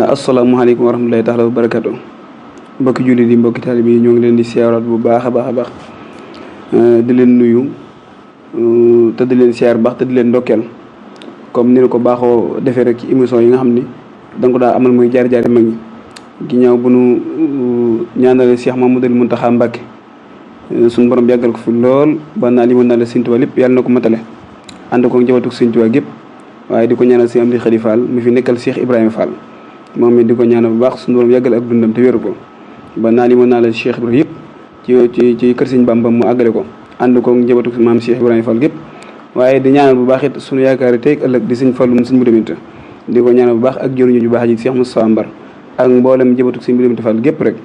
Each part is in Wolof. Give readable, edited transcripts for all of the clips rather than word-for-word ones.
asalaamaaleykum wa rahmatulahi taala wa barakatu mbokki jullit yi mbokki taalibe yi ñoo ngi leen di siyaaraat bu baax a baax di leen nuyu te di leen siyaar baax te di leen ndokkeel comme ni ko baaxoo defee rek ci émission yi nga xam ni da nga ko daa amal muy jaar-jaari mag ñi ginnaaw bu nu ñaanale Cheikh Mamadou Mountakha Mbacké suñu borom yàggal ko fi lool ba naa li mën naa la Sëñ Tuubaa lépp yàlla na ko matale ànd ko njabootu Sëñ Tuubaa gépp waaye di ko ñaanal si Amdi Khady Fall mi fi nekkal Cheikh Ibrahima Fall moom it di ko ñaanal bu baax suñu borom yàggal ak dundam te wéru ko ba naa li mën naa la Cheikh Ibrahima yëpp ci kër Sëñ Bamba mu àggale ko ànd ko njabootu maam Cheikh Ibrahima Fall gépp waaye di ñaanal bu baax it suñu yaakaar tey ëllëg di Sëñ Fallu Sëñ Mudaminta di ko ñaanal bu baax ak jëruñu ju baax ji Cheikh Moussa Mbar ak mboolem njabootu Sëñ Mudaminta Fall gépp rek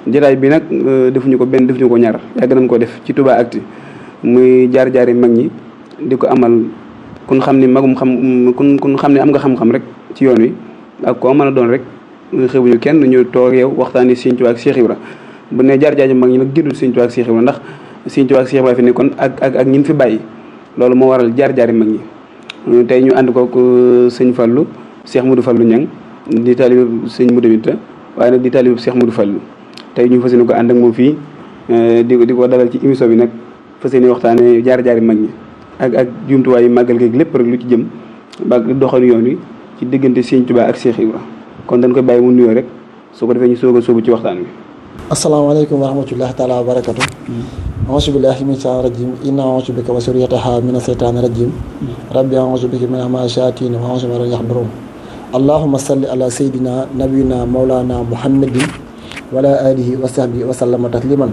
jataay bi nag defuñu ko benn defuñu ko ñaar yàgg nañ ko def ci Touba Actu muy jaar-jaari mag ñi di ko amal kun xam ni magum kun xam ne am nga xam-xam rek ci yoon wi ak koo mën a doon rek xebuñu kenn ñu toog yow waxtaani Sëñ Tuubaa ak Cheikh Ibra bu ne jaar-jaari mag ñi nag jëndul Sëñ Tuubaa ak Cheikh Ibra ndax Sëñ Tuubaa ak Cheikh Ibra fi nekkoon ak ñin fi bàyyi loolu moo waral jaar-jaari mag ñi tey ñu ànd ko Sëñ Fallu Cheikh Modou Fallu Ñang di taalibe Sëñ Mudaminta waaye nag di taalibe Cheikh Modou Fallu tey ñu fas yéene ko ànd ak moom fii di ko dalal ci émission bi nag fas yéene waxtaane jaar-jaari mag ñi ak jumtuwaay yi màggal geeg lépp rek lu ci jëm ba doxal yoon wi ci diggante Sëñ Tuubaa ak Cheikh Ibra kon dañ koy bàyyi mu nuyoo rek su ko defee ñu soog a sóobu ci waxtaan wi. asalaamaaleykum wa rahmatullahi taala wa barakatu. auzu billahi min shaytaani rajim inna auzu bika wa suriyataha mina shaytaani rajim rabbi auzu bika min hamazaati wa auzu bika an yahdurun allahumma salli ala sayyidina nabiyina mawlana muhammadin wa ala alihi wa sahbihi wa sallama tasliman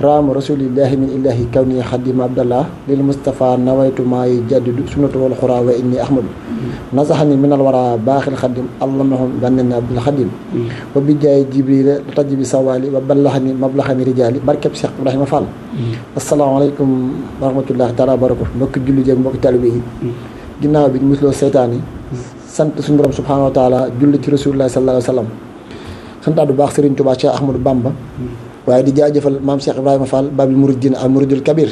raam rasulillahi min illahi kawni xadim abdallah lil mustafa nawaytu maayi jaddidu sunnatu wal xura wa inni ahmadu nasaxani min al wara baaxil xadim allamahum bannani abdul xadim wa bi jaay jibrila taj bi sawali wa ballaxani mablaxani rijaali barkeb Cheikh Ibrahima Fall asalaamaaleykum wa rahmatullahi taala wa barakatu mbokki julli jéeg mbokki talibe yi ginnaaw bi ñu musloo seytaan yi sant suñu borom subhanahu wa taala julli ci rasulillahi sallallahu alayhi wa sallam santaat bu baax Serigne Touba Cheikh Ahmadou Bamba waaye di jaajëfal maam Cheikh Ibrahima Fall babil muridin al muridul kabir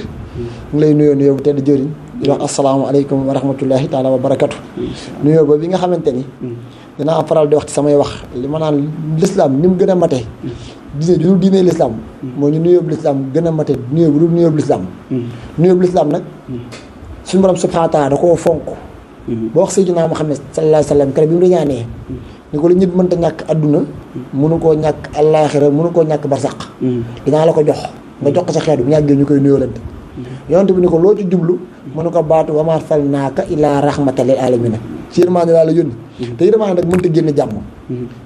ñu ngi lay nuyoo nuyoo bu tedd jëriñ di wax asalaamaaleykum wa rahmatullahi taala wa barakatu nuyoo ba bi nga xamante ni dinaa am faral di wax ci samay wax li ma naan l'islam ni mu gën a mate diine ju dul diine l'islam moo ñu nuyoo bu l'islam gën a mate nuyoo bu dul nuyoo bu l'islam nuyoo bu l'islam nag suñu borom subhanahu wa taala da koo fonk boo wax Seydina Muhammad sallallahu alayhi wa sallam kere bi mu dañaanee ni ko la nit mënta ñàkk adduna mënu koo ñàkk àllaaxira mënu koo ñàkk barsàq dinaa la ko jox nga jox ko sa xeetu bu ñàggee ñu koy nuyoo lante yonent bi ni ko loo ci jublu mënu ko baatu wa maa arsalnaaka illaa rahmatan lil aalamiina ci yërmaande laa la yónni te yërmaande nag mënta génne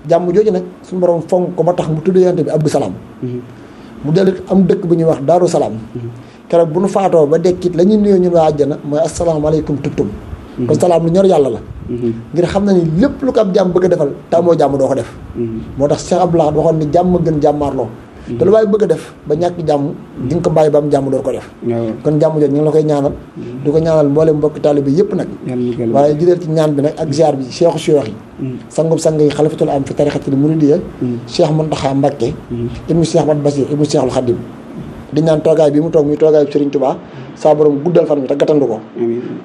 jàmm jooju nag suñu borom fonk ko ba tax mu tudd yonent bi Abdou Salaam mu dellu am dëkk bu ñuy wax Daaru Salaam keroog bu nu faatoo ba dekkit la ñuy nuyoo ñun waa àjjana mooy asalaamaaleykum tubtum kon salaam lu ñor yàlla la ngir xam na ni lépp lu ko ab jàmm bëgg a defal tàmmoo jàmm doo ko def moo tax Cheikh Abdoulaye waxoon ni jàmm gën jàmmaarloo te lu waaye bëgg a def ba ñàkk jàmm di nga ko bàyyi ba am jàmm doo ko def kon jàmm jooju ñu ngi la koy ñaanal di ko ñaanal mboolem mbokki taalibe bi yëpp nag waaye jideel ci ñaan bi nag ak ziar bi cheikhu cheikh yi sangub sang yi xalifatul am fi tarixatil muridiyya Cheikh Mountakha Mbacké ibnu Cheikh Mat Basir ibnu Cheikhul Khadim di ñaan toogaay bi mu toog muy toogaayu Serigne Touba saa borom guddal fan bi te gàttandu ko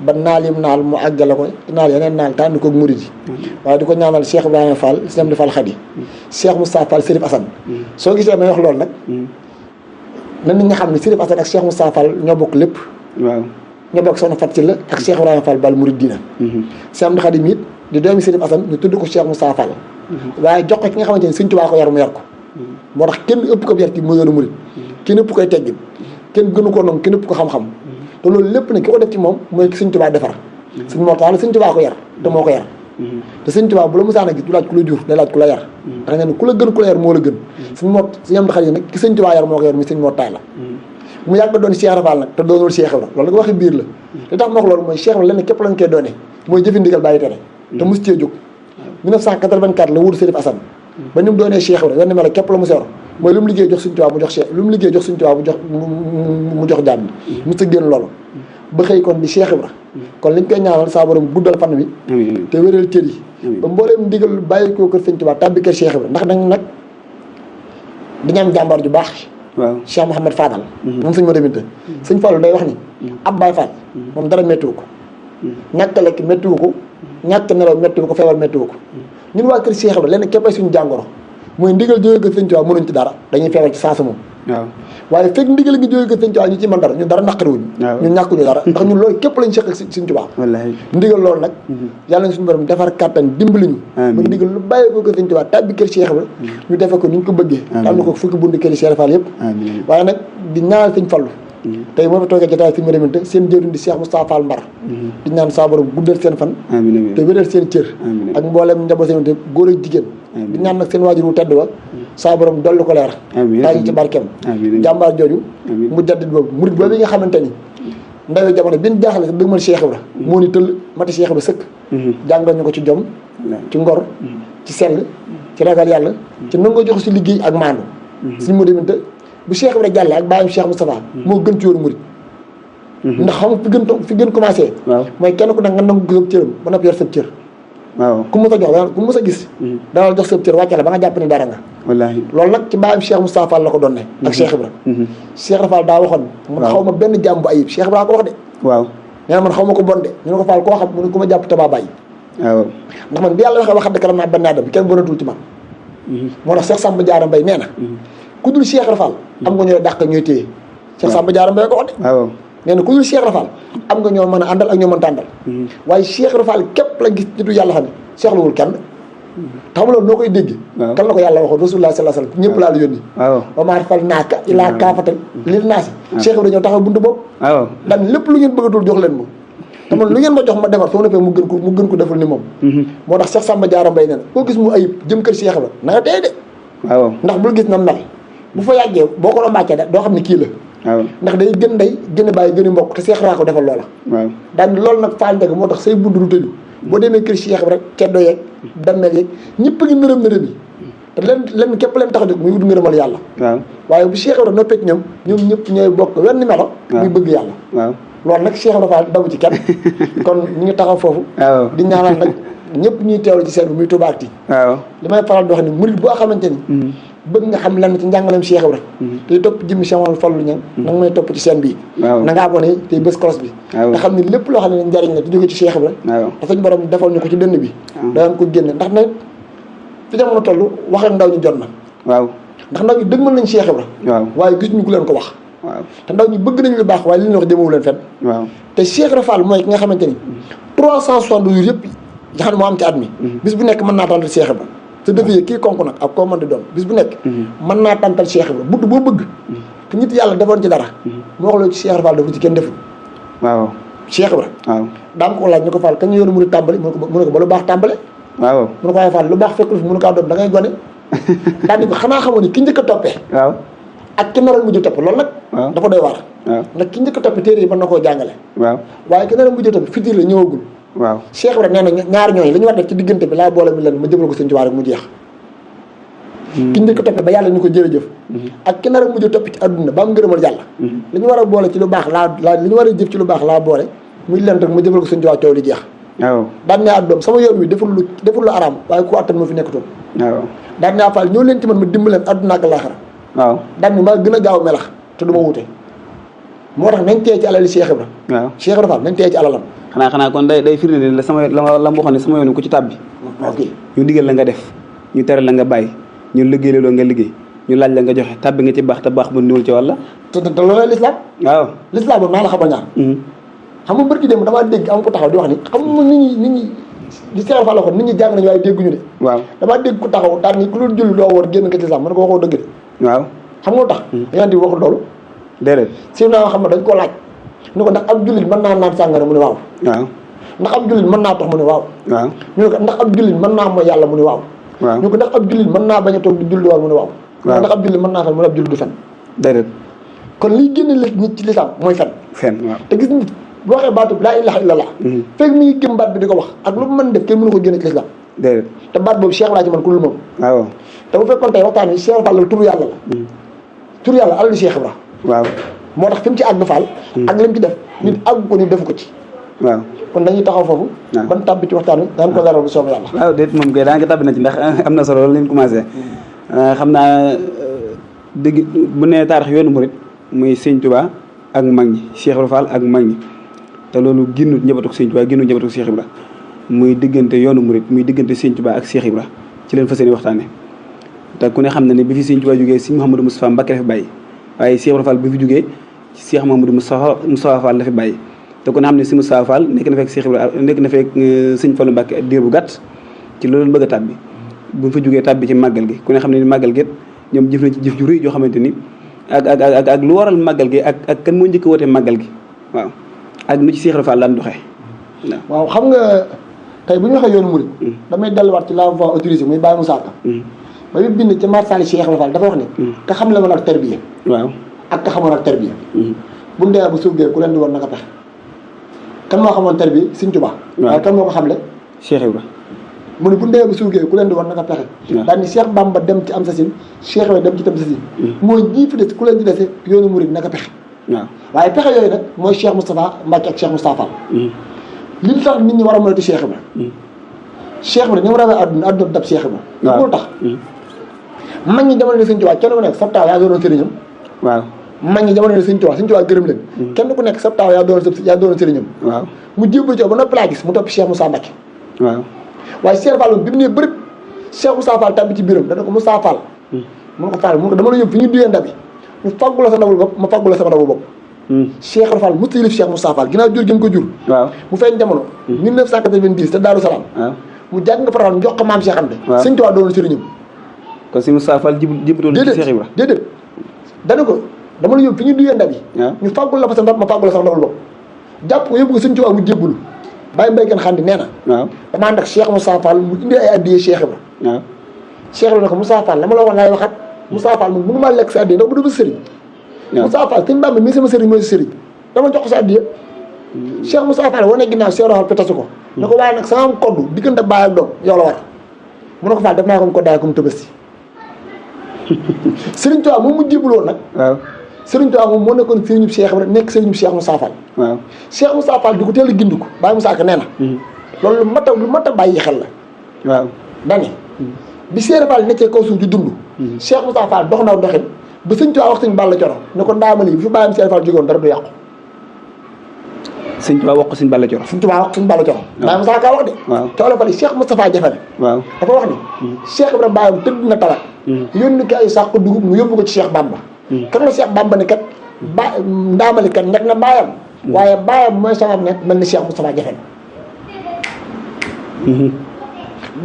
ba naal yim naal mu àggale ko naal yeneen naal tànn ko murid yi waaye di ko ñaanal Cheikh Ibrahima Fall Sëñ Fall Khady Cheikh Moustapha Fall Serif Assane soo gisee may wax loolu nag na nit nga xam ne Serif Assane ak Cheikh Moustapha Fall ñoo bokk lépp waaw ñoo bokk soxna Fatou Sylla ak Cheikh Ibrahima Fall Bal Mouridina Cheikh Amdi Khady it di doomi Serif Assane ñu tudd ko Cheikh Moustapha Fall waaye jox ko ki nga xamante ni Sëñ Tuubaa ko yar mu yar ko moo tax kenn ëpp ko yar ci mu yoonu murid kenn ëpp koy teggin kenn gënu ko noonu kenn ëpp ko xam-xam te loolu lépp nag ki ko def ci moom mooy Sëñ Tuubaa defar Sëñ Mor Talla Sëñ Tuubaa ko yar te moo ko yar te Sëñ Tuubaa bu la musaan a gis du laaj ku la jur day laaj ku la yar ndax ne ku la gën ku la yar moo la gën Sëñ Amdi Khady nag ki Sëñ Tuubaa yar moo ko yar muy Sëñ Mor Talla mu yàgg doon Cheikh Rafal nag te doonul Cheikh Ibra loolu nga waxi biir la li tax ma wax loolu mooy Cheikh Ibra lenn képp lañ koy doonee mooy jëfi ndigal bàyyi tere te mus cee jóg 1984 la wuutu Serif Assane ba ni mu doonee Cheikh Ibra wenn mel képp la mu seor mooy lu mu liggéey jox Sëñ Tuubaa mu jox Cheikh lu mu liggéey jox Sëñ Tuubaa mu jox jaam bi mu sa génn loolu ba xëy kon di Cheikh Ibra kon liñ koy ñaanal saa borom guddal fan bi te wéral cër yi ba mbooleem ndigal bàyyi koo kër Sëñ Tuubaa tàbbi kër Cheikh Ibra ndax dañ nag dañu am jàmbaar ju baax Cheikh Mouhamed Fadal moom Sëñ Mudaminta Sëñ Fallu day wax ni ab Baay Fall moom dara méttiwu ko ñàkk lekk méttiwu ko ñàkk nelaw méttiwu ko feebar méttiwu ko ñun waa kër Cheikh Ibra lenn képpay suñu jàngoro mooy ndigal jóge ko Sëñ Tuubaa mënuñ ci dara dañuy feebar ci saasa moom waaw waaye fekk ndigal gi jóge ko Sëñ Tuubaa ñu ci mën dara ñun dara naqariwuñu ñun ñàkkuñu dara ndax ñun loolu képp lañ seq ak Sëñ Tuubaa wallaahi ndigal loolu nag yàlla na suñu borom defar kàttan dimbali ñu ba ndigal lu bàyyi ko Sëñ Tuubaa tàbbi kër Cheikh Ibra ñu defe ko ni ñu ko bëggee am na ko fukki bundi kër Cheikh Fall yëpp waaye nag di ñaanal Sëñ Fallu tey moo fi toogee jotaay fi mu remante seen jëwriñ di Cheikh Moustapha Fall Mbar di ñaan saa borom guddal seen fan te wéral seen cër ak mboolem njaboot seen te góor ak jigéen di ñaan nag seen waajur wu tedd ba saa borom dolli ko leer tayi ci barkeem jàmbaar jooju mu jaddit boobu murid boobu yi nga xamante ni ndawe jamono bi ñu jaaxle sa dëgmal Cheikh Ibra moo ni tëll mati Cheikh Ibra sëkk jàngal ñu ko ci jom ci ngor ci sell ci ragal yàlla ci nangoo jox si liggéey ak maandu suñu mu demante bu Cheikh Ibra jàlle ak bàyyam Cheikh Moustapha moo gën ci yoonu murid ndax xam nga fi gën commencé mooy kenn ku ne nga nangu sab cëram ba noppi yor sab cër waaw ku mos a jox ku mos a gis dana la jox sab cër wàcce la ba nga jàpp ni dara nga wallaahi loolu nag ci bàyyam Cheikh Moustapha Fall la ko doon ne ak Cheikh Ibra Cheikh Ibra Fall daa waxoon mun xaw ma benn jàmm bu ayib Cheikh Ibra ko wax de waaw nee na man xaw ma ko bon de ñu ne ko Fall koo xam mu ne ku ma jàpp tabaa bàyyi waaw ndax man bi yàlla waxee waxat dëkk naa benn aadama bi kenn bonatul ci man moo tax Cheikh Samba Diarra Mbaye nee na ku dul Cheikh Ibra Fall am nga ñooy dàq ñooy téye Cheikh Samba Diarra Mbaye ko wax de waaw nee na ku dul Cheikh Ibra Fall am nga ñoo mën a àndal ak ñoo mën a àndal waaye Cheikh Ibra Fall képp la gis nitu yàlla xam ne seexluwul kenn tax ma loolu noo koy dégg kan la ko yàlla waxoon rasulullah sallallahu alayhi wasallam ñëpp laa la yónni wa maa arsalnaaka illaa kaafatan linnaasi Cheikh Ibra ñëw taxaw buntu boobu daan lépp lu ngeen bëggatul jox leen moom te man lu ngeen ma jox ma defar soo noppee mu gën ko defal ni moom moo tax Cheikh Samba Diarra Mbaye nee na koo gis mu ayib jëm kër Cheikh Ibra na nga tey de waaw ndax bul gis nam mel bu fa yàggee boo ko doon mbàccee da doo xam ne kii la waaw ndax day gën ndey gën a bàyyi gën a mbokk te Cheikh Ibra ko defal loola waaw daan loolu nag Fall Ndiaga moo tax say bunt du tëju boo demee kër Cheikh Ibra ceddo yeeg dammel yeeg ñëpp a ngi nërëm yi te leen képp leen tax a jóg muy wut ngërëmal yàlla waaye bu Cheikh Ibra noppee ñoom ñëpp ñooy bokk wenn melo muy bëgg yàlla waaw loolu nag Cheikh Ibra Fall daw ci kenn kon ñu ngi taxaw foofu di ñaanal nag ñëpp ñuy teewlu ci seen bi muy Touba Actu li may faral di wax ni murid boo xamante ni bëgg nga xam lenn ci njàngaleem Cheikh Ibra tey topp jëmmi Cheikh Mamadou Fallou Niang na nga may topp ci seen bii na nga abonné tey bés cloche bi nga xam ne lépp loo xam ne njariñ la di jóge ci Cheikh Ibra te suñu borom defal ñu ko ci dënn bi daan ko génne ndax nag fi jamono toll wax ak ndaw ñu jot na ndax ndaw ñu dëgmal nañ Cheikh Ibra waaye gis ñu ku leen ko wax te ndaw ñi bëgg nañ lu baax waaye li ñu wax jëmewu leen fenn te Cheikh Ibra Fall mooy ki nga xamante ni 360 jours yëpp nga xam ne moo am ci at mi bis bu nekk mën naa tàntal Cheikh Ibra te defee kii konk nag ak koo mën di doon bis bu nekk mën naa tàntal Cheikh Ibra budd boo bëgg te nit yàlla defoon ci dara moo wax loolu ci Cheikh Ibra Fall defu ci kenn deful Cheikh Ibra daam ko laaj ñu ko Fall kañ yoonu mu tàmbali mu ne ko ba lu baax tàmbale mu ne ko waaye Fall lu baax fekkul fi mu ne kaa doon da ngay gone daal di ko xanaa xamoon ni ki njëkk a toppee ak ki nar a mujj topp loolu nag dafa doy waar ndax ki njëkk a toppee téere yi mën na koo jàngale waaye ki nar a mujj topp fitir la ñëwagul Cheikh Ibra nee na ñaari ñooñu li ñu war def ci diggante bi laa boole mi leen ma jëmal ko Sëñ Tuubaa rek mu jeex ki njëkk a toppee ba yàlla ñu ko jërëjëf ak ki nar a mujj topp ci àdduna ba am ngërëmal yàlla li ñu war a boole ci lu baax li ñu war a jëf ci lu baax laa boole muy leen rek ma jëmal ko Sëñ Tuubaa coow li jeex daan ne addoom sama yoon wi deful lu araam waaye ku attan ma fi nekkatoon daan ne Fall ñoo leen ci man ma dimbaleen àdduna ak laaxira daan ne maa gën a gaaw melax te du ma wute moo tax nañ teye ci alali Cheikh Ibra Cheikh Ibra Fall nañ teye ci alalam xanaa kon day firnde ne la mu waxoon ne sama yoon ku ci tàbbi ñu digal la nga def ñu tere la nga bàyyi ñu liggéey loo nga liggéey ñu laaj la nga joxe tàbbi nga ci baax te baax ba néewul ci wàlla te loolu lislaam lislaam boobu naa la xamal ñaar xam nga bërki démb damaa dégg am ko taxaw di wax ni xam nga nit ñi di Cheikh Ibra Fall waxoon nit ñi jàng nañu waaye dégguñu de damaa dégg ko taxaw daal ni ku loolu julli doo war génn nga ci lislaam man ko waxoo dëgg de xam nga tax yonent bi waxul loolu déedéet si naa xam ne dañ koo laaj ni ko ndax ab jullit mën naa naan sàngara mu ne waaw ndax ab jullit mën naa tox mu ne waaw ñu ne ko ndax ab jullit mën naa mooy yàlla mu ne waaw ñu ko ndax ab jullit mën naa bañ a toog di julli war mu ne waaw ndax ab jullit mën naa fen mu ne ab jullit du fen déedéet kon liy génne nit ci lislaam mooy fen te gis nit bu waxee baatu laa ilaha illallah fekk mi ngi gëm baat bi di ko wax ak lu mu mën def kenn mënu ko génne ci lislaam déedéet te baat boobu Cheikh laa ci man ku dul moom te bu fekkoon tey waxtaan wi Cheikh Fall la turu yàlla la turu yàlla alalu Cheikh Ibra moo tax fi mu ci àgg Fall ak li mu ci def nit àgg ko nit defu ko ci kon dañuy taxaw foofu ban tàbbi ci waxtaan wi daan ko leeral bu soobee yàlla déet moom kay daa nga tàbbi na ci ndax am na solo loolu leen commencé xam naa dëgg bu nee taarix yoonu murit muy Sëñ Tuubaa ak mag ñi Cheikh Ibra Fall ak mag ñi te loolu génnut njabootu Sëñ Tuubaa génnut njabootu Cheikh Ibra muy diggante yoonu murit muy diggante Sëñ Tuubaa ak Cheikh Ibra ci leen fas yéene waxtaane te ku ne xam na ne bi fi Sëñ Tuubaa jógee Sëñ Mouhamadou Moustapha Mbacké la fi bàyyi waaye Cheikh Ibra Fall bi fi jógee Cheikh Mouhamadou Moustapha Fall la fi bàyyi te ku ne xam ne Sëñ Moustapha Fall nekk na fekk Cheikh Ibra nekk na fekk Sëñ Fallu Mbacké diir bu gàtt ci loolu bëgg a tàbbi bu mu fa jógee tàbbi ci màggal gi ku ne xam ne ni màggal gi ñoom jëf nañ ci jëf ju rëy joo xamante ni ak lu waral màggal gi ak kan moo njëkk a wootee màggal gi waaw ak nu ci Cheikh Ibra Fall daan doxee waaw xam nga tey bu ñu waxee yoonu murid damay delluwaat ci la voie autorisée muy Baye Moussa Ka ba mu bind ci marsali Cheikh Ibra Fall dafa wax ni te xam la mën ak tarbiya waaw ak ka xamoon ak tarbiya bu ñu demee bu suufgee ku leen di woon naka pexe kan moo xamoon tarbiya Sëñ Tuubaa waaye kan moo ko xamle Cheikh Ibra mu ne bu ñu demee bu suufgee ku leen di woon naka pexe daal ni Cheikh Bamba dem ci am sasin Cheikh Ibra dem ci tam sasin mooy ñii fi des ku leen di dese yoonu murid naka pexe waaye pexe yooyu nag mooy Cheikh Moustapha Mbacké ak Cheikh Moustapha Fall li tax nit ñi war a moytu Cheikh Ibra Cheikh Ibra ni mu rawee àdduna dab Cheikh Ibra loolu tax mag ñi jamono ne Sëñ Tuubaa kenn ku nekk sa taaw yaa doonoon sëriñam waaw mag ñi jamono ne Sëñ Tuubaa gërëm leen kenn ku nekk sa taaw yaa doonoon sëriñam waaw mu jébbalu ci ba noppi laa gis mu topp Cheikh Moussa Mbacké waaw waaye Cheikh Fall bi mu nee bërëb Cheikh Moussa Fall tàbbi ci biiram dana ko Moussa Fall mun ko Fall mun ko dama la yóbbu fi ñu duyee ndab yi ñu fàggu la sa ndabul bopp ma fàggu la sama ndabul bopp Cheikh Ibra Fall mu yilif Cheikh Moussa Fall ginnaaw jur gi mu ko jur waaw mu feeñ jamono 1990 te Daaru Salaam mu jàng nga faral jox ko maam Cheikh Anta Sëñ Tuubaa doon sëriñam kon si Moussa Fall jibatoon ci Cheikh Ibra déedéet dana ko dama la yóbbu fi ñu duyee ndab yi ñu fàggul la fa sa ndab ma fàggul la sama ndabul bopp jàpp ko yóbbu ko Sëñ Tuubaa mu jébbulu bàyyi mbéy ngeen xandi nee na waaw dama ànd ak Cheikh Moussa Fall mu indi ay addiyee Cheikh Ibra waaw Cheikh Ibra ne ko Moussa Fall la ma la waxoon laay waxat Moussa Fall moom mënu maa lekk sa addiyee ndax bu dama sëriñ Moussa Fall Sëñ Bamba mii sama sëriñ mooy sëriñ dama jox ko sa addiya Cheikh Moussa Fall wane ginnaaw Cheikh Ibra Fall petasu ko ne ko waaye nag sama koddu diggante baay ak doom yow la war mu ne ko Fall def naa ko mu ko daay ko mu tëbësti Sëriñ Tuubaa moom mu jébaloon nag waaw Sëriñ Tuubaa moom moo nekkoon sëriñub Cheikh Ibra nekk sëriñub Cheikh Moussa Fall waaw Cheikh Moussa Fall di ko teel a gindiku Baye Moussa Ka nee na loolu lu mat a bàyyi xel la waaw dane bi Cheikh Ibra Fall nekkee kaw suuf di dund Cheikh Moussa Fall dox naw doxin ba Sëñ Tuubaa wax Sëñ Balla Coro ne ko ndaamali bi fi bàyyam Cheikh Ibra Fall jógoon dara du yàqu Sëñ Tuubaa wax ko Sëñ Balla Coro Sëñ Tuubaa wax Sëñ Balla Coro Baye Moussa Ka wax de te olof yi Cheikh Moustapha Jafane waaw dafa wax ni Cheikh Ibra bàyyam tëdd na tawat yónni ko ay sàq dugub mu yóbbu ko ci Cheikh Bamba kan la Cheikh Bamba ne kat ndaamali kat nekk na bàyyam waaye bàyyam mooy sabab nekk mel ni Cheikh Moustapha Jafane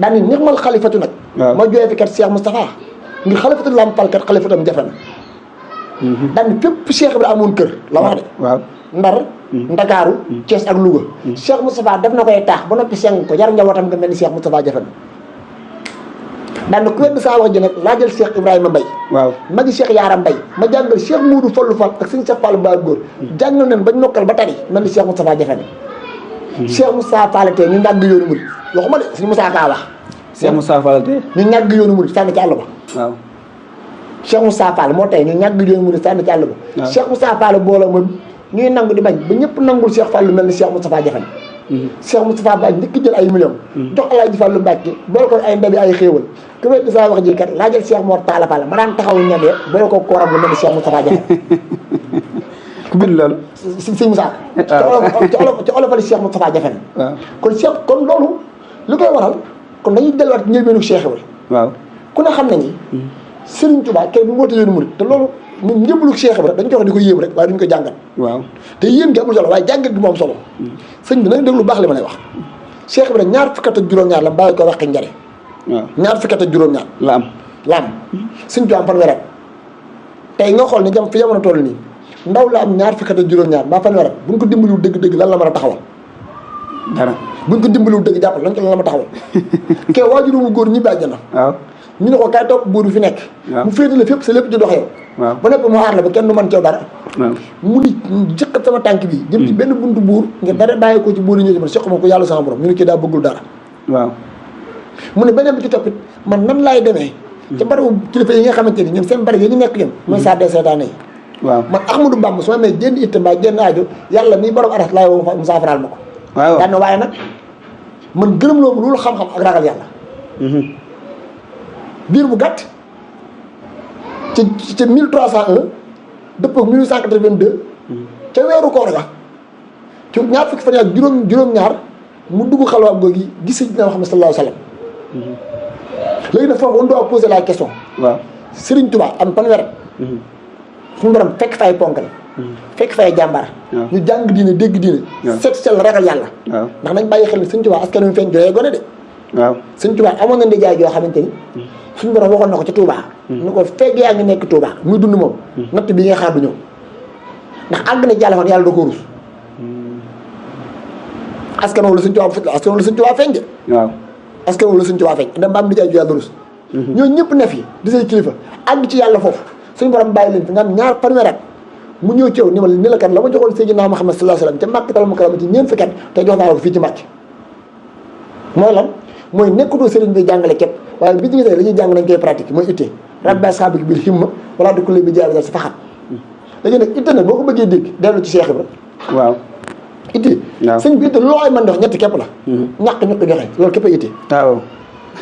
daani nixmal xalifatu nag ma jooyee fi kat Cheikh Moustapha ngir xalifatu lampal kat xalifatam jafe na daani fépp Cheikh Ibra amoon kër la wax de waaw Ndar Ndakaaru Thiès ak Louga Cheikh Moustapha def na koy taax ba noppi seng ko jar njabootam nga mel ni Cheikh Moustapha jafe na daan ku wedd saa wax ji nag laa jël Cheikh Ibrahima Mbaye waaw magi Cheikh Yaara Mbaye ma jàngal Cheikh Moudou Fallou Fall ak sëñ Cheikh Fall Ba góor jàngal nen bañ mokkal ba tari mel ni Cheikh Moustapha jafe na Cheikh Moustapha Fall tey ñu ñàgg yoonu murid waxuma de suñu Moussa Ka wax Cheikh Moustapha Fall tey ñu ñàgg yoonu murid sànni ci àll ba waaw Cheikh Moustapha Fall moo tey ñu ñàgg yoonu murid sànni ci àll ba Cheikh Moustapha Fall booloo moom ñuy nangu di bañ ba ñëpp nangul Cheikh Fall lu mel ni Cheikh Moustapha jafe na Cheikh Moustapha Ba njëkk jël ay millions jox Alaaji Fallu Mbàkke boole ko ay ndabi ay xéewal ku wet di saa wax ji kat laa jël Cheikh Mor Talla Fall ma daan taxaw ñabee boole ko kooram lu mel ni Cheikh Moustapha jafe ku bind loolu sëñ Moussa ci olofali Cheikh Moustapha jafe na kon Cheikh kon loolu li koy waral kon dañuy delluwaat njëlbeenu Cheikh Ibra waaw ku ne xam ne ni Serigne Touba kenn bu woote yoonu murid te loolu ñun njëbbalu Cheikh Ibra dañ ko wax di ko yéem rek waaye duñ ko jàngat waaw te yéen gi amul solo waaye jàngat gi moom solo sëñ bi nañ déglu baax li ma lay wax Cheikh Ibra ñaar fukki at ak juróom-ñaar la bàyyi ko waxi njare waaw ñaar fukki at ak juróom-ñaar la am Sëñ Tuubaa am fanweeri at tey nga xool ni fi jamono toll nii ndaw la am ñaar fukki at ak juróom-ñaar ba fanweeri at buñ ko dimbaliwul dëgg-dëgg lan la mën a taxawal dara buñ ko dimbaliwul dëgg jàppal lan la ma taxawal kee waajuru mu góor ñibbi àjjana waaw ñu ne ko kaay topp buur bi fi nekk mu féetale fépp sa lépp di dox yow ba nekk mu aar la ba kenn du mën ceew dara mu ni jëkkat sama tànk bi jëm ci benn buntu buur ngir dara bàyyi ko ci buur yi ñëw ci man soq ma ko yàlla sama borom ñu ne kii daa bëggul dara waaw mu ne beneen bi ci toppit man nan laay demee ci barabu kilifa yi nga xamante ni ñoom seen bari yi ñu nekk ñoom mooy saa dee seetaane yi waaw man Ahmadou Bamba su ma amee jenn itte mbaa jenn aajo yàlla mii borom aras laay woo mu saafaraal ma ko daan na waaye nag man gërëm loo loolu xam-xam ak ragal yàlla biir bu gàtt ci 1301 dëpp ak 1882 ca weeru koor ga ci ñaar fukki fan ak juróom-ñaar mu dugg xalwaam googu gis Seydina Muhammad sallallahu alayhi wa sallam. léegi nag foofu on doit poser la question. waaw Serigne Touba am fanweer. suñu borom fekk fay ponkal. fekk fay jàmbaar. ñu jàng diine dégg diine. set sell ragal yàlla. ndax nañ bàyyi xel ne Serigne Touba askan wi feeñ jooyee gone de. waaw Serigne Touba amoon na ndijaay joo xamante ni. suñu borom waxoon na ko ci Touba. ni ko fekk yaa ngi nekk Touba muy dund moom. natt bi nga xaar du ñëw. ndax àgg na jàll fan yàlla doo ko rus. askan wala Serigne Touba feeñ de. waaw askan wala Serigne Touba feeñ dem ba am ndijaay ju yàlla rus. ñooñu ñëpp ne fi di say kilifa àgg ci yàlla foofu suñu borom bàyyi leen fi nga am ñaar fanweeri at mu ñëw ci yow ni la kat la ma joxoon Seydina Muhammad sallallahu alayhi wasallam ca Makkatal Mukarrama ci ñeent fukki at te jox naa la ko fii ci Mbàkke mooy lan mooy nekkatoo sëriñ bi jàngale képp waaye bi ñu gisee dañuy jàng nañ koy pratique mooy ittee rabbi ashaabika bil himma wala du kulli bi jaay si faxat léegi nag itte nag boo ko bëggee dégg dellu ci Cheikh Ibra waaw itte sëñ bi itte loo ay mën di wax ñetti képp la ñàkk ñu ko joxe loolu képp a itte waaw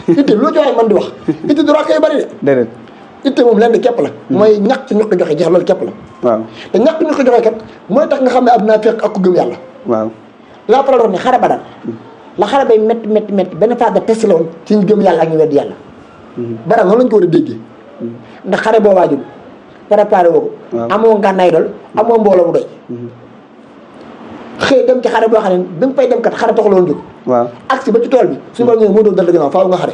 itte loo joxe mën di wax itte du rakkay bari de déedéet itte moom lenn képp la mooy ñàkk ñu ko joxe jeex loolu képp la waaw te ñàkk ñu ko joxe kat mooy tax nga xam ne ab naa fekk ak ku gëm yàlla waaw laa faral wax ne xare Badar la xare bay métti benn phase de test la woon ci ñu gëm yàlla ak ñu weddi yàlla Badar noonu lañ ko war a déggee ndax xare boo waajul préparé woo ko amoo ngànnaay dool amoo mbooloo bu doy xëy dem ci xare boo xam ne bi nga fay dem kat xare taxul woon jóg waaw agsi ba ci tool bi suñu borom ñëw moo doon dal gannaaw faaw nga xare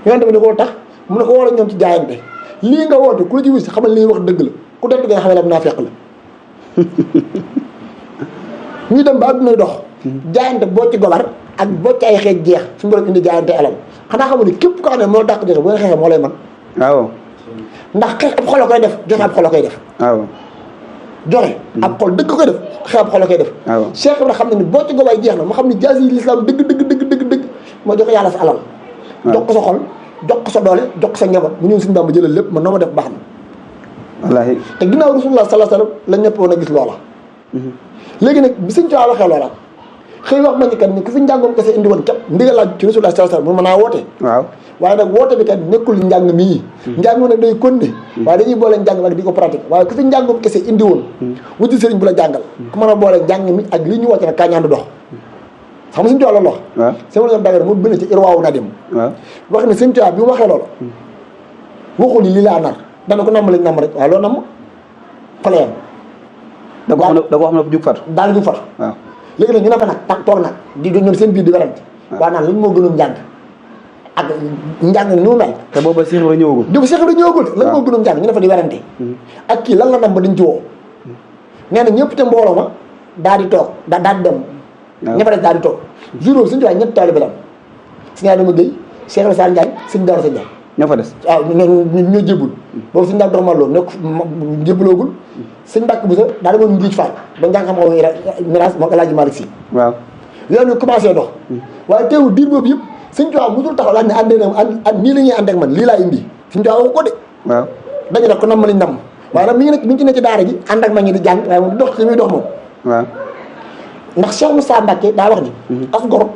yonent bi ne ko tax mu ne ko woo la ñoom ci jaayante lii nga woote ku la ci wis xamal li wax dëgg la ku def nga xamee la naa fekk la ñu dem ba addunay dox jaayante boo ci gobar ak boo ci ay xeej jeex suñu borom indi jaayante alal xanaa xamul ni képp ko xam ne moo dàq joxe boo xeexee moo lay man waaw ndax xeex ab xol a koy def joxe ab xol a koy def waaw joxe ab xol dëgg koy def xeex ab xol a koy def Cheikh Ibrahima xam ne ni boo ci gobaay jeex na mu xam ne jaas yi l'islam dëgg moo joxe yàlla sa alal jox ko sa xol jox ko sa doole jox ko sa njaboot mu ñëw suñu Bàmba jëlal lépp man noo ma def baax na wallaahi te ginnaaw Rasulullah sallallahu alayhi wasallam la ñëpp woon a gis loola léegi nag bi Sëñ Tuubaa waxee loola xëy wax ma ni kat ni ku fi njàngoom kese indi woon képp ndigal laaj ci Rasulullah sallallahu alayhi wasallam mun mën naa woote waaw waaye nag woote bi kat nekkul njàng mii njàng nag day continuer waaye dañuy boole njàng ak di ko pratique waaye ku fi njàngoom kese indi woon wuti sëriñ bu la jàngal ku mën a boole njàng mi ak li ñu woote nag kaa ñaandu dox xam nga Sëñ Tuubaa loolu wax sama ñoom Dagana mu bind ci Irwaawu Nadim wax ne Sëñ Tuubaa bi mu waxee loolu waxul li laa nar dana ko namm lañ namm rek waaye loolu namm xole yam da ko wax na jug fatu daal jug fatu waaw léegi nag ñu ne fa nag toog nag di ñoom seen biir di werante waaye naan lan moo gënoon njàng ak njàng ni mu mel te booba Cheikh Ibra ñëwagul di Cheikh Ibra ñëwagul lan moo gënoon njàng ñu ne fa di werante ak kii lan la nam ba dañ ci woo nee na ñëpp te mbooloo ma daal di toog daal di dem ña fa des daal di toog jour boobu Sëñ Tuubaa ñett taalibe la am Sëñ Adama Gueye Cheikh Ibra Sall Ndiaye Sëñ Daara Sëñ Ndiaye ñoo fa des waaw ñoo jébbul boobu Sëñ Daara Dormal loolu nekk jébbaloogul Sëñ Mbàkke Buso daa demoon Ngiij Fall ba njàng xam-xam mirage moom El Hadji Malick Sy waaw yoonu commencé dox waaye teewul diir boobu yëpp Sëñ Tuubaa musul taxaw laaj ne àndee na nii la ñuy ànd ak man lii laa indi Sëñ Tuubaa waxu ko de waaw dañu ne ko nam ma liñ nam waaye nag mi ngi ci ne ci daara ji ànd ak ma ñi di jàng waaye moom di dox ci muy dox moom waaw ndax Cheikh Moussa Mbacke daa wax ni as gor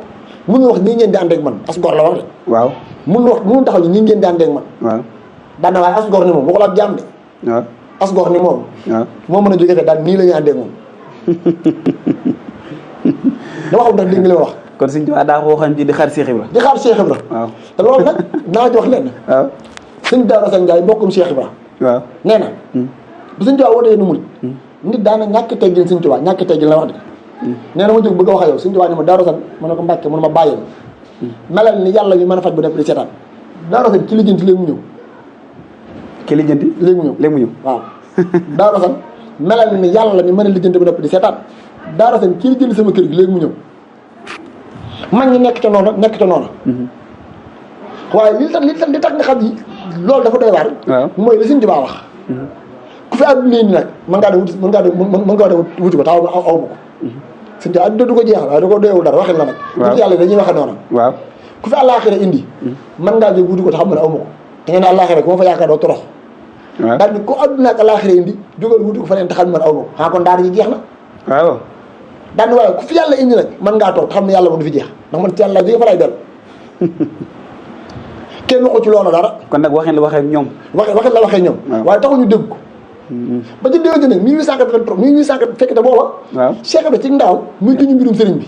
mënul wax nii ngeen di ànd ak man as gor la wax de waaw mënul taxaw ni nii ngeen di ànd ak man waaw daan na waaye as gor ni moom waxul ab jaam de waaw as gor ni moom waaw moo mën a jógee fee daal nii la ñuy ànd ak moom dama xam ndax dégg nga li ma wax kon Sëñ Tuubaa daa ko waxoon ci di xaar Cheikh Ibra di xaar Cheikh Ibra waaw te loolu nag naa ci wax lenn waaw Sëñ Daara Sëñ Ndiaye mbokkum Cheikh Ibra waaw nee na bu Sëñ Tuubaa wootee nu murit nit daana ñàkk teggin Sëñ Tuubaa ñàkk teggin la wax de nee na ma jóg bëgg a wax ak yow Sëñ Tuubaa ne ma Daara Sëñ ma ne ko Mbàkke mënu ma bàyyil melal ni yàlla yu mën a faj bu def di seetaan Daara Sëñ ci lijjanti léegi mu ñëw ki lijjanti léegi mu ñëw waaw Daara Sëñ melal ni yàlla mi mën a lijjanti bu def di seetaan Daara Sëñ ci lijjanti sama kër gi léegi mu ñëw mag ñi nekk ca noonu waaye li tax nga xam ni loolu dafa doy waar mooy la Sëñ Tuubaa wax ku fi àdduna ni nag mën ngaa dem wuti ko taw aw ma ko Sëñ Tuubaa àdduna du ko jeexal waaye da ko doyewul dara waxin la nag nit yàlla dañuy waxe noonu waaw ku fi àllaaxira indi mën ngaa jóg wuti ko te xam ne aw ma ko te ngeen ne àllaaxira ku ma fa yaakaar doo torox daal ni ku àdduna ak àllaaxira indi jógal wuti ko fa neen te xam ne man aw ma ko xanaa kon daara ji jeex na waaw daal ni waaye ku fi yàlla indi nag mën ngaa toog te xam ne yàlla moom du fi jeex ndax man ci yàlla jóge fa lay dellu kenn waxu ci loolu dara kon nag waxin la waxee ñoom waxin la waxee ñoom waaye taxuñu dégg ko ba ci déwénte nag 1883 1880 fekk te booba Cheikh Ibra ci ndaaw muy duñu mbirum sëriñ bi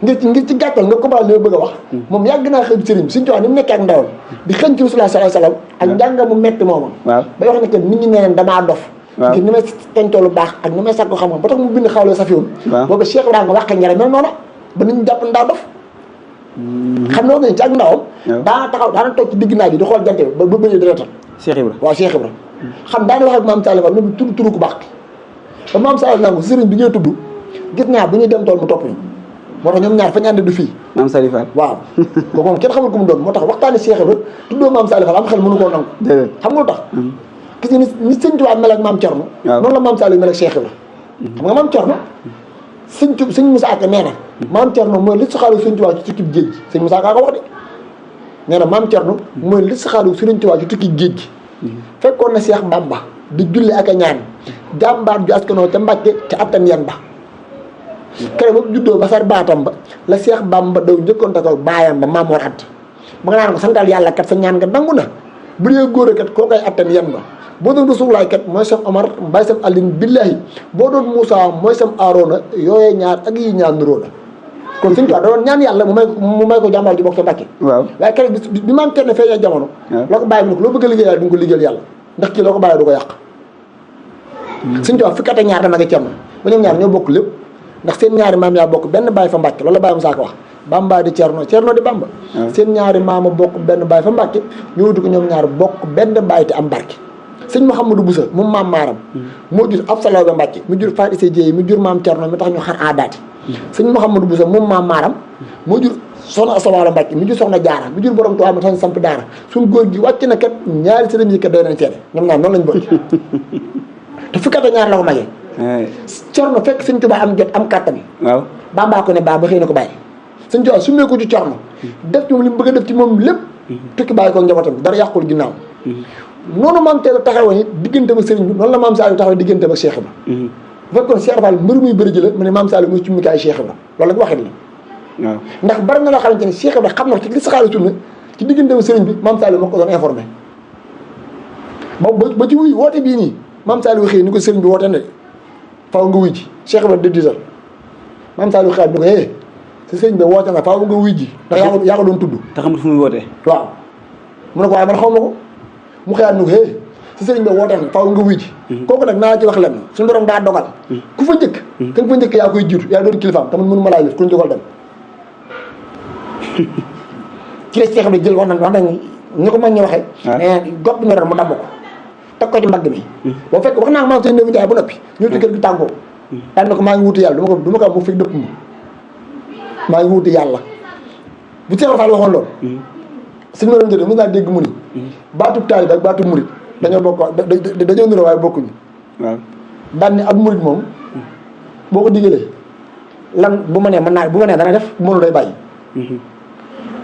ngir ci gàttal nga commencé li ma bëgg a wax moom yàgg naa xëy sëriñ bi suñu tubaab ni mu nekkee ak ndawam di xëñ ci Rasulullah sallallahu alayhi wasallam ak njàng mu metti moomam waaw bay wax ne que nit ñi nee neen damaa dof ngir ni may tencoo lu baax ak ni may sàkko xam-xam ba tax mu bind xawle safiwul boobu Cheikh Ibrahima wax njëriñ mel noonu ba nit ñi jàpp ndaa dof xam ne wax nañ ci ak ndawam daana taxaw daana toog ci digg naaj bi di xool jant bi ba bëñee deretal Cheikh Ibra waaw Cheikh Ibra xam daana wax ak maam Saliou Fall nu turu ku baax ba maam Saliou nangu sëriñ bi ngay tudd gis naa bu ñuy dem tool mu topp ñu moo tax ñoom ñaar fa ñu ànd du fii maam Saliou Fall waaw kooku moom kenn xamul ku mu doon moo tax waxtaani Cheikh Ibra tuddoo maam Saliou Fall am xel mënu koo nangu xam nga lu tax gis nga ni sëñ Tuubaa mel ak maam Cerno noonu la maam Saliou mel ak Cheikh Ibra xam nga maam Cerno sëñ Moussa Ka nee na maam Cerno mooy li saxaaru sëñ Tuubaa ci tukki géej gi sëñ Moussa Ka ko wax de nee na maam Cerno mooy li saxaaru sëñ Tuubaa ci tukki géej gi fekkoon na Cheikh Bamba di julli ak a ñaan jàmbaar ju askanoo ca Mbàkke ca attan yan ba keroog ba juddoo ba sar baatam ba la Cheikh Bamba daw njëkkoon ko baayam ba maam war at ba nga naan ko santal yàlla kat sa ñaan nga nangu na bu dee góor a kat koo koy attan yan ba boo doon Rasulullaay kat mooy sam Omar mbay sam Alioune billahi boo doon Moussa mooy sam Aroona yooyee ñaar ak yi ñaar nuroo la kon suñu tubaab da doon ñaan yàlla mu may ko jàmbaar ji bokk ca Mbàkke waaw waaye keroog bi maam kenn feeñee jamono loo ko bàyyi mu ne ko loo bëgg a liggéey yàlla di nga ko liggéeyal yàlla ndax kii loo ko bàyyi du ko yàq suñu tubaab fukki at ak ñaar dama nga Cerno ba ñoom ñaar ñoo bokk lépp ndax seen ñaari maam yaa bokk benn baay fa Mbàkke loolu la Baye Moussa ko wax Bamba di Cerno Cerno di Bamba seen ñaari maama bokk benn baay fa Mbàkke ñu wutu ko ñoom ñaar bokk benn baay te am barke sëñ Mouhamadou Boussa moom maam maaram moo jur Absalaw ba Mbàkke mu jur Faat Issa Dieye mu jur maam Cerno mi tax ñu xar aadaati sëñ Mouhamadou Boussa moom maam maaram moo jur soxna Asawala Mbàkke mi jur soxna Jaara mi jur borom Tuubaa mi tax ñu samp daara suñ góor gi wàcc na kat ñaari sëriñ yi kat doy nañ seede ñoom ñaar noonu lañ bëgg te fukki at ak ñaar la ko magee Cerno fekk sëñ Tuubaa am jot am kàttan waaw Bamba ko ne ba xëy na ko bàyyi sëñ Tuubaa su ko ci Cerno def ci moom li mu bëgg a def ci moom lépp tukki bàyyi ko njabootam dara yàqul ginnaaw noonu maam teel a taxawoon it diggante ak sëriñ bi noonu la maam Saliou taxaw diggante ak Cheikh Ibra bu fekkoon Cheikh Fall mbër muy bëri ji la mu ne maam Saliou muy cummikaay Cheikh Ibra loolu la waxit la waaw ndax bari na loo xamante ne Cheikh Ibra xam na ci li saxaaru sunna ci diggante ak sëriñ bi maam Saliou moo ko doon informé ba ci wuy woote bii nii maam Saliou xëy ni ko sëriñ bi woote ne faaw nga wuy ji Cheikh Ibra de 10 heures maam Saliou xaar ni ko si sëriñ bi woote na faaw nga wuy ji ndax yaa ko doon tudd te xamul fu muy wootee waaw mu ne ko waaye man xaw ma ko mu xëyaat ni ko si sëriñ bi woote na faaw nga wuy ji kooku nag naa la ci wax lenn suñu borom daa dogal ku fa njëkk ka nga fa njëkk yaa koy jiitu yaa doon kilifaam te man mënu ma laa yëf ku ñu dogal dem ci la Cheikh bi jël wax nañ ñu ko mag ñu waxee mais gopp bi nga doon mu damm ko teg ko ci mbagg mi boo fekk wax naa maa sëñ Ndeye Ndiaye ba noppi ñëw ci kër gi tàngoo daan na ko maa ngi wuti yàlla du ma ko mu fi dëpp ma maa ngi wuti yàlla bu Cheikh Fall waxoon loolu suñu ma jëlee mos naa dégg mu ni baatub taalibe ak baatub murit dañoo bokk dañoo niroo waaye bokkuñu waaw daan ni ab murit moom boo ko digalee lan bu ma nee mën naa bu ma nee dana def bu mënul day bàyyi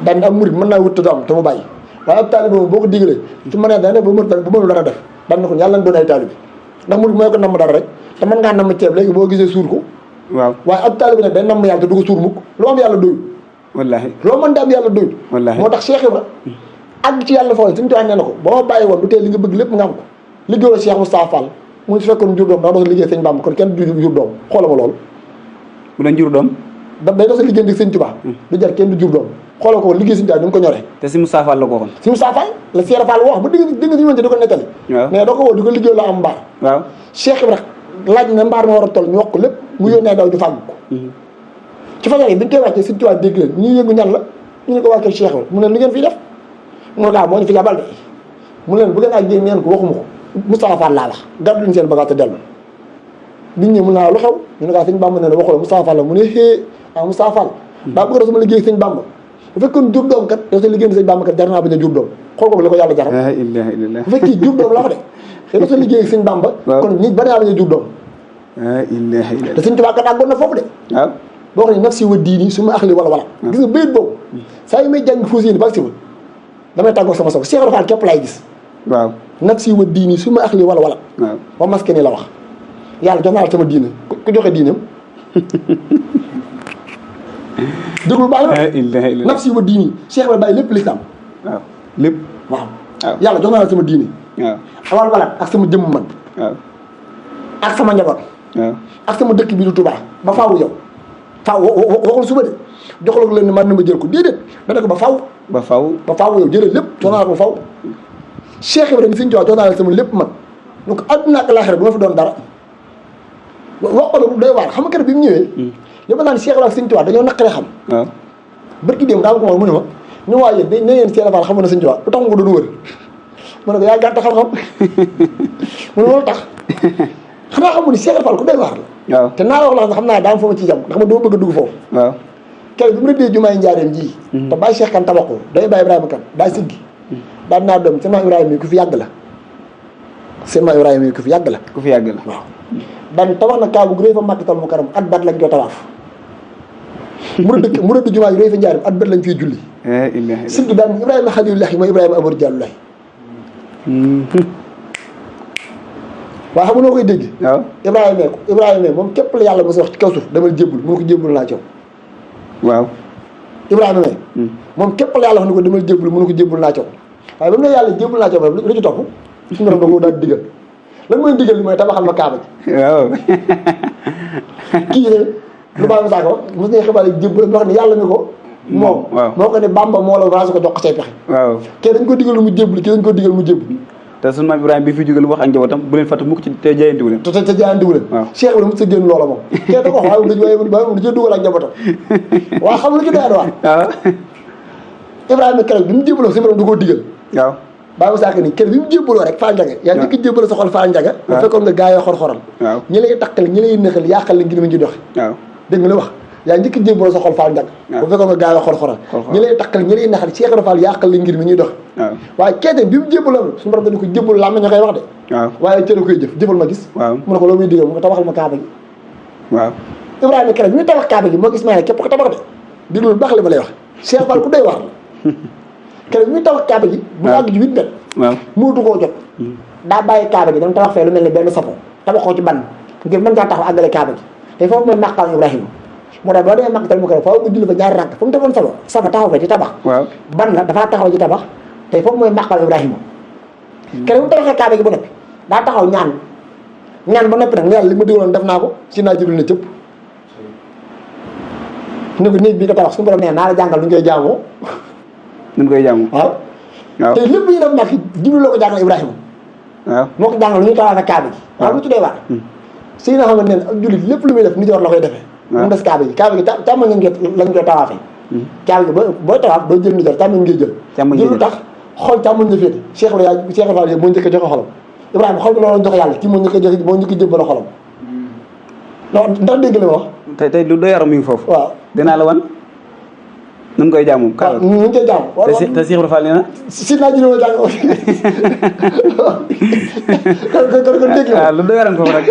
daan ni ab murit mën naa wut te am te mu bàyyi waaye ab taalibe moom boo ko digalee su ma nee dana def bu mënul dara def daan na ko yàlla na doon ay taalibe ndax murit mooy ko namm dara rek te mën ngaa namm ceeb léegi boo gisee suur ko waaw waaye ab taalibe nag day namm yàlla te du ko suur mukk lu am yàlla doyul wallaahi loo mën di am yàlla doyul wallaahi moo tax Cheikh Ibra àgg ci yàlla foofu suñu tuwaan nee na ko boo bàyyi woon du tee li nga bëgg lépp nga am ko liggéeyoo Cheikh Moustapha Fall mu su fekkoon jur doom dama doon liggéey sëñ Bamba kon kenn du jur doom xoola ma loolu bu doon jur doom day doon sa liggéey ndig sëñ Tuubaa du jar kenn du jur doom xoola ko liggéey sëñ Tuubaa ni mu ko ñoree te si Moustapha Fall la ko waxoon si Moustapha Fall la Cheikh Fall wax ba dégg si mënte di ko nettali mais doo ko woo di ko liggéey la am mbaar waaw Cheikh Ibra laaj na mbaar ma war a toll ñu wax ko lépp mu yónnee daw ñu fàgg ko ci fajar yi bi ñu koy wàccee sëñ Tuubaa dégg leen ñuy yëngu ñan la ñu ne ko waa kër Cheikh Ibra mu ne li ngeen fiy def mu ne gaa moo ñu fi yabal de mu leen bu ngeen ak jéem ngeen ko waxuma ko Moustapha Fall laa wax gàddu luñu seen bagage te dellu biñ ñëw mun naa lu xew ñu ne gaa sëñ Bamba ne la waxula Moustapha Fall la mu ne Moustapha Fall daa bëgg a sama liggéey sëñ Bamba bu fekkoon jur doom kat yow sa liggéey sëñ Bamba kat jar naa bañ a jur doom xool ko li ko yàlla jaral la ilaha illallah bu fekkee jur doom la wax de xëy sa liggéey sëñ Bamba kon nit ba naa bañ a jur doom la ilaha illallah te sëñ Tuubaa kat àggoon na foofu de waaw boo xam ne nafsi wa diini su ma axli wala gis nga bayit boobu saa yi may jàng fausi ni ba si damay tàggoo sama soog Cheikh Fall képp laay gis waaw nafsi wa diini su ma axli wala waaw ba maske ni la wax yàlla jox naa la sama diine ku joxe diineem déglu baax na nafsi wa diini Cheikh Fall bàyyi lépp lislaam waaw lépp waaw yàlla jox naa la sama diine waaw wala ak sama jëmm man waaw ak sama njaboot waaw ak sama dëkk bi du Touba ba faawu yow faaw waxul suba de joxaloo leen ne man na ma jël ko déedéet dana ko ba faaw. ba faaw yow jëlee lépp jox naa ko ba faaw. Cheikh Ibrahima Sëñ Tuubaa jox naa leen sama lépp man ñu ko àdduna ak laaxira du ma fi doon dara wax ko lu doy waar xam nga keroog bi mu ñëwee. yow naan Cheikh Ibrahima Sëñ Tuubaa dañoo naqaree xam. waaw barki démb daa ma ko wax mu ne ma ñu waa yéen ne yéen Cheikh Fall xamoon na Sëñ Tuubaa lu tax nga doon wër ma ne ko yaa gàtt xam-xam mu ne loolu tax xanaa xamu ni Cheikh Fall ku doy waar la. waaw te naa la wax la xam naa daa am foo ma ci jam ndax ma dama bëgg a dugg foofu. waaw keroog bi mu rëddee jumaay njaareem ji. te bàyyi Cheikh kan tabax ko day bàyyi Ibrahima kan daa siggi daan naa doom seen maam Ibrahima yi ku fi yàgg la seen maam Ibrahima yi ku fi yàgg la. ku fi yàgg la waaw daan tabax na kaabu gu rëy fa Makkatal Mukarram at bat lañ koy tawaaf mu rëdd jumaa yi rëy fa njaareem at bat lañ fiy julli. siggi daan Ibrahima Xalilullahi mooy Ibrahima Amadou Diallo waaye xam nga noo koy dégg. waaw Ibrahima moom képp la yàlla mos a wax ci kaw suuf demal jébbul mu ne ko jébbul naa coow. waaw Ibrahima moom képp la yàlla wax ne ko demal jébbul mu ne ko jébbul naa coow waaye ba mu ne yàlla jébbul naa coow lu ci topp suñu borom da koo daal digal lan mooy digal li mooy tabaxal ma kaaba ji. waaw. kii ne lu baax ma ko mos nañu xibaar yi jébbul wax ne yàlla mi ko. moom moo ko ne Bamba moo la rasu ko jox ko say pexe. waaw kii dañ ko digal mu jébbul kii dañ ko digal mu jébbul. te sunu maam Ibrahima bi fi jóge lu wax ak njabootam bu leen fàtte mukk ci te jaayantiwu leen. te jaayantiwu leen. waaw Cheikh Ibrahima mos a génn loola moom. kii da ko wax waaye moom da cee dugal ak njabootam waaw xam lu ci doy waar. waaw. Ibrahima keroog bi mu jébbaloo si borom da koo digal. waaw. baa mu saaka nii keroog bi mu jébbaloo rek Fall Ndiaga. yaa njëkk a jébbaloo sa xol Fall Ndiaga. waaw bu fekkoon nga gaa yoo xor-xoral. waaw ñi lay takkal ñi lay nëxal yàqal la ngir mu ngi doxi. waaw dégg nga li wax yaa njëkk a jébbaloo sa xol Fall Ndiaga. waaw bu fekkoon nga gaa yoo xor-xoral. ñi lay takkal ñi lay naxal Cheikh Ibra Fall yàqal la ngir mi ñuy doxi. waaw waaye keete bi mu jébbaloo suñu borom dañu ko jébbaloo laa ma ña koy wax de. waaw waaye cëra koy jëf jëfal ma gis. waaw mu ne ko loo muy digal mu ko tabaxal ma kaaba gi. waaw Ibrahima keroog bi muy tabax kaaba gi moo gis Ismaïla képp ko tabax de déglu lu baax li ma lay wax Cheikh Fall ku doy waar la keroog bi muy tabax kaaba gi bu àgg ji 8 mètres waaw muutu koo jot daa bàyyi kaaba gi dama tabax fee lu mel ne benn sapo tabax ko ci ban ngir mën ngaa taxaw àggale kaaba gi te foofu mooy màqaam Ibrahima moo tax boo demee Makkatal Mukarram faaw nga julli fa ñaari rakk fu mu defoon solo safa taxaw fa di tabax ban la dafaa taxaw ci tabax te foofu mooy màqaam Ibrahima keroog bu tabaxee kaaba gi ba noppi daa taxaw ñaan ba noppi nag yàlla li ma digaloon def naa ko si naa jurul ne cëpp ne ko néeg bi nga tabax suñu borom nee naa la jàngal nu ñu koy jaamoo nu koy jaamoo waaw te lépp ñu def nag Jibril la ko jàngal Ibrahima waaw moo ko jàngal lu ñuy tabaxee kaaba gi waaw lu ci doy waar si nga xamante ne ak jullit lépp lu muy def nit war la koy defee mu des kaaba gi càmmoñ lañ koy tawaafee kaaba gi booy tawaaf doo jël ni jor càmmoñ ngay jël jël lu tax xol càmmoñ nga féete Cheikh Ibrahima moo njëkk a joxe xolam Ibrahima xol bi loolu jox yàlla kii moo njëkk a joxe moo njëkk a jëbbal xolam non ndax dégg li ma wax tey lu doy yaram mi ngi foofu waaw dinaa la wan nu mu koy jaamu waaw nu ñu koy jaamu te Cheikh Ibrahima Fall nee na si naa ji ma jàng kon dégg waaw lu doy yaram foofu rek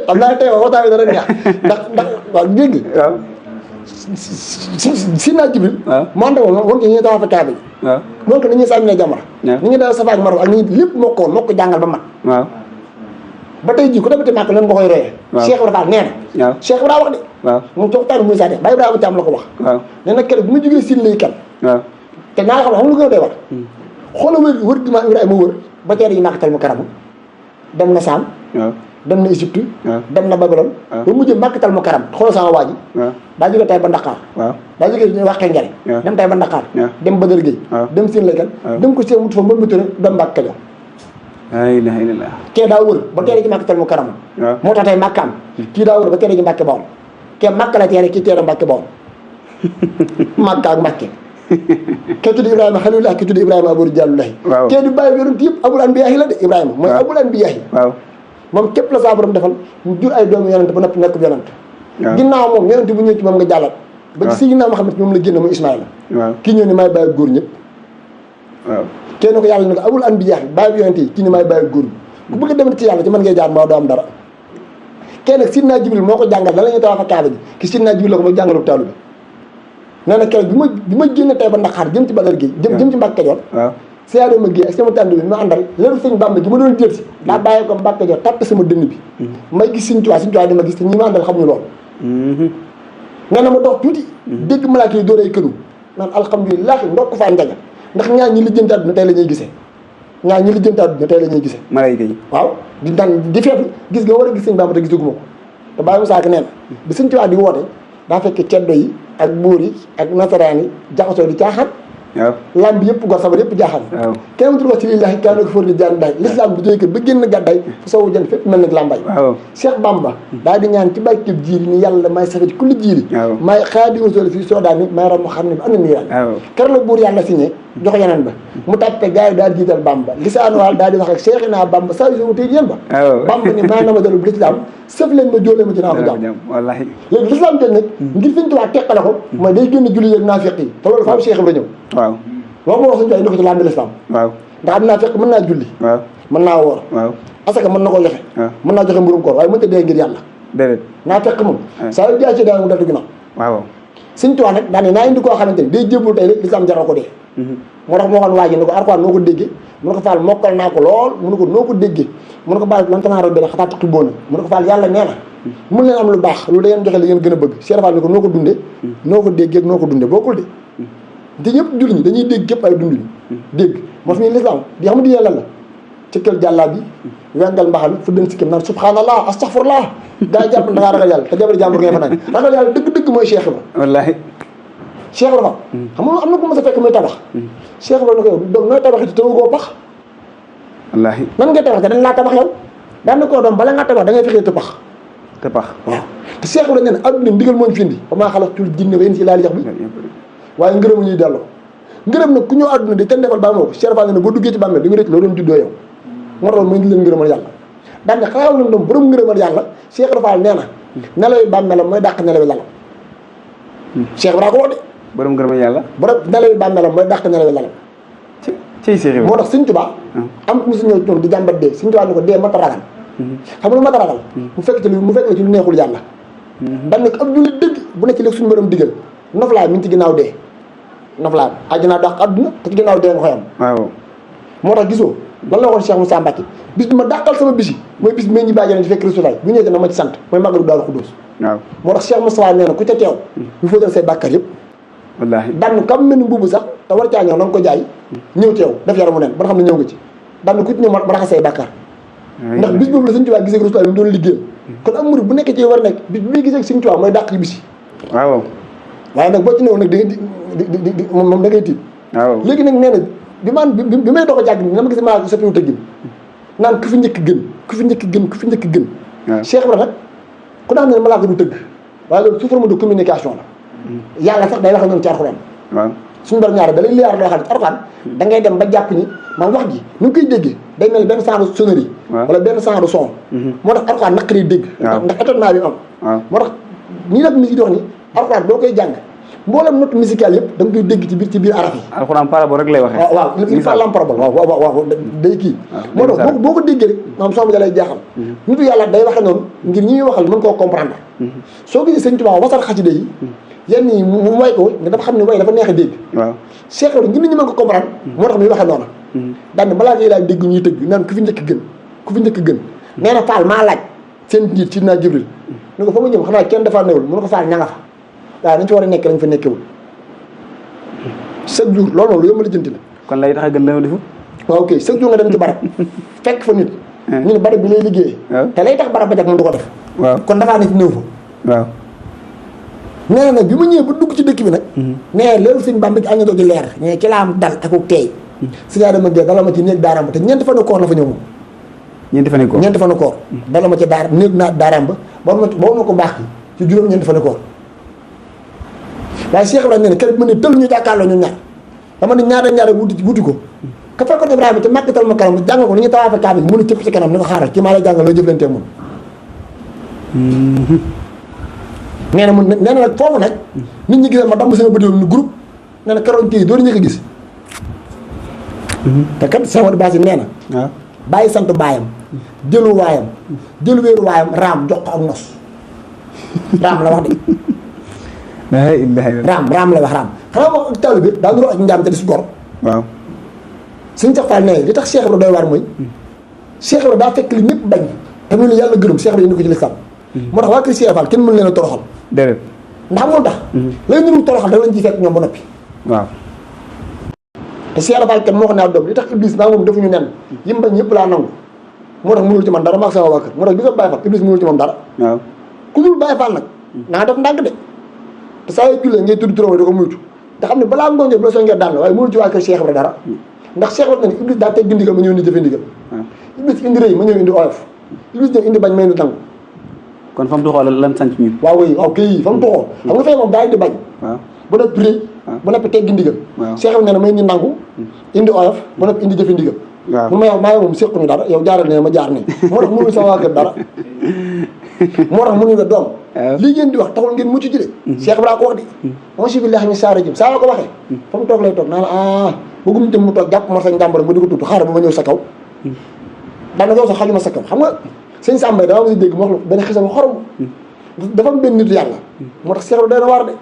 xam naa tey waxtaan bi dara neex ndax waaw dégg waaw si naa Jibril mu ànd ak moom woon ko ñuy tawaaf kaaba gi waaw woon ko ni ñuy sànni jamara ni ngi daal Safa ak Marwa ak ni lépp moo ko jàngal ba mat waaw ba tey jii ku demati Màkka lan nga koy royee Cheikh Ibrahima Fall nee na waaw Cheikh Ibrahima wax de waaw moom ci waxtaan muy saa def Baye Ibrahima Thiam la ko wax waaw nee na keroog bu ma jógee Sine lay kan waaw te naa xam lu gën a doy wax xoola wër gi ma Ibrahima wër ba teere yi Makkatal Mukarram dem na Saam waaw dem na Égypte dem na Babylone ba mujjee Makkatal Mukarram xoolal sama waa ji daa jógee tay ba Ndakaar waaw daa jógee waxee njare dem tay ba Ndakaar dem Badar Gueye dem Sine lay kan dem ko see mut fa mbambitu rek dem Mbàkke Kajoor la ilaha illallah kee daa wër ba teere ci Makkatal Mukarram moo tax tey Makka am kii daa wër ba teere ci Mbàkke Bawol kee Makka la teere kii teere Mbàkke Bawol Makka ak Mbàkke kee tudd Ibrahima Xalilullah kii tudd Ibrahima Abou Dialloulahi kee di bàyyi yonent yëpp abul anbiyaahi la de Ibrahima mooy abul anbiyaahi moom képp la saa borom defal mu jur ay doomu yonent ba noppi nekk yonent ginnaaw moom yonent bu ñëw ci moom nga jàllat ba ci Seydina Muhammad moom la génne muy Ismaïla kii ñëw ni maay bàyyi góor ñëpp waaw kenn ko yàlla ne ko abul anbiyaahi bàyyi yonent yi kii ni maay bàyyi góor bi ku bëgg a dem ci yàlla ci mën ngay jaar mbaa doo am dara kenn nag Sidna Jibril moo ko jàngal lan la ñuy tawaaf kaaba gi ki Sidna Jibril la ko ma jàngalu taalu bi nee na keroog bi ma génn tey ba Ndakaar jëm ci Badar gi jëm ci Mbàkke Kajoor siyaare ma géey ak sama tànd bi ma àndal léegi sëñ Bamba gi ma doon jël si daa bàyyi ko Mbàkke Kajoor tàpp sama dënn bi may gis Sëñ Tuubaa di ma gis te ñi ma àndal xamuñu loolu nee na ma dox tuuti dégg malaaka yi dóoree kënu naan alhamdulilah ndokk faa njaga ndax ñaar ñi lijjanti àdduna tey la ñuy gisee ñaar ñi lijjanti àdduna tey la ñuy gisee malaaka yi waaw di feetu gis nga war a gis sëñ Bamba te gisaguma ko te Baye Moussa Ka nee na bi Sëñ Tuubaa di woote daa fekk ceddo yi ak buur yi ak nasaraan yi jaxasoo di caaxaan waaw lam bi yëpp gor sabar yëpp jaaxaan waaw kenn mutul wax ci lillaahi kaana ko fóor di jaan daay l'islam bu jógee kër ba génn gàddaay fu soowu jant fépp mel nag lambay waaw Cheikh Bamba daal di ñaan ci barkeb jiiri ni yàlla may safati kulli jiiri waaw may xaadimu soli fii soodaa ni may ram xam ne bi am na niiraan waaw kër la buur yàlla signé jox yeneen ba mu tàppe gars yi daal jiital Bamba lisaanu waal daal di wax ak Cheikh naa Bamba saa yu sama tey yéen ba waaw Bamba ni maa na ma dalu bu l'islam sëf leen ma jóolee ma ci naa ko jàmm wallaahi léegi l'islam jël nag ngir fiñ tuwaa teqale ko mooy day génn julli yeeg naafiq yi te loolu fa am Cheikh Ibra ñëw waaw loolu moo wax suñu indi ko ci lambi l'islam waaw ndax am naa fekk mën naa julli waaw mën naa woor waaw asaka mën na ko joxe waaw mën naa joxe mburum koor waaye mënta dee ngir yàlla déedéet naa fekk moom saa yu jaay ci daal mu deltu ginnaaw waaw suñ tuwaa nag daane naa indi koo xamante ni day jébbul tey rek l'islam jaral ko dee moo tax moo xoon waa ji ne ko Alxuraan noo ko déggee mu ne ko faal mokkal naa ko lool mu ne ko noo ko déggee mu ne ko baal lan tanaaro benn xataa taqi boona mu ne ko faal yàlla nee na mun leen am lu baax loolu da ngeen joxe li ngeen gën a bëgg Cheikh Fall ni ko noo ko dundee noo ko déggee ak noo ko dundee bokkul de te ñëpp julli ñi dañuy dégg képp ay dund ñu dégg moo fi ñu l'islam di xam di yàlla la cëkkal jàllaa bi wengal mbaxal fu den sikkim naan subhanallah astaghfirullah gaa yi jàpp da ngaa ragal yàlla te jabar jàmbur ngay fa naan ragal yàlla dëgg-dëgg mooy Cheikh Ibra wallaahi Cheikh Ibra xam nga am na ko mos a fekk muy tabax Cheikh Ibra ne ko yow doom nooy tabaxee te tawagoo pax wallaahi nan ngay tabax te dañ laa tabax yow daan na koo doom bala nga tabax da ngay fexee te pax te pax waaw te Cheikh Ibra nee na adduna ndigal moo ñu fi indi ba maa xalaqtul jinna wal insa illaa liya'buduun waaye ngërëm ñuy delloo ngërëm nag ku ñëw adduna di ten defal baa moo ko Cheikh Fall ne boo duggee ci bàmmeel di nga rëcc loo doon juddoo yow moo tax mooy ngi leen ngërëmal yàlla daan ne xaaral na doom borom ngërëmal yàlla Cheikh Fall nee na nelawi bàmmeelam mooy dàq nelawi lalam Cheikh Ibra ko wax de borom ngërëm yàlla borom nelawi bàmmeelam mooy dàq nelawi lalam ci Cheikh Ibra moo tax Sëñ Tuubaa am ku musu ñëw ñoom di jàmbat dee Sëñ Tuubaa ni ko dee mat a ragal xam nga lu mat a ragal mu fekk la ci lu neexul yàlla daan ne ko ab jullit dëgg bu ne ci léegi suñu borom digal noflaay mi ngi ci ginnaaw dee noflaay àjjana dàq àdduna te ci ginnaaw dee nga koy am waaw moo tax gisoo lan la waxoon Cheikh Moussa Mbacke bis bi ma dàqal sama bis yi mooy bis bi ma ñi bàjjana ci fekk Rasulaay bu ñëwee na ma ci sant mooy màggalu Daaru Xuddoos waaw moo tax Cheikh Moussa nee na ku ca teew ñu fóotal say bàkkar yëpp wallaahi daan kam mel ni mbubu sax te war caa ñëw na nga ko jaay ñëw teew def yaramu neen ba nga xam ne ñëw nga ci daan ku ci ñëw ma raxas say bàkkar ndax bis boobu la Sëñ Tuubaa gisee Rasulaay mu doon liggéeyal kon am murid bu nekk ci war a nekk bis bi muy gisee Sëñ Tuubaa mooy dàq ci bis yi waaw waaye nag boo ci newoon nag da ngay di moom da ngay tiit waaw léegi nag nee na bi may doog a jàgg ni na ma gis maa soppiwu tëggin naan ku fi njëkk gën ku fi njëkk gën ku fi njëkk gën Cheikh Ibra nag ku daan ne malaaka du tëgg waaye loolu sous forme de communication la yàlla sax day wax noonu ci Alxuraan waaw suñu bar ñaare da lay liyaar loo xam ne ci Alxuraan da ngay dem ba jàpp ni man wax ji nu ngi koy déggee day mel benn genre sonnerie wala benn genre son moo tax Alxuraan naqaree dégg ndax étonnement bi am moo tax ñi def musique di wax ni Alxuraan boo koy jàng mboolem note musicale yëpp da nga koy dégg ci biir araf yi Alxuraan parabole rek lay waxee waaw il faut lam parabole waaw day kii moo tax boo ko déggee rek maanaam soo da lay jaaxal nitu yàlla day waxe noonu ngir ñi ñuy waxal mën koo comprendre soo gisee Sëñ Tuubaa wasar xasida yi yenn yi mu way ko nga dafa xam ne way dafa neex a dégg waaw Cheikh Ibra ngir nit ñi mën ko comprendre moo tax muy waxe noonu daan ne balaa ngay laaj dégg ñuy tëgg naan ku fi njëkk gën ku fi njëkk gën nee na Fall maa laaj seen njiit Sidna Jibril ni ko fa ma jëm xanaa kenn dafa newul mu ne ko Fall ña nga fa waaw nañ ci war a nekk lañ fa nekkewul chaque jour loolu moom lu yomb la jënti la kon lay tax a gën la defu waaw ok chaque jour nga dem ci barab fekk fa nit ñu ne barab bi lay liggéeyee te lay tax barab ba jag moom du ko def waaw kon dafaa ne ci néew fa waaw nee na nag bi ma ñëwee ba dugg ci dëkk bi nag nee loolu sëñ Bamba ci aññatoo di leer mais ci laa am dal ak teey sëñ Adama Gueye dala ma ci néeg daaraam ba te ñeenti fan koor la fa ñëw moom ñeenti fan koor dala ma ci néeg naa daaraam ba ba ma ko baax ki ci juróom ñeenti fan koor waaye Cheikh Ibrahima nee na keroog mu ne tël ñu jàkkaarloo ñu ñaar dama ne ñaar wuti ko ka fekkoon Ibrahima ci màkkatal ma kanam jàng ko ni ñu tawaafe kaaba bi mënu cëpp ci kanam ni ko xaaral kii maa lay jàngal loo jëflantee moom nee na nag foofu nag nit ñi gisal ma damm sama bët yoon ni groupe nee na keroog kii doo ñu ko gis te kat sama base yi nee na bàyyi sant baayam jëlu waayam jëlu wéeru waayam raam jox ko ak nos raam la wax de raam la wax raam xanaa wax ak taalibe bi daa nuroo ak njaam te di su gor waaw suñu Cheikh Fall nee li tax Cheikh Ibra doy waar mooy Cheikh Ibra daa fekk li ñëpp bañ te mu ne yàlla gërëm Cheikh Ibra indi ko ci lislaam moo tax waa kër Cheikh Fall kenn mën leen a toroxal déedéet ndax moo tax lay nuru toroxal da lañ ci fekk ñoom ba noppi waaw te Cheikh Fall kenn moo ko ne ab doom li tax Iblis naa moom defuñu nen yim bañ yëpp laa nangu moo tax mënul ci man dara maag sama waa kër moo tax bi nga Baye Fall Iblis mënul ci moom dara waaw ku dul Baye Fall nag naa def ndànk de te saa yoo jullee ngay tudd turam di ko muytu te xam ne balaa ngoon jot bu la songee daan la waaye mënul ci waa kër Cheikh Ibra dara ndax Cheikh Ibra ne Iblis daa teg ndigal ma ñëw indi jëfe ndigal Iblis indi rëy ma ñëw indi oyof Iblis ñëw indi bañ ma indi nangu kon fa mu tuxoo lan sant ñun waaw wéy waaw kay fa mu tuxoo xam nga fay moom daa indi bañ ba noppi rëy ba noppi teggi ndigal Cheikh Ibra ne ma indi nangu indi oyof ba noppi indi jëfe ndigal mun ma yow maa moom séquñu dara yow jaaral ne ma jaar ne moo tax mënuñu sama waa kër dara moo tax mënuñu la doom lii ngeen di wax taxul ngeen mucc ci de Cheikh Ibra ko wax di auzu billahi min saara jëm saa yoo ko waxee fa mu toog lay toog naa la bëggum tam mu toog jàpp ma sa njàmbara ma di ko tudd xaaral ba ma ñëw sa kaw daanaka yow sax xajuma sa kaw xam nga sëñ Samba dama mos a dégg mu wax la benn xisam xorom dafa am benn nitu yàlla moo tax Cheikh Ibra dana war de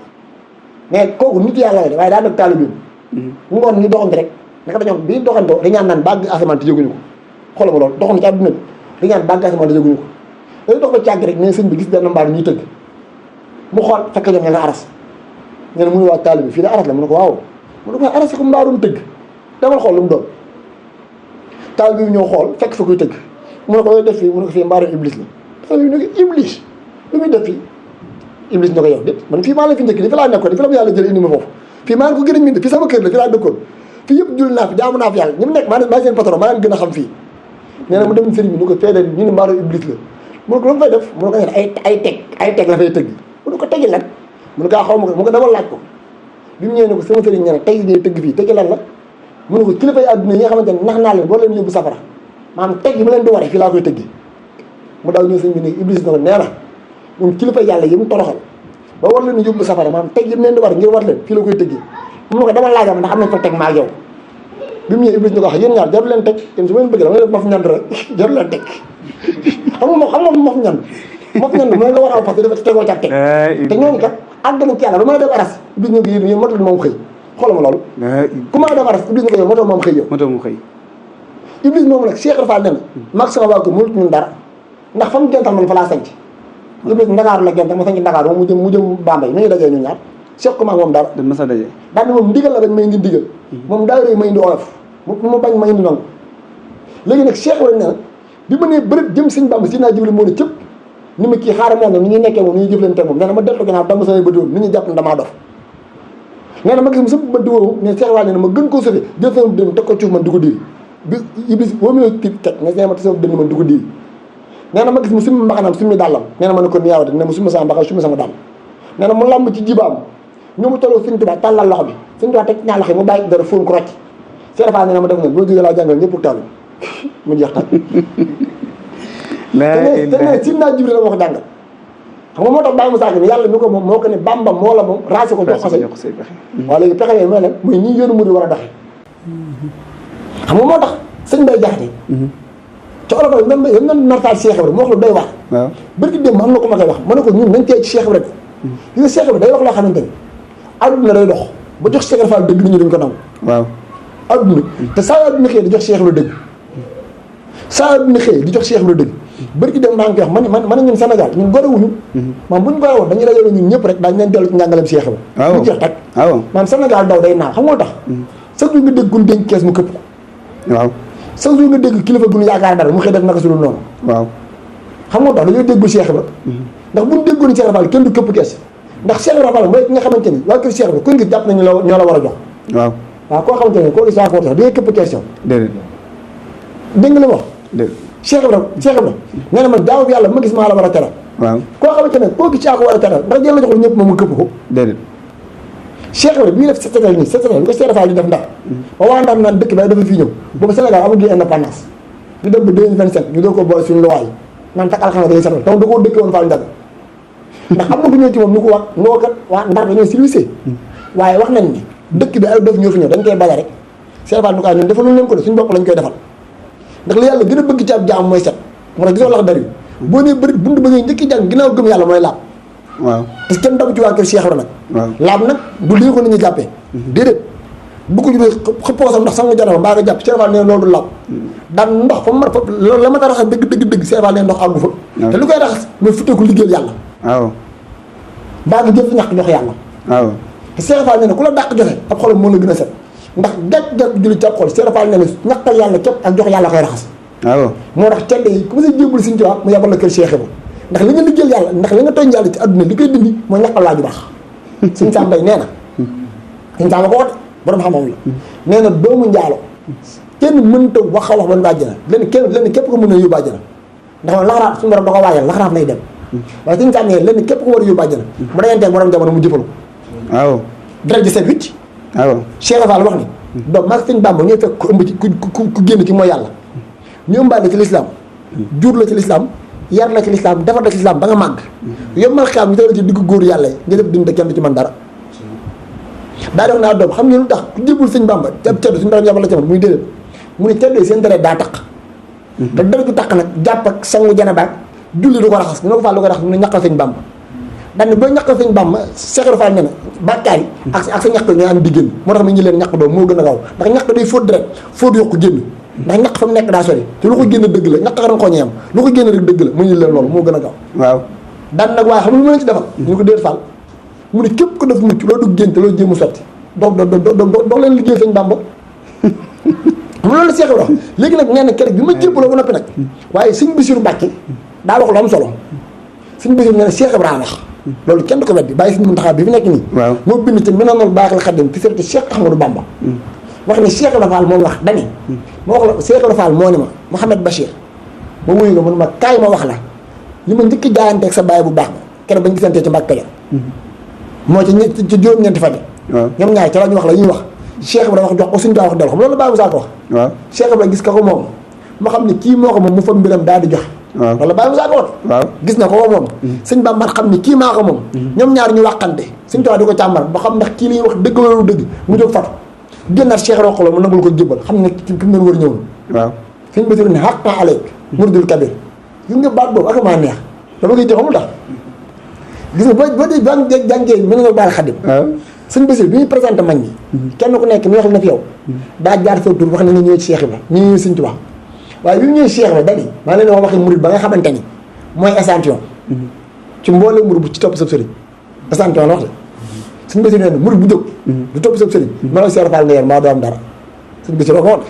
mais kooku nitu yàlla la de waaye daa nag taalibe bi mu ngoon ñu doxante rek naka dañoo bii doxantoo dañaan naan bàgg asamaan te yëguñu ko xoolal ma loolu doxante ci àdduna bi dañaan bàgg asamaan te yëguñu ko dañu dox ba càgg rek ne sëñ bi gis benn mbaar ñuy tëgg mu xool fekk ñoom ña nga aras ñe ne mu ne waa taalibe bi fii da aras la mu ne ko waaw mu ne ko aras ko mbaarum tëgg demal xool lu mu doon taalibe bi ñëw xool fekk fa koy tëgg mu ne ko looy def fii mu ne ko fii mbaarum iblis la taalibe bi ne ko iblis lu muy def fii iblis ne ko yow déet man fii maa la fi njëkk di fi laa nekkoon di fi la ma yàlla jël indi ma foofu fii maa ngi ko gën a miin fii sama kër la fi laa dëkkoon fii yëpp jul naa fi jaamu naa fi yàlla ñi mu nekk maa seen patron maa leen gën a xam fii nee na mu dem sëriñ bi ñu ko feedee ñu ne mbaarum iblis la mu ne ko lu mu fay def mu ne ko ay teg la fay tëgg mu ne ko tegi lan mu ne ko xaw ma ko mu ko demal laaj ko bi mu ñëwee ne ko sama sëriñ ñe ne tey ngay tëgg fii tegi lan la mu ne ko kilifa yi àdduna yi nga xamante ne nax naa leen boo leen yóbbu safara maanaam teg yi ma leen di waree fii laa koy tëggi mu daw ñëw sëriñ bi ne iblis na ko nee na moom kilifa yàlla yi mu toroxal ba war leen yóbbu safara maanaam teg yi mu leen di war ngir war leen fii la koy tëggi mu ne ko dama laajam ndax am nañ fa teg maa ak yow bi mu ñëwee iblis ni ko wax yéen ñaar jaru leen teg yéen su ma leen bëgg dama leen maf ñand rek jaru leen teg xam nga maf ñand mooy nga war aw fas dafa tegoo ca teg te ñooñu kat àgg nañ ci yàlla ba may def aras iblis ni ko yéen motul moom xëy xoolal ma loolu ku may def aras iblis ni ko yow motul moom xëy yow iblis moomu nag Cheikh Rafal ne na mag sama waa ko mënut ñun dara ndax fa mu gental man fa laa sanc iblis Ndakaaru la gental ma sanc Ndakaaru moom mu jëm Bambey nañu dajee ñun ñaar Cheikh ko maag moom dara dañ mës a daje daal ni moom ndigal la bañ may indi ndigal moom daa réy ma indi oyof mu bañ ma indi nangu léegi nag Cheikh Ibrahima nee na bi ma nee bërëb jëm sëñ Bamba si naa Jibril moo ne cëpp ni ma kii xaaral moom ne ni ñuy nekkee moom ni ñuy jëflante moom nee na ma deltu gannaaw dama samay bët woon nit ñi jàpp na damaa dof nee na ma gis mu sëpp bët woowu ne Cheikh Ibrahima nee na ma gën koo sofee jël sama dënn teg ko cuuf man di ko diri bi Iblis boo mu ti teg ne ma te sama dënn man di ko diri nee na ma gis mu summi mbaxanaam summi dàllam nee na ma ne ko niyaaw de ne ma summi sama mbaxal summi sama dàll nee na mu làmb ci jibaam ñu mu tolloo Sëñ Tuubaa tàllal loxo bi Sëñ Tuubaa teg ñaar loxo yi mu bàyyi dara fóon ko rocc Cheikh Rafal nee na ma def nag boo jógee laa jàngal ñëpp tàllu mu jeex tàkk te ne si naa Jibril la moo ko jàngal xam nga moo tax Baye Moussa Ka yàlla mi ko moom moo ko ne Bamba moo la moom raase ko jox ko say waaw léegi pexe yooyu mooy lan mooy ñi yoonu mu di war a doxee xam nga moo tax sëñ Bay Jaxate ci olof la même même nartaal Cheikh Ibra mu wax lu doy wax bërki démb am na ko ma koy wax ma ne ko ñun nañ tey ci Cheikh Ibra li nga Cheikh Ibra day wax loo xamante ni adduna day dox ba jox Cheikh Rafal dëgg nit ñi dañ ko nangu waaw adduna te saa adduna xëy di jox Cheikh Ibra dëgg saa adduna xëy di jox Cheikh Ibra dëgg bërki dem maa ngi koy wax man ñun Sénégal ñun gorewuñu maam buñ gore woon dañuy dajale ñun ñëpp rek daañu leen dellu ci njàngaleem Cheikh Ibra ñu jeex tak maam Sénégal daw day naaw xam nga tax chaque jour nga dégg gun dénk kees mu këpp ko waaw chaque jour nga dégg kilifa gu ñu yaakaar dara mu xëy def naka su dul noonu waaw xam nga tax dañoo déggul Cheikh Ibra ndax buñ déggoon Cheikh Rafal kenn du këpp kees ndax Cheikh Rafal mooy ki nga xamante ni waa kër Cheikh Ibra ku gis jàpp nañu ñoo la war a jox waaw koo xamante ni koo gis waa ko war a jox da ngay këpp kees yow dégg nga li wax Cheikh Ibra nee na man jaamu bi yàlla ma gis maa la war a teral waaw koo xamante ne koo gis caa ko war a teral ndax jël la joxul ñëpp moom mu këpp ko déedéet Cheikh Ibra bi ñu def setal nii setal li ko Cheikh Rafal di def ndax ba waa Ndar naan dëkk ba dafa fii ñëw boobu Sénégal amul indépendance ñu dem ba 2025 ñu doo ko boole suñu luwaay naan tak alxames dañuy setal donc da koo dëkke woon Fall Ndiaga ndax am na bu ñëw ci moom ñu ko wax noo kat waa Ndar dañoo civilisé waaye wax nañ ni dëkk bi ay dof ñoo fi ñëw dañ koy bale rek Cheikh Rafal ñu ko ñun defaluñ leen ko de suñu bopp lañ koy defal ndax li yàlla gën a bëgg ci ab jaam mooy set moo tax gisoo lax dari boo nee bëri buntu ba ngay njëkki jàng ginnaaw gëm yàlla mooy laab waaw parce que kenn dabu ci waa kër Cheikh Ibra nag laab nag du li ko nit ñi jàppee déedéet bu ko jubee xëppoosam ndax sama janaba mbaa nga jàpp Cheikh Rafal nee loolu du laab daan ndox fa ma fa loolu la ma ta raxas dëgg Cheikh Rafal nee ndox àggu fa te lu koy raxas mooy futteeku liggéeyal yàlla waaw mbaa nga jël fi ñàkk jox yàlla waaw te Cheikh Rafal nee na ku la dàq joxe ab xolam moo la gën a set ndax gàtt julli ci ab xol Cheikh Rafal nee na ñàkkal yàlla képp ak jox yàlla koy raxas waaw moo tax tedd yi ku ma sa jébbal Sëñ Tuubaa mu yabal la kër Cheikh Ibra ndax li nga liggéeyal yàlla ndax li nga tooñ yàlla ci àdduna li koy dindi mooy ñàkkal laa ju baax Sëñ Sam Mbaye nee na Sëñ Sam ko wax borom xam-xam la nee na doomu njaalo kenn mënta wax a wax ba nu àjjana lenn képp ko mën a yóbbu àjjana ndax moom laxaraaf suñu borom da ko waajal laxaraaf lay dem waaye Sëñ Sam nee lenn képp ko war a yóbbu àjjana mu dajanteeg borom jamono mu jëfal ko waaw dara ji seet wicc waaw Cheikh Fall wax ni donc maag Sëñ Bamba ñooy fekk ku ëmb ci ku génn ci mooy yàlla ñu ëmbaat la ci lislaam jur la ci lislaam yar la ci lislaam defar la ci lislaam ba nga màgg yombal xaam ñu tawla ci diggu góor yàlla yi nga def dund te kenn du ci man dara daa dox naa doom xam ne lu tax ku jébul Sëñ Bamba ca ceddu suñu borom yabal la ci man muy déedéet mu ne ceddu seen deret daa taq te deret du taq nag jàpp ak sangu janabaak julli du ko raxas ñu ne ko Fall du ko raxas mu ne ñaqal Sëñ Bamba daanne boo ñaqal Sëñ Bamba Cheikh Fall ne na bàkkaar yi ak sa ñaq ñooy ànd di génn moo tax ma ñu leen ñaq doom moo gën a gaaw ndax ñaq day fóot deret fóot yokku génn ndax ñaq fa mu nekk daa sori te lu ko génn dëgg la ñaq xaran ko ñeem lu ko génn rek dëgg la mu ñu leen loolu moo gën a gaaw waaw daan nag waaye xam lu ma leen ci defal ñu ko déet Fall mu ne képp ko def mucc loo dugg génn te loolu jéem a sotti doo leen liggéey Sëñ Bamba xam loolu la Cheikh wax léegi nag nee na keroog bi ma jébbaloo ba noppi nag waaye Sëñ Bassirou Mbacké daa wax lu am solo Sëñ Bassirou nee na Cheikh Ibrahima wax loolu kenn du ko weddi bàyyi Sëñ Muntaxa bi fi nekk nii moo bind ci Minanul Baaxil Xadim fi sirati Cheikh Ahmadou Bamba wax ne Cheikh Ibrahima Fall moom wax dani ma wax la Cheikh Ibrahima Fall moo ne ma Mouhamed Bachir ma wuyu nga mun ma kaay ma wax la li ma njëkk jaayanteeg sa baay bu baax ba keroog bañ gisantee ci Mbàkke Kajoor moo ci juróom-ñeenti fan ñoom ñaar ca la ñu wax la ñuy wax Cheikh Ibrahima wax jox ko suñu daa wax del xam loolu Baye Moussa ko wax Cheikh Ibrahima gis ka ko moom ma xam ne kii moo ko moom mu fa mbiram daal di joxe wala Baye Moussa ko wax gis na ko moom Sëñ Bamba xam ne kii maa ko moom ñoom ñaar ñu waxante Sëñ Tuubaa di ko càmbar ba xam ndax kii li wax dëgg loolu dëgg mu jóg fatu génnaat Cheikh roq la mu nangul ko jébbal xam ne ki mu doon war ñëw na Sëñ Bassirou ne xaqan aleyk muridul kabir gis nga baat boobu ak maa neex dama koy xamul tax gis nga boo dee ba jàngee mën nga baal Xadim Sëñ Bassirou bi ñuy présenté mag ñi kenn ku nekk mi wax na fi yow daa jaar sa tur wax ne nga ñëwee ci Cheikh Ibra ñu ñëwee Sëñ Tuubaa waaye bi mu ñëwee Cheikh Ibra dani maa leen wax waxi murid ba nga xamante ni mooy échantillon ci mboolem murid bu ci topp sab sëriñ échantillon la wax de Sëñ Bassirou nee na murid bu jóg du topp sab sëriñ ma la Cheikh Fall nga yor maa doo am dara Sëñ Bassirou ko woon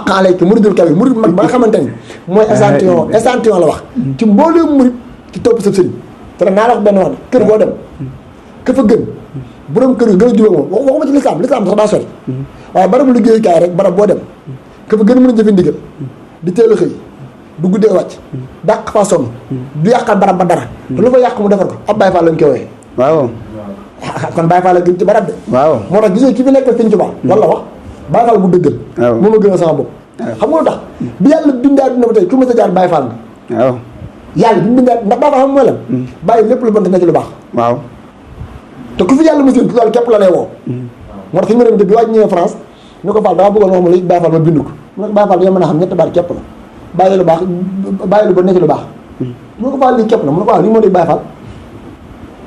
xaale ki muridul kaw yi murid mag ba nga xamante ni mooy échantillon la wax ci mboolem murid ci topp sab sëriñ te naa la wax benn wax ne kër boo dem ka fa gën borom kër yi gën a jubóo moom waxuma ci lislaam sax daa sori waaye barabu liggéeyukaay rek barab boo dem ka fa gën a mën a jëfe ndigal di teel a xëy du guddee wàcc dàq fa sonn du yàqal barab ba dara te lu fa yàq mu defar ko ab Baye Fall lañ koy wooyee waaw kon Baye Fall la gën ci barab de waaw moo tax gisoo ci fi nekk Sëñ Tuubaa loolu la wax Baye Fall bu dëggal moo ma gën a sama bopp xam nga lu tax bi yàlla bindaa dina ba tey ku ma sa jaar Baye Fall nga waaw yàlla bi bindaa ndax Baye Fall xam mooy lan bàyyi lépp lu bon na ci lu baax waaw te ku fi yàlla mosul loolu képp la lay woo moo tax fi ma dem bi waaj ñëwee France ñu ko Fall dama bëggoon wax ma li Baye Fall ma bind ko mu ne ko Baye Fall yow mën a xam ñetti baat képp la bàyyi lu baax bàyyi lu bon nekk lu baax mu ne ko Fall lii képp la mu ne ko waaw lii moo di Baye Fall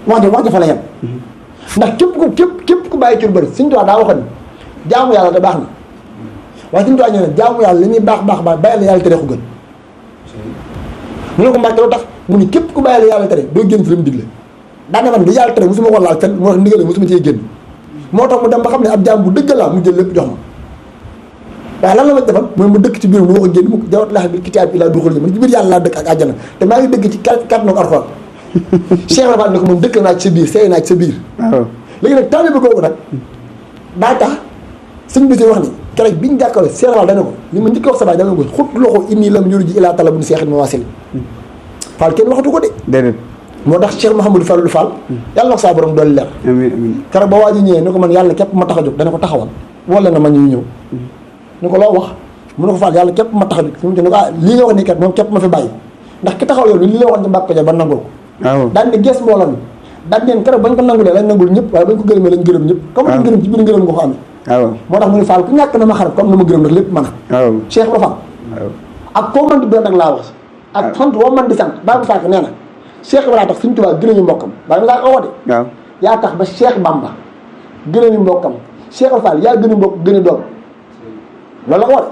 wax ja fa la yem ndax képp ku bàyyi ci lu bëri Sëñ Tuubaa daa waxoon jaamu yàlla te baax na waaye Sëñ Tuubaa ñëw ne jaamu yàlla li muy baax bàyyi la yàlla tere ko gën mu ne ko Mbàkke lu tax mu ni képp ku bàyyi la yàlla tere doo génn ci li mu digle daane man li yàlla tere musuma ko laal fenn moo tax ndigal musuma cee génn moo tax mu dem ba xam ne ab jaam bu dëgg laa mu jël lépp jox ma waaye lan la ma defal mooy mu dëkk ci biirum lu ma ko génn mu jawat laax bi kitaab bi laa duxal ji man ci biir yàlla laa dëkk ak àjjana te maa ngi dëkk ci kat na ko Alxuraan Cheikh Rafal ne ko moom dëkk naa ci sa biir seey naa ci sa biir léegi nag taalibe googu nag daa tax sëñ bi wax ni keroog bi ñu jàkkaarloo Cheikh Rafal dana ko li ma njëkk wax sa baay dana ko xut loxo inni lam yuru ji ilaa talabun seexin ma wasil Fall kenn waxatu ko de déedéet moo tax Cheikh Mouhamadou Fallou Fall yàlla na ko saa borom doole leer amiin amiin keroog ba waa ji ñëwee ni ko man yàlla képp ma tax a jóg dana ko taxawal wala na ma ñuy ñëw ni ko loo wax mu ne ko Fall yàlla képp ma tax a jóg fi mu ne ko lii nga wax nii kat moom képp ma fi bàyyi ndax ki taxaw yow li la waxoon ci Mbàkke Kajoor ba nangul ko waaw daan di gees mbooloo mi daan neen keroog bañ ko nangulee lañ nangul ñëpp waaye bañ ko gërëmee lañ gërëm ñëpp comme lañ gërëm ci biir ngërëm nga ko amee waaw moo tax mu ne Fall ku ñàkk na ma xarit comme na ma gërëm rek lépp mën a waaw Cheikh Ba Fall ak koo mën di doon rek laa wax ak sant woo mën di sant Baye Moussa nee na Cheikh Ibrahima tax Sëñ Tuubaa gën a ñu mbokkam Baye Moussa ko woote waaw yaa tax ba Cheikh Bamba gën a ñu mbokkam Cheikh Fall yaa gën a mbokk gën a doom loolu la ko woote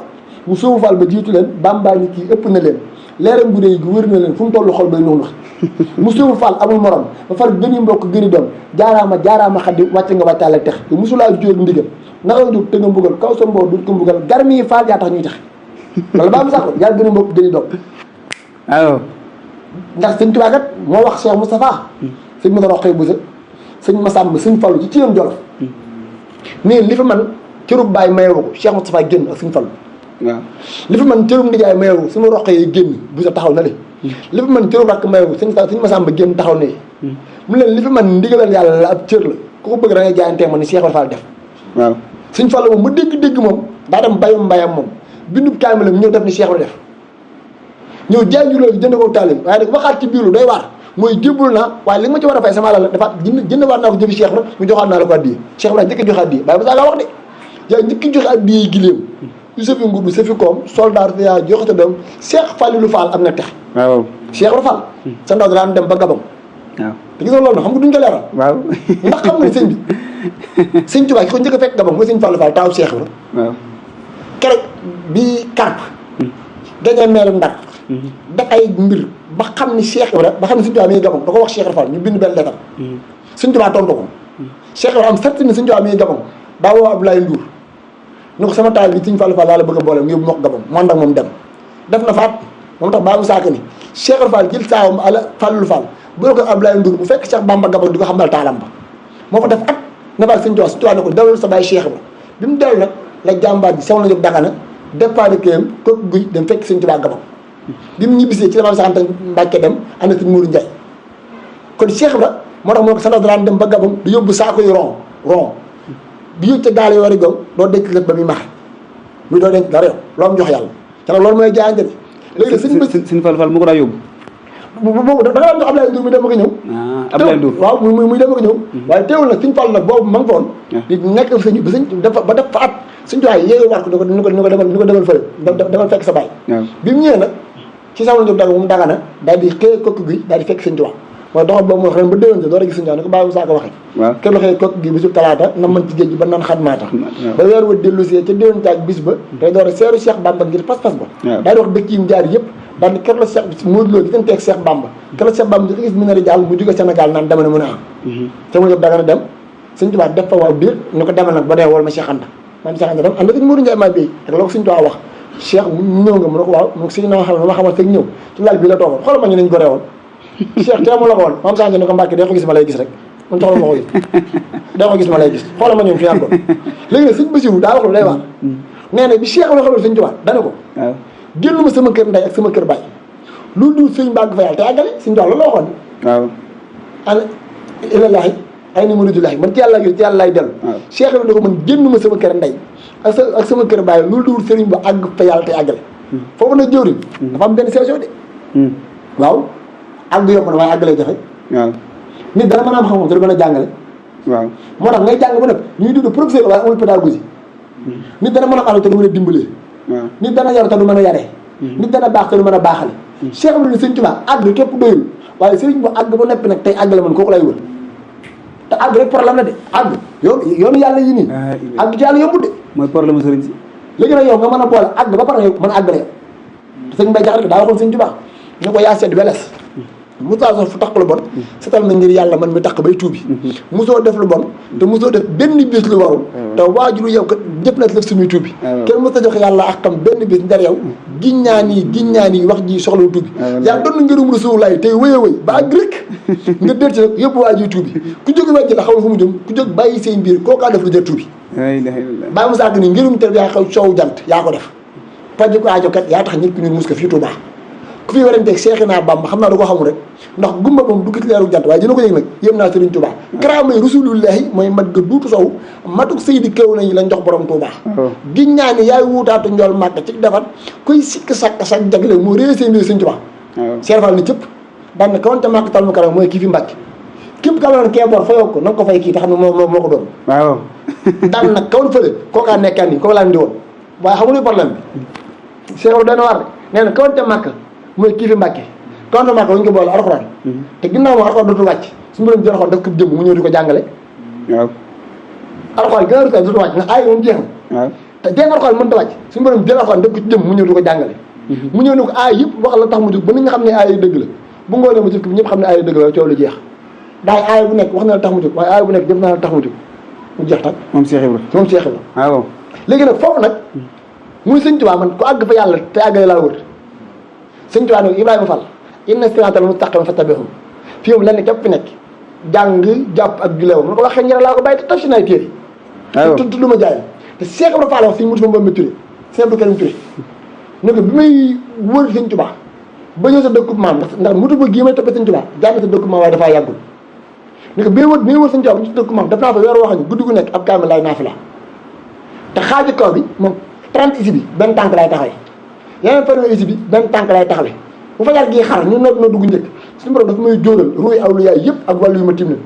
mu soobu Fall ba jiitu leen Bamba ni kii ëpp na leen leeram bu dee gi wër na leen fu mu tollu xol bay nuux mu soobu Fall amul morom ba far gën a mbokk gën a doom jaaraama xaddi wàcc nga wàccaale tex te mosulaa jóor ndigal naka nga jóg te nga mbugal kaw sa mboo du ko mbugal garmi Fall yaa tax ñuy tax loolu Baye Moussa ko yaa gën a mbokk gën a doom waaw ndax Sëñ Tuubaa kat moo wax Cheikh Moustapha sëñ ma roqee bu sa sëñ Massamba sëñ Fallu ci Thiène Jolof nii li fi man cërub baay mayewu ko Cheikh Moustapha génn ak sëñ Fallu waaw li fi man cërub ndijaay mayewu suñu roqee génn bu sa taxaw na le li fi man cërub rakk mayewu sëñ Massamba génn taxaw ne mu leen li fi man ndigalal yàlla la ab cër la ku ko bëgg da ngay jaayantee ma ni Cheikh Fall def waaw sëñ Fallu moom ma dégg moom daa dem mbayam moom bindub kaamilam ñëw def ni Cheikh la def ñëw jaay ñu loolu jënd ko taalim waaye nag waxaat ci biiru day waar mooy jébbul naa waaye li ma ci war a fay sama alal dafa jënd waat naa ko jëfi Cheikh la mu joxaat naa la ko addiye Cheikh la njëkk joxe addiye bàyyi ba saa nga wax de yaa njëkk joxe addiye giléem yu safi ngudd safi koom soldat yaa joxate doom Cheikh Falilou Fall am na tex waaw Cheikh Fall sa ndaw daan dem ba Gabon waaw te gis nga loolu na xam nga duñ ko leeral waaw ndax xam nga sëñ bi sëñ Tuubaa ki ko njëkk a fekk Gabon mooy sëñ Fallu Fall taaw Cheikh la waaw keroog bi karp gañee meelu Ndar def ay mbir ba xam ni Cheikh Ibra ba xam ne sëñ Tuubaa mi ngi Gabon da ko wax Cheikh Fall ñu bind benn lettre sëñ Tuubaa tontu ko Cheikh Ibra am certitude ni sëñ Tuubaa mi ngi Gabon daa woo Abdoulaye Ndour ni ko sama taal bi sëñ Fallu Fall laa la bëgg a boole mu yóbbu ma ko Gabon mu ànd ak moom dem def na faat moom tax baa mu saaka ni Cheikh Fall jël saawam ala Fallu Fall bu ko Abdoulaye Ndour bu fekk Cheikh Bamba Gabon di ko xamal taalam ba moo fa def at na baal sëñ Tuubaa ne ko dawal sa baay Cheikh Ibra bi mu dellu nag la jàmbaar ji sew na jóg Dagana départ de kéem kooku guy dem fekk sëñ Tuubaa Gabon bi mu ñibbisee ci la maam Cheikh Anta Mbàkke dem ànd ak sëñ Mourou Ndiaye kon Cheikh Ibra moo tax moo ko sa ndaw daan dem ba Gabon di yóbbu saako yu ron bi yëg ca gaal yi war a gow doo denc lépp ba muy maxe muy doo denc dara yow loo am jox yàlla te nag loolu mooy jaayante bi léegi nag sëñ Fall Fall mu ko daa yóbbu boobu da nga daan jox Abdoulaye Ndour muy dem ak ñëw Abdoulaye Ndour waaw muy dem ak ñëw waaye teewul nag sëñ Fall nag boobu ma nga foon di nekk sëñ ba sëñ ba def fa at sëñ Tuubaa yéegi war ko ni ko demal fële demal fekk sa baay bi mu ñëwee nag ci sama Jóob Dagana moom Dagana daal di xëy kokk gi daal di fekk sëñ Tuubaa mooy doxal boobu moo xam ne ba déwén sa door a gis sëñ Tuubaa ni ko bàyyi saa ko waxee kër la xëy kokk gi bisu talaata na mën ci géej gi ba naan xadmaata ba weer wa dellu see ca déwén taag bis ba day door a seeru Cheikh Bamba ngir pas-pas ba daal di wax dëkk yi mu jaar yëpp daal di kër la Cheikh Modou Lo digganteeg Cheikh Bamba kër la Cheikh Bamba di gis minari jàll mu jóge Sénégal naan dama ne mën a am sama Jóob Dagana dem sëñ Tuubaa def fa waaw biir ñu ko demal nag ba dee wol ma Cheikh Anta man Cheikh Anta dem ànd ak Modou Ndiaye maa béy ak la ko sëñ Tuubaa wax Cheikh ñëw nga mu ne ko waaw mu sëñ na xam ne ma xamal fekk ñëw ci lal bi la toogoon xoolal ma ñu nañ ko reewoon Cheikh te mu la ko woon maam Cheikh Anta ne ko Mbàkke dee ko gis ma lay gis rek man soxla ma ko gis dee ko gis ma lay gis xoolal ma ñoom fi yaan ko léegi nag sëñ Bassirou daa wax lu day wax nee na bi Cheikh la xamal sëñ Tuubaa dana ko génn ma sama kër ndey ak sama kër baay loolu dul sëñ bàgg fa yàlla te àggale sëñ Tuubaa loolu la waxoon waaw ana ilallaahi ay ni muridullaahi man ci yàlla ci yàlla lay dellu Cheikh la ne ko man génn ma sama kër ndey ak sama kër baay loolu dul sëriñ ba àgg fa yàlla te àggale foofu nag jëwriñ dafa am benn sew de waaw àgg yomb na waaye àggalee jafe waaw nit dana mën a am xam-xam te du mën a jàngale waaw moo tax ngay jàng ba nag ñuy dund professeur la waaye amul pédagogie nit dana mën a àll te du mën a dimbalee nit dana yaru te du mën a yaree nit dana baax te du mën a baaxale Cheikh Ibrahima ne sëñ Tuubaa àgg képp doyul waaye sëriñ bu àgg ba noppi nag tey àggale man kooku lay wër te àgg rek problème la de àgg yoonu yàlla yi nii àgg ci yàlla yombut de mooy problème sëriñ si léegi nag yow nga mën a boole àgg ba pare yow mën a àggale yow te sëñ Mbay Jaxate daa waxoon sëñ Tuubaa ne ko yaa seet weles mosoo def fu taq lu bon setal na ngir yàlla man mi taq bay tuubi mosoo def lu bon te mosoo def benn bis lu warul te waajuru yow kat ñëpp na def suñuy tuubi kenn mos a jox yàlla ak xam benn bis ndar yow giññaan yi wax ji soxla tuubi yaa doon na ngërum Rasulullaay tey wéy a wéy ba àgg rek nga dér ci nag yëpp waajur tuubi ku jóg wàjj la xaw fu mu jëm ku jóg bàyyi seen biir kookaa def lu jër tuubi bàyyi mu sàgg ni ngërum te yaa xaw soow jant yaa ko def paju ko aajo kat yaa tax ñëpp ñun mus ko fii Tuubaa ku fi waranteeg Seexina Bamba xam naa da ko xamul rek ndax gumba moom du gis leeru jant waaye dina ko yëg nag yëm naa Sëriñ Tuubaa karaamay Rasulullaahi mooy mat ga duutu sow matuk Seydi Kéw nañu lañ jox borom Tuubaa giñ naa ni yaay wuutaatu njool màkk ci defar kuy sikk sakk sak jagle moo réesee mbir Sëriñ Tuubaa Seex Faal ni cëpp daan na kawante màkk tal mu karam mooy kii fi Mbàkke képp ka loon kee bor fayoo ko na nga ko fay kii te xam ne moo ko doon waaw daan nag kawoon fële kookaa nekkaan nii kooku laa di woon waaye xamul problème bi Seex Faal doy na war nee na kawante màkk mooy kii fi Mbàkke kawante màkk lañu ko boole alxuraan te ginnaaw moom alxuraan dootul wàcc suñu borom jël alxuraan daf ko jëm mu ñëw di ko jàngale waaw alxuraan gën a rutal dootul wàcc ndax aay moom jeex na te dégg alxuraan mënta wàcc suñu borom jël alxuraan daf ko jëm mu ñëw di ko jàngale mu ñëw ne ko aay yëpp wax la tax mu jóg ba nit nga xam ne aay dëgg la bu ngoonee mu jëf ko ñëpp xam ne aay dëgg la coow lu jeex ndax aay bu nekk wax na la tax mu jóg waaye aay bu nekk jëf na la tax mu jóg mu jeex tak moom Cheikh Ibra moom Cheikh Ibra waaw léegi nag foofu nag muy Sëñ Tuubaa man ko àgg fa yàlla te àggale laa wër Sëñ Tuubaa nag Ibrahima Fall inna siraatal mustaqiima fattabi'uhu fii moom lenn képp fi nekk jàng jàpp ak juleew mu ne ko waxee ñara laa ko bàyyi te taf si naay téere tudd ma jaay te Cheikh Ibrahima Fall wax sëñ Moussa Mbambe Touré sëñ Abdou Karim Touré ne ko bi may wër sëñ Tuubaa ba ñëw sa dëkkub maam ndax mutu ba gii may toppee sëñ Tuubaa jaame sa dëkkub maam waaye dafaa yàggul ne ko bi may wër sëñ Tuubaa ba ñu sa dëkkub maam def naa fa weer wax ni guddi gu nekk ab kaamil laay naafila te xaaji kaw bi moom 30 isi bi benn tànk laay taxawee yeneen fanweeri isi bi benn tànk laay taxawee bu fa yàgg gii xar ñu noo dugg njëkk suñu borom dafa may jóoral ruuy awlu yaay yëpp ak wàllu yu ma tim ne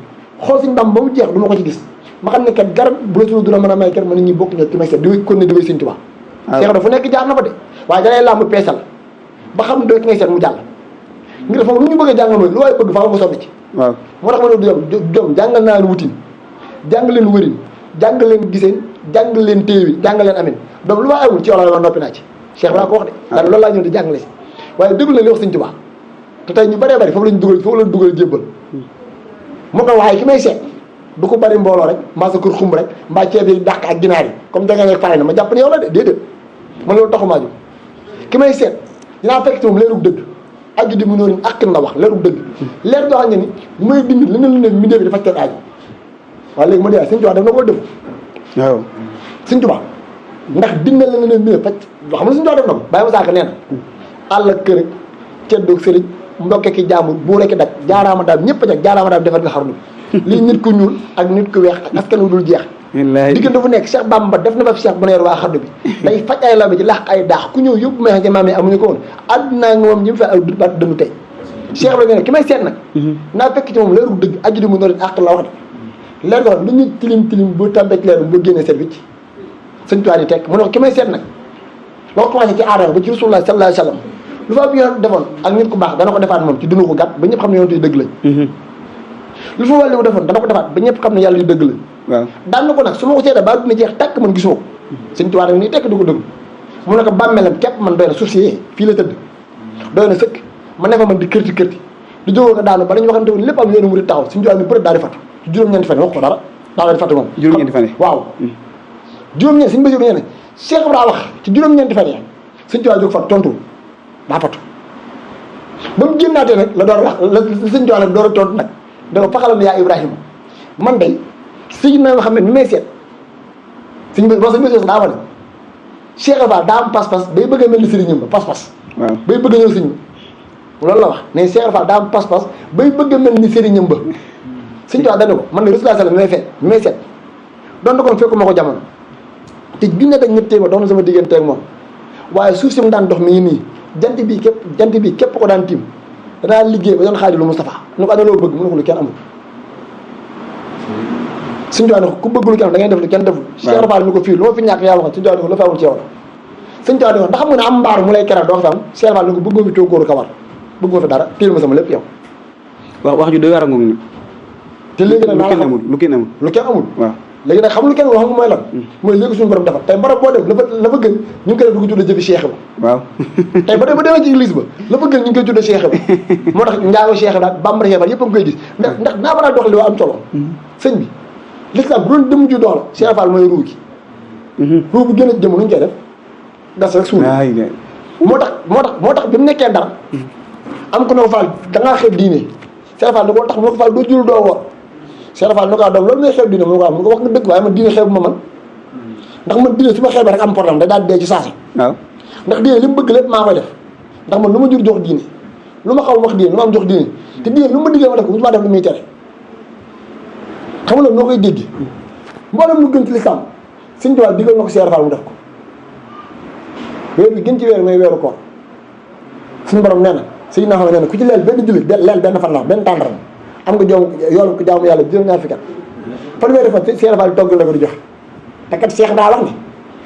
xool suñu Bamba ba mu jeex du ma ko ci gis ma xam ne kat garab bu la suñu du la mën a may kat ma nit ñi bokk ñoo ci may seet di kon ne di way sëñ Tuubaa Cheikh dafa nekk jaar na fa de waaye danay làmb peesal ba xam doo ki ngay seet mu jàll ngir foofu lu ñu bëgg a jàngal mooy lu waaye bëgg faaw nga sonn ci waaw moo tax ma ne jom jàngal naa leen wutin jàngal leen wërin jàngal leen giseen jàngal leen téewi jàngal leen amin donc lu waa amul ci wàllu ma noppi naa ci Cheikh laa ko wax de daal loolu laa ñëw di jàngale si waaye déglu na li wax sëñ Tuubaa te tey ñu bëree bëri foofu lañ dugal jébbal moo ko waaye ki may seet du ko bëri mbooloo rek mbaa sa kër xumb rek mbaa ceeb yi dàq ak ginaar yi comme da nga ne pare na ma jàpp ne yow la de déedéet man loolu taxumaa jóg ki may seet dinaa fekk ci moom leerug dëgg aju di mu noonu ak na wax leerug dëgg leer doo xam ne ni muy dindi leneen lu ne mi bi dafa teg aju waaye léegi ma dee sëñ Tuubaa def na ko def waaw sëñ Tuubaa ndax dina leneen mi faj xam nga sëñ Tuubaa def na ko bàyyi ma saaka nee na àll ak kër ceddoog sëriñ mbokke ki jaambur bu rekk daj jaaraama daal ñëpp a jag jaaraama daal defar nga xarnu lii nit ku ñuul ak nit ku weex ak askan wu dul jeex diggante fu nekk Cheikh Bamba def na fa Cheikh bu neer waa xarnu bi day faj ay law bi ci làq ay daax ku ñëw yóbbu may xam maam yi amuñu ko woon àdduna nga moom ñi mu fa aw baat dënnu tey Cheikh la ne ki may seet nag naa fekk ci moom leeru dëgg aju di mu noonu àq la wax de leer ko lu ñu tilim tilim bu tàmbeek leeru boo génnee seet wicc sëñ Tuubaa yi tekk mu ne ko ki may seet nag loo ko commencé ci aadama ba ci Rasulullah sallallahu alayhi wa sallam lu fa yoon defoon ak nit ku baax dana ko defaat moom ci dund ko gàtt ba ñëpp xam ne yonent yi dëgg lañ lu fa wàllu defoon dana ko defaat ba ñëpp xam ne yàlla yu dëgg lañ waaw daan na ko nag su ma ko seetee ba dina jeex tàkk man gisuma ko sëñ Tuubaa nag nii tekk du ko dëgg mu ne ko bàmmeelam képp man doy na suuf si fii la tëdd doy na sëkk ma ne fa man di kërti kërti di jógoo ko daanu ba dañu waxante woon lépp am yoonu mu di taxaw suñu Tuubaa ni bërët daal di fatu ci juróom-ñeenti fan wax ko dara daal di fatu moom juróom-ñeenti fan waaw juróom-ñeent suñu Basiru nee na Cheikh Ibrahima wax ci juróom-ñeenti fan yi suñu Tuubaa jóg fat tontu daa fatu ba mu génnaatee nag la door wax la sëñ Tuubaa nag door a tontu nag da ko faxalam yaa Ibrahima man day Seydina Muhammad mi may seet sëñ bi wax sëñ Basiru daa wax ne Cheikh Ibrahima daa am pas-pas bay bëgg a mel ni sëriñam ba pas-pas waaw bay bëgg a ñëw sëñ bi loolu la wax ne Cheikh Ibrahima daa am pas-pas bay bëgg a mel ni sëriñam ba sëñ Tuubaa dana ko man ne Rasulullah sallam mi may feet mi may seet doon na kon fekkuma ko jamono te junne ak ñëpp téema dox na sama diggante ak moom waaye suuf si mu daan dox mi ngi nii jant bi képp ko daan tiim danaa liggéey ba doon xaadilu Moustapha nu ko ana loo bëgg mu ne ko lu kenn amul suñu Tuubaa ne ko ku bëgg lu kenn am da ngay def lu kenn deful Cheikh Rafal ni ko fii lu ma fi ñàkk yaa wax suñu Tuubaa ne ko lu fi amul ci yow la suñu Tuubaa ne ko ndax xam nga ne am mbaaru mu lay keral doo ko fi am Cheikh Rafal ni ko bëggoo fi toogóoru kawar bëggoo fi dara téel ma sama lépp yow wax ju doy war a ngoog nag te léegi nag lu kenn amul waaw léegi nag xam lu kenn wax nga mooy lan mooy léegi suñu borom defar tey barab boo dem la fa gën ñu ngi koy def du ko tudde jëfi Cheikh ba waaw tey ba demee ci église ba la fa gën ñu ngi koy tudde Cheikh ba moo tax njaago Cheikh ba bambara Cheikh ba yëpp a ngi koy gis ndax naa war a dox li waa am solo sëñ bi l'islam bu doon dem ju dox la Cheikh Fall mooy ruu gi ruu bu gën a jëm nuñ koy def gas rek suul moo tax bi mu nekkee dara am ko ne ko Fall da ngaa xeeb diine Cheikh Fall da ko tax mu ne ko Fall doo jul doo woor Cheikh Fall ni ko doom loolu ngay xeeb diine mu ne ko mu ko wax nga dëgg waaye man diine xeebu ma man ndax man diine su ma xeebee rek am problème day daal dee ci saasi waaw ndax diine li mu bëgg lépp maa koy def ndax man lu ma jur jox diine lu ma xaw wax diine lu ma am jox diine te diine lu ma diggee ma def ko musuma def lu muy tere xam nga loolu noo koy dégg mboolem lu gën ci lislaam Sëñ Tuubaa digal na ko Cheikh Fall mu def ko weer bi gën ci weer mooy weeru koor suñu borom nee na sëñ naa xam ne nee na ku ci leel benn jullit leel benn fan la benn tàndaram am nga yoolu ko jaamu yàlla juróom-ñaar fukki at fanweeri fan Cheikh Fall togg la ko di joxe te kat Cheikh daa wax ni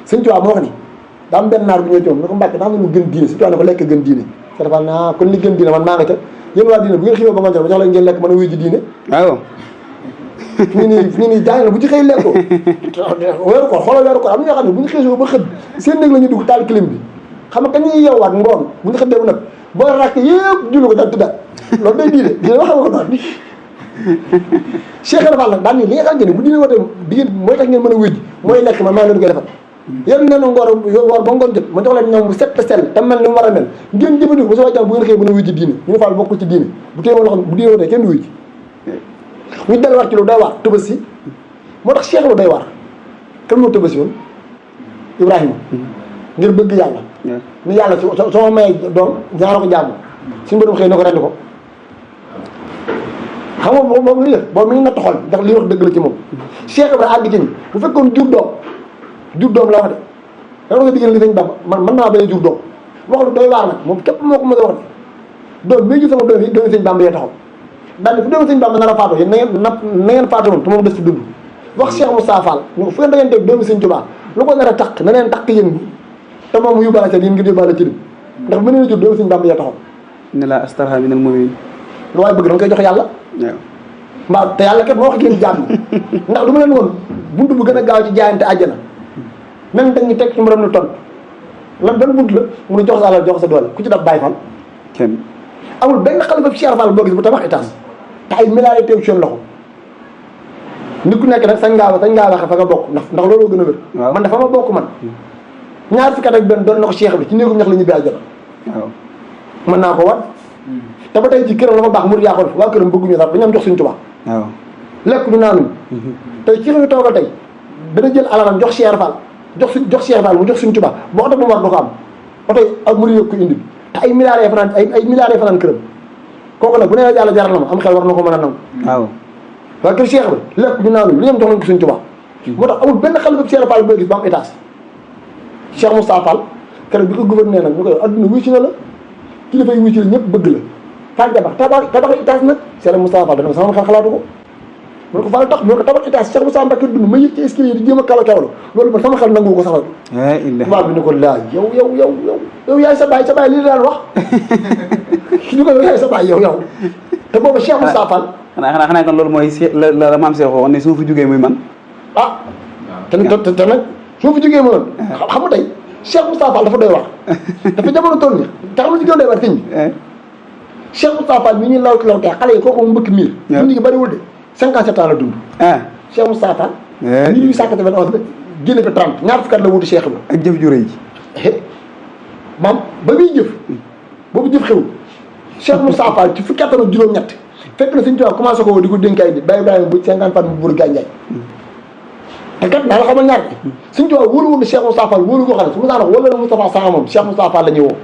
Sëñ Tuubaa moo wax ni daa am benn naar bu ñëw ci moom ne ko Mbàkke daa am lu gën diine Sëñ Tuubaa ne ko lekk gën diine Cheikh Fall naa kon li gën diine man maa nga ca yéen waa diine bu ngeen xiifee ba ngoon jot ma jox la ngeen lekk mën a wuyu ji diine waaw fi nii jàng na bu ci xëy lekkoo weeru koor xoolal weeru koor am na ñoo xam ne bu ñu xëy ba xëdd seen néeg la ñuy dugg taal clim bi xam nga kañ ñuy yeewaat ngoon bu ñu xëddee bu nag boo rakk yëpp jullu ko daal tëddaat loolu day diine diine wax nga ko noonu Cheikh Fall nag daan ni li nga xam ne bu diine wootee digéen mooy tax ngeen mën a wéj mooy lekk man maa leen koy defal yéen nee na ngoor woor ba ngoon jot ma jox leen ñoom bu set sell te mel ni mu war a mel ngeen jëfandiku ba sa wàccal bu ngeen xëy mën a wéj diine ñu ne Fall bokkul ci diine bu téye ma loo xam ne bu diine wootee kenn du wéj ñu delluwaat ci lu doy waar Tabaski moo tax Cheikh Ibra doy waar kan moo Tabaski woon Ibrahima ngir bëgg yàlla ni yàlla soo ma mayee doom ñaara ko jàmm suñu borom xëy na ko rendi ko xam nga moom li def boobu mi ngi natt xol ndax li wax dëgg la ci moom Cheikh Ibra àgg ci ni bu fekkoon jur doom la wax de dama nga diggéen li sañ Bamba man mën naa bañ a jur doom wax lu doy waar nag moom képp moo ko mën a wax de doom bii jur sama doom yi doomi sëñ Bamba yee taxaw daal fu doomi sëñ Bamba nar a faatoo yéen na ngeen faatoo moom te moom des fi dund wax Cheikh Moussa Fall ñu ko fu ngeen da ngeen teg doomi sëñ Tuubaa lu ko nar a taq na leen taq yéen te moom mu yóbbaale seen yéen ngir yóbbaale ci lim ndax mën na jur doomi sëñ Bamba yee taxaw ne la astarha minal mu'minin lu waaye bëgg da nga koy jox yàlla mbaa te yàlla kat moo wax ngeen jàmm ndax du ma leen woon buntu bu gën a gaaw ci jaayante àjjana même dañu teg ci mu na ton lan ban bunt la mu ne jox sa alal jox sa doole ku ci daf Baay Fall kenn amul benn xalifa Cheikh Fall boo gis bu tabax étage te ay milliards yi teew ci seen loxo nit ku nekk nag sañ ngaa waxe fa nga bokk ndax looloo gën a wér man dafa ma bokk man ñaar fukki at ak benn doon na ko Cheikh bi ci néegum ñax la ñu bi àjjana waaw mën naa ko wat te ba tey ci këram la fa baax mu yaa ko def waa këram bëgguñu dara dañu am jox suñu Tuubaa waaw lekk ñu naanuñ tey ci ñu toogal tey dana jël alalam jox Cheikh Fall jox Cheikh Fall mu jox suñu Tuubaa ba oto bu mu war du ko am oto yi ak mu yëg ko indi te ay milliards yi fanaan ay milliards yi fanaan këram kooku nag bu nee yàlla jaral na ma am xel war na ko mën a nangu waaw waa kër Cheikh bi lekk ñu naanuñ lu ñoom jox nañ ko suñu Tuubaa moo tax amul benn xalifa Cheikh Fall booy gis ba am étage Cheikh Moussa Fall keroog bi ko gouverneur nag ñu koy adduna wuy si na la kilifa yi wuy si la ñëpp bëgg la Fall tabax étage nag Cheikh Moussa Fall dana sama xel xalaatu ko mu ne ko Fall tax mu ne ko tabax étage Cheikh Moussa Mbacké dund ma yëg ci escalier di jéem a kaw loolu man sama xel nangu ko sax tubaab bi ne ko laaj yow yaay sa baay lii la daan wax ñu ko yow yaay sa baay yow te boobu Cheikh Moussa Fall xanaa kon loolu mooy la maam Cheikh waxoon ne su ma fi jógee muy man te nag su ma fi jógee mooy xam nga tey Cheikh Moussa Fall dafa doy wax dafa jamono toll ni te xam nga ci gën doy wax sëñ bi Cheikh Moussa Fall mi ñuy lawtee xale yi kooku mu mbëkk miir dund gi bëriwul de 57 ans la dund Cheikh Moussa Fall 1891 la génne fi 30 ñaar fukki at la wuti Cheikh bi ak jëf ju rëy ji maam ba muy jëf boobu jëf xewul Cheikh Moussa Fall ci fukki at ak juróom-ñett fekk na Sëñ Tuubaa commencé ko woo di ko dénkaay bi bàyyi Ibrahima bu 50 fan bu buur gànjaay te kat daa la xamal ñaar bi Sëñ Tuubaa wóolu woon Cheikh Moussa Fall wóolu ko xam ne su ma wax wala na Moustapha sama moom Cheikh Moussa Fall la ñuy woo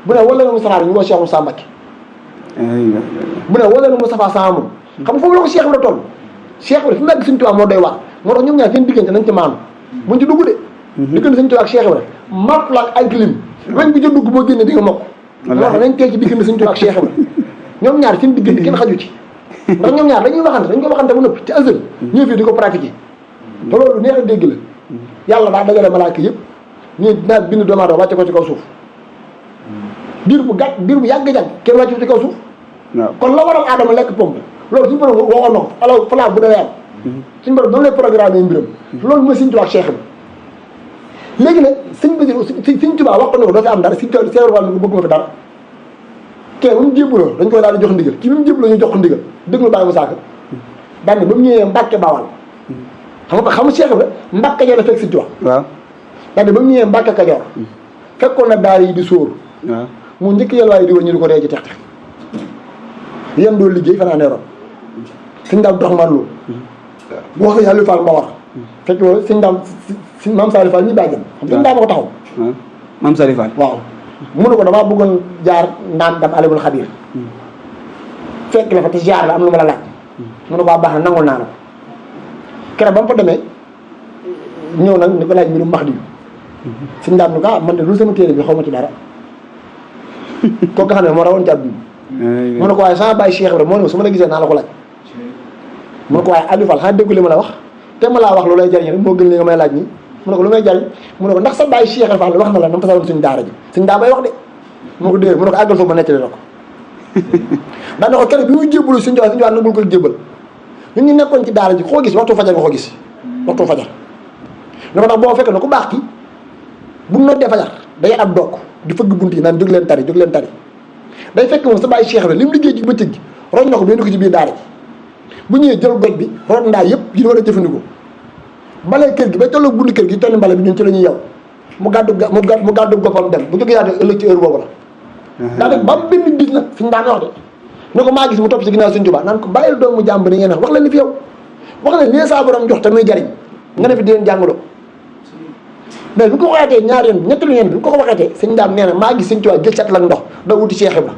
bu ne wala na Moustapha la ñu woo Cheikh Moussa Mbacké bu ne wala na Moustapha sama moom xam nga foofu la ko Cheikh bi la toll Cheikh bi fi mu nekk Sëñ Tuubaa moo doy waar moo tax ñoom ñaar seen diggante nañ ci maanu buñ ci dugg de diggante Sëñ Tuubaa ak Cheikh Ibra mart la ak ay clim weñ bu ca dugg boo génne di nga mokk moo tax nañ teel ci diggante Sëñ Tuubaa ak Cheikh Ibra ñoom ñaar seen diggante kenn xaju ci ndax ñoom ñaar dañuy waxante dañ ko waxante ba noppi ci azal ñëw fii di ko pratiquer te loolu neex a dégg la yàlla daa dajale malaaka yëpp nii dinaa bind doomu aadama wàcce ko ci kaw suuf diir bu yàgg-yàgg kenn wàcce ko ci kaw suuf kon la waral aadama lekk pompe loolu suñu borom waxoon na ko alors falaa bu dawee am suñu borom doonu lay programme mbiram loolu mooy Sëñ Tuubaa ak Cheikh bi léegi nag Sëñ Tuubaa wax ko ne ko doo fi am dara Sëñ Tuubaa Cheikh Fall ni ko bëgg ma fi dara kee ba mu jébbaloo dañ koy daal di jox ndigal kii bi mu jébbaloo ñu jox ko ndigal dëgg ma bàyyi mu saaka daan ne ba mu ñëwee Mbàkke Bawal xam nga Cheikh Ibra Mbàkke Kajoor la fekk Sëñ Tuubaa waaw daan ne ba mu ñëwee Mbàkke Kajoor fekkoon na daara yi di sóor waaw mu njëkk yel waaye di war ñu di ko ree ci tex tex yéen doo liggéey fanaa neeroon Sëñ Daam dox man loolu bu wax yàlla Fall Mbawar fekk wala Sëñ Daam Maam Sali Fall ñi bàjjan xam Sëñ Daam ko taxaw Maam Sali Fall waaw mu ne ko damaa bëggoon jaar ndaan dam alimul xabiir fekk la fa te jaar la am lu ma la laaj mu ne ko baax na nangul naa la ko keroog ba mu fa demee ñëw nag ni ko laaj mbirum Mahdi Sëñ Daam ni ko man de lu sama téere bi xaw ma ci dara kooku nga xam ne moo rawoon ci àdduna mu ne ko waaye sama bàyyi Cheikh Ibra moo ne su ma la gisee naa la ko laaj mu ne ko waaye Aliou Fall xanaa déggu li ma la wax te ma laa wax lu lay jariñ rek moo gën li nga may laaj nii mu ne ko lu may jariñ mu ne ko ndax sa bàyyi Cheikh Ibra Fall wax na la nam tasaroon suñu daara ji suñu daa bay wax de mu ne ko déedéet mu ne ko àggal foofu ma nettali la ko daa ne ko keroog bi muy jébbalu Sëñ Tuubaa nangul ko jébbal ñun ñu nekkoon ci daara ji koo gis waxtu fajar nga ko gis waxtu fajar ne ko ndax boo fekk na ku baax ki bu noddee fajar day ab dokk di fëgg bunt yi naan jóg leen tari day fekk moom sa bàyyi Cheikh Ibra li mu liggéey ci bëccëg gi roñ na ko benn ko ci biir daara ji bu ñëwee jël goj bi root ndaa yëpp yi war a jëfandikoo balee kër gi ba tolloo buntu kër gi tolli mbale bi ñun ci la ñuy yow mu gàddu goppam dem bu jógee yaate ëllëg ci heure boobu la daa def ba mu benn bis nag suñu daan wax de ne ko maa gis mu topp ci ginnaaw Sëñ Tuubaa naan ko bàyyil doomu jàmb ni ngeen wax leen ni fi yow wax leen lii saa borom jox te muy jariñ nga ne fi di leen jàngaloo mais bi ko waxeetee ñaari yoon ñetti lu ngeen bi ko waxeetee sëñ daam nee na maa gis Sëñ Tuubaa jël set la ndox doo wuti Cheikh Ibra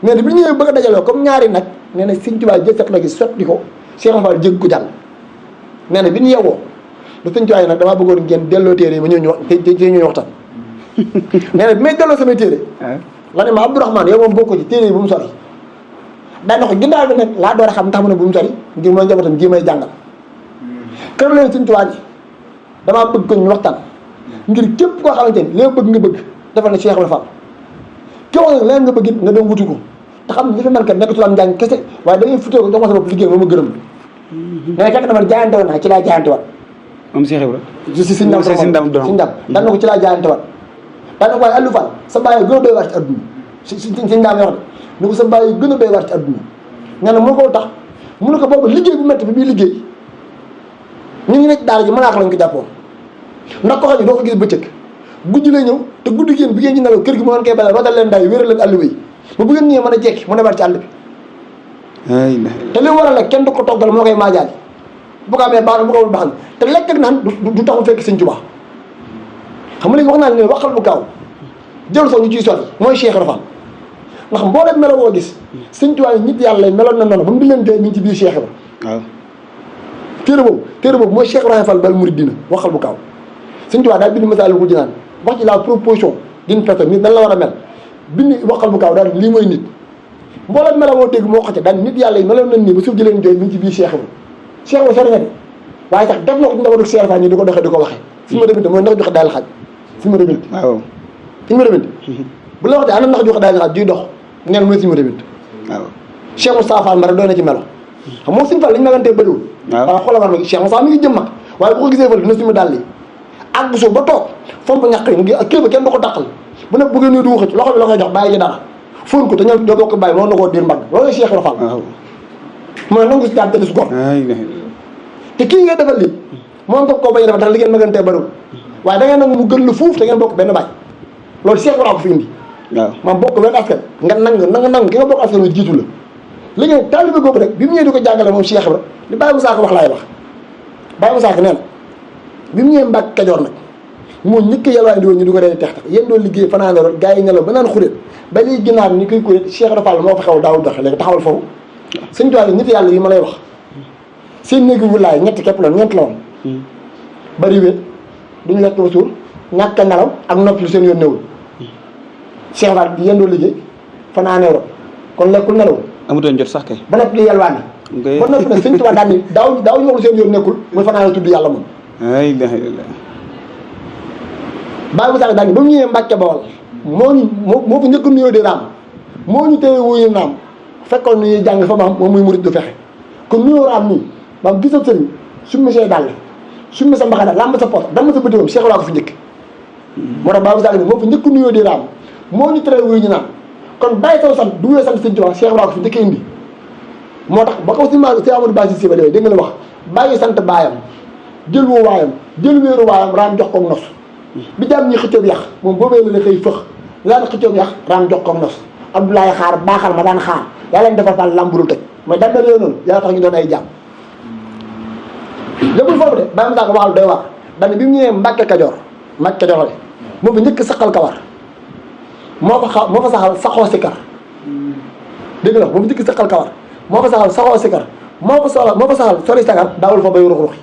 nee na bi ñëwee bëgg a dajaloo comme ñaari nag nee na Sëñ Tuubaa jël set la gi sotti ko Cheikh Fall jégg ko jàll nee na bi ñu yewwoo da Sëñ Tuubaa yi nag damaa bëggoon ngeen delloo téere yi ba ñëw ñu wax te ñu waxtaan nee na bi may delloo samay téere la ne ma Abdourahmane yow moom bokk ci téere yi bu mu sori daa na ko ginnaaw bi nag laa door a xam tax mu ne bu mu sori ngir mooy njabootam ji may jàngal kër leen Sëñ Tuubaa ji damaa bëgg ko ñu waxtaan ngir képp koo xamante ni li bëgg nga bëgg defal na Cheikh Ibra Fall ki wax nag leneen nga bëgg it nga doon wuti ko te xam li fi man kat nekkatul am njàng kese waaye da ngay futoo ko jox ma sa bopp liggéey moom ma gërëm mais fekk dama jaayante woon naa ci laa jaayante waat moom Cheikh Ibra si Sëñ Dam Sëñ Dam daan na ko ci laa jaayante waat daan na ko waaye Aliou Fall sa bàyyi gën a doy waar ci adduna Sëñ Dam wax de ni ko sa bàyyi gën a doy waar ci adduna nee na moo ko tax mu ne ko boobu liggéey bu métti bi bii liggéey ñu ngi nekk daara ji mën naa ko lañ ko jàppoon ndax ko xam ne doo ko gis bëccëg guddi lay ñëw te guddi génn bi ngeen ci nelaw kër gi mu ngeen koy bale rotal leen daay wéeral leen àll yi ba bu ngeen ñëwee mën a jekki mu demaat ci àll bi te li waral nag kenn du ko toggal moo koy maajaali bu ko amee baax na bu ko amul baax na te lekk ak naan du taxu fekk Sëñ Tuubaa xam nga léegi wax naa ne waxal bu gaaw jël sax ñu ciy sori mooy Cheikh Ibra Fall ndax mbooleem melo woo gis Sëñ Tuubaa yi nit yàlla meloon na noonu ba mu di leen dee ñu ngi ci biir Cheikh Ibra waaw téere boobu mooy Cheikh Ibrahima Fall bal muridina waxal bu gaaw Sëñ Tuubaa daal bind Masaalikul Jinaan wax ci la proposition d'une personne nit nan la war a mel bind waxal bu gaaw daal lii mooy nit mbooleem melo woo dégg moo xocce daal nit yàlla yi meloon nañ nii ba suuf ji leen jooy mi ngi ci biir Cheikh Ibra Cheikh Ibra sori na de waaye sax def na ko ci ndawadu Cheikh Fall ñi di ko doxee di ko waxee suñu ma deminte mooy ndax joxe daal xaaj suñu ma deminte waaw suñu ma deminte bu la wax de ana ndax joxe daal xaaj juy dox neen mooy suñu ma deminte waaw Cheikh Moussa Fall ma rek doy na ci melo xam moom Sëñ Fall li ñu magantee bëriwul waaw xoolal war ma Cheikh Moussa mi ngi jëm mag waaye bu ko gisee fële dina suñu daal li ak bu suuf ba toog fomp ñàq yi mu ngi kéba kenn du ko dàqal bu nekk bu ngeen nuy du waxat loxo bi la koy jox bàyyi ci dara fóon ko te ñoo bokk bàyyi loolu na koo diir mbagg loolu la Cheikh Ibra Fall mu ne nangu si daan te des gor te kii ngay defal lii moom daf koo bañ a defal tax li ngeen magantee bëriwul waaye da ngeen nangu mu gën la fuuf te ngeen bokk benn bàyyi loolu Cheikh Ibra ko fi indi waaw maam bokk benn askan nga nangu ki nga bokk askan wi jiitu la li ngeen taalibe googu rek bi mu ñëwee di ko jàngale moom Cheikh Ibra li Baye Moussa Ka wax laay wax Baye Moussa Ka nee na bi mu ñëwee Mbàkke Kajoor nag moo ñëkk yalwaay di woon ñu di ko dee tex tax yéen doon liggéey fanaan la gaa yi nelaw ba naan xuréet ba liy ginaar ni koy kuréet Cheikh Ibra Fall moo fa xew daawul doxe léegi taxawal foofu Sëñ Tuubaa nit yàlla yi ma lay wax seen néegi wulaay ñetti képp la ñeent la woon bari wéet duñu lekk ba suur ñàkk a nelaw ak noppi lu seen yoon newul Cheikh Fall yéen doon liggéey fanaanee ro kon lekkul nelawul amutoon jot sax kay ba noppi di yalwaani ba noppi nag Sëñ Tuubaa daan ni daaw ñu wax lu seen yoon nekkul muy fanaane tudd yàlla moom ay la ilaha Baye Moussa daal ba mu ñëwee Mbàkke Bawol moo fa njëkk nuyoo di raam moo ñu téye wuyu naam fekkoon ni jàng fa maam moom muy murit du fexe kon nuyoo raam nii maam gisab sëriñ summi say dàll summi sa mbaxana làmb sa pot dama sa bëtiwam Cheikh Ibra ko fi njëkk moo tax Baye Moussa ni moo fa njëkk nuyoo di raam moo ñu tere wuyu ñu naam kon bàyyi saw sant du wee sant Sëñ Tuubaa Cheikh Ibra ko fi njëkk indi moo tax ba ko si Amadou Ba si ba dee dégg nga la wax bàyyi sant baayam jël woo waayam jël wéeru waayam raam jox ko nos bi jaam ñi xëccoob yàq moom boobee la xëy fëx laan xëccoob yàq raam jox ko nos Abdoulaye xaar baaxal ma daan xaar yaa leen defal Fall lamburul tëj mais danda réew noonu yaa tax ñu doon ay jàmm léppul foofu de bàyyi ma saa ko waxal doy waar dane bi mu ñëwee Mbàkke Kajoor Mbàkke Kajoor moo fa njëkk saqal kawar moo fa saxal saxoo sikar dégg nga moo fa njëkk saqal kawar moo fa saxal saxoo sikar moo fa saxal sori sagar daawul fa bay rux-ruxi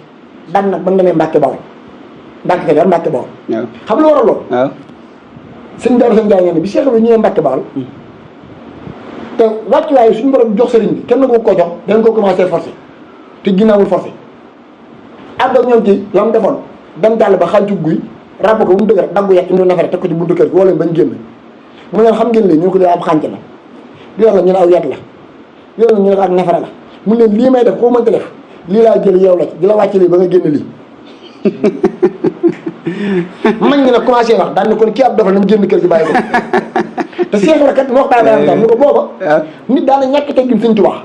daan nag ba nga demee Mbàkke Bawol Mbàkke Kajoor Mbàkke Bawol xam lu waral loolu waaw sëñ Daaru Sëñ Njaay ngeen ne bi Cheikh bi ñëwee Mbàkke Bawol te wàccuwaay suñu borom jox sëriñ bi kenn na ko jox dañ ko commencé forcé te ginnaawul forcé ànd ak ñoom ci la mu defoon dem jàll ba xaal ci guy ràbb ko bu mu dëgg rek daggu yet indi nefere teg ko ci buntu kër gi woo leen bañ génn mu leen xam ngeen lii ñu ko dee am xànc la yoon la ñu ne aw yet la yoon la ñu ne ak nefere la mu leen lii may def koo mënta def lii laa jël yow la ci di la wàcc lii ba nga génn lii mañ ngi nag commencé wax daan ne kon kii ab dafa nañ génn kër gi bàyyi ko te Cheikh Ibra kat mu wax bàyyi tam ni ko booba nit daana ñàkk teggin Sëñ Tuubaa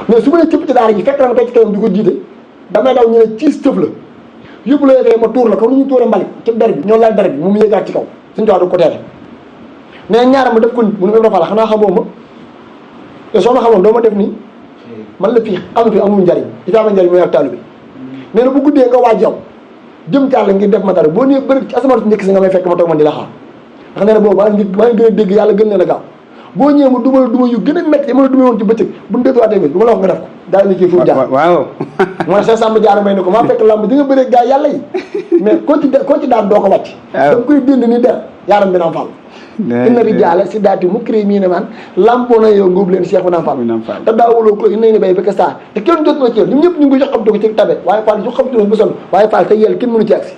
mais su ma nee cëpp ci daara ji fekk na ma toog ci kawam di ko jiite damay daw ñu ne ciis tëf la yëpp la yëgee ma tuur la comme ni ñu tuuree mbalit ci der bi ñoo laal der bi mu yëgaat ci kaw Sëñ Tuubaa du ko teele mais ñaara ma def ko nit mu ne Ibra Fall xanaa xamoo ma te soo ma xamoon doo ma def nii man la fii amu fi amul njariñ di fi am njariñ mooy ak taalibe bi nee na bu guddee nga waaj yow jëm ci àll ngir def ma dara boo nee bëri ci asamaan su njëkk si nga may fekk ma toog man di la xaar ndax nee na boobu maa ngi gën a dégg yàlla gën leen a gaaw boo ñëwee mu duma yu gën a métti yi ma la dumee woon ci bëccëg bu ñu détuwaatee bi du ma la wax nga def ko daal ni ci fu jaar waaw mooy sa sàmm jaara may ne ko maa fekk lamb di nga bëree gaa yàlla yi mais koo ci daan doo ko wàcc da nga koy dénd ni der yaaram bi naam fall inna rijaala si daati mu crée mii ne man lampoo na yow ngóob leen Cheikh bi naam fall te daawuloo ko inna ni bay fekk saa te kenn jot na ci yow ñun ñëpp ñu ngi koy jox xamtu ko ci tabe waaye fall jox xamtu ba sonn waaye fall te yel kenn mënu ci agsi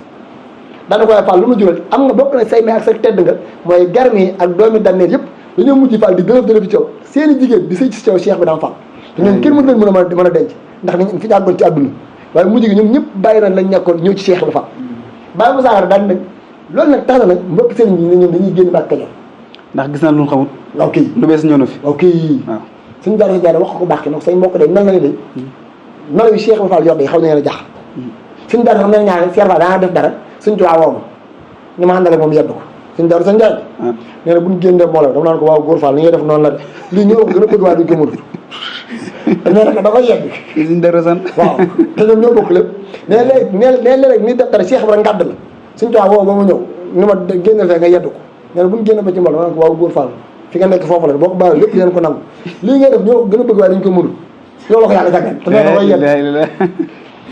daana ko waaye fall lu mu jural am nga bokk na say may ak sa tedd nga mooy garmi ak doomi danneer yëpp dañoo mujj fall di dërëf ci yow seeni jigéen di sëy ci yow Cheikh bi naam fall te ñoom kenn mënu leen mën a denc ndax ni fi jàggoon ci àdduna waaye mujj gi ñoom ñëpp bàyyi nañ lañ nekkoon ñëw ci Cheikh bi fall bàyyi mu saxar daan nag loolu nag tax na nag mbokk sëriñ bi ne ñoom dañuy génn Mbàkke Kajoor ndax gis naa lu xamut waaw kii lu bees ñëw na fi waaw kii waaw suñu jaaree jaaree wax ko baax ki nag say mbokk day mel na ni day melo yu Cheikh bi fall yor day xaw na leen a jaxal suñu jaaree xam ne ñaare Cheikh Fall daana def dara suñ tuwaa woo ma ñu ma àndale moom yedd ko suñu jaaree sa njaay nee na buñ génnee mbooloo dama naan ko waaw góor Fall li ngay def noonu la de lii ñoo ko gën a bëgg waaye duñ ko mënut nee na dafa yegg suñ dara san waaw te ñoom ñoo bokk lépp nee léeg ni def dara Cheikh bi rek ngàdd la suñ tuwaa woo ba mu ñëw ni ma génneel fee nga yedd ko nee na buñ génne ba ci mbooloo ma naan ko waaw góor Fall fi nga nekk foofu la boo ko bàyyi lépp leen ko nangu lii ngay def ñoo gën a bëgg waaye dañ ko mënul ñoo la ko yàlla jàngal te nee na way yedd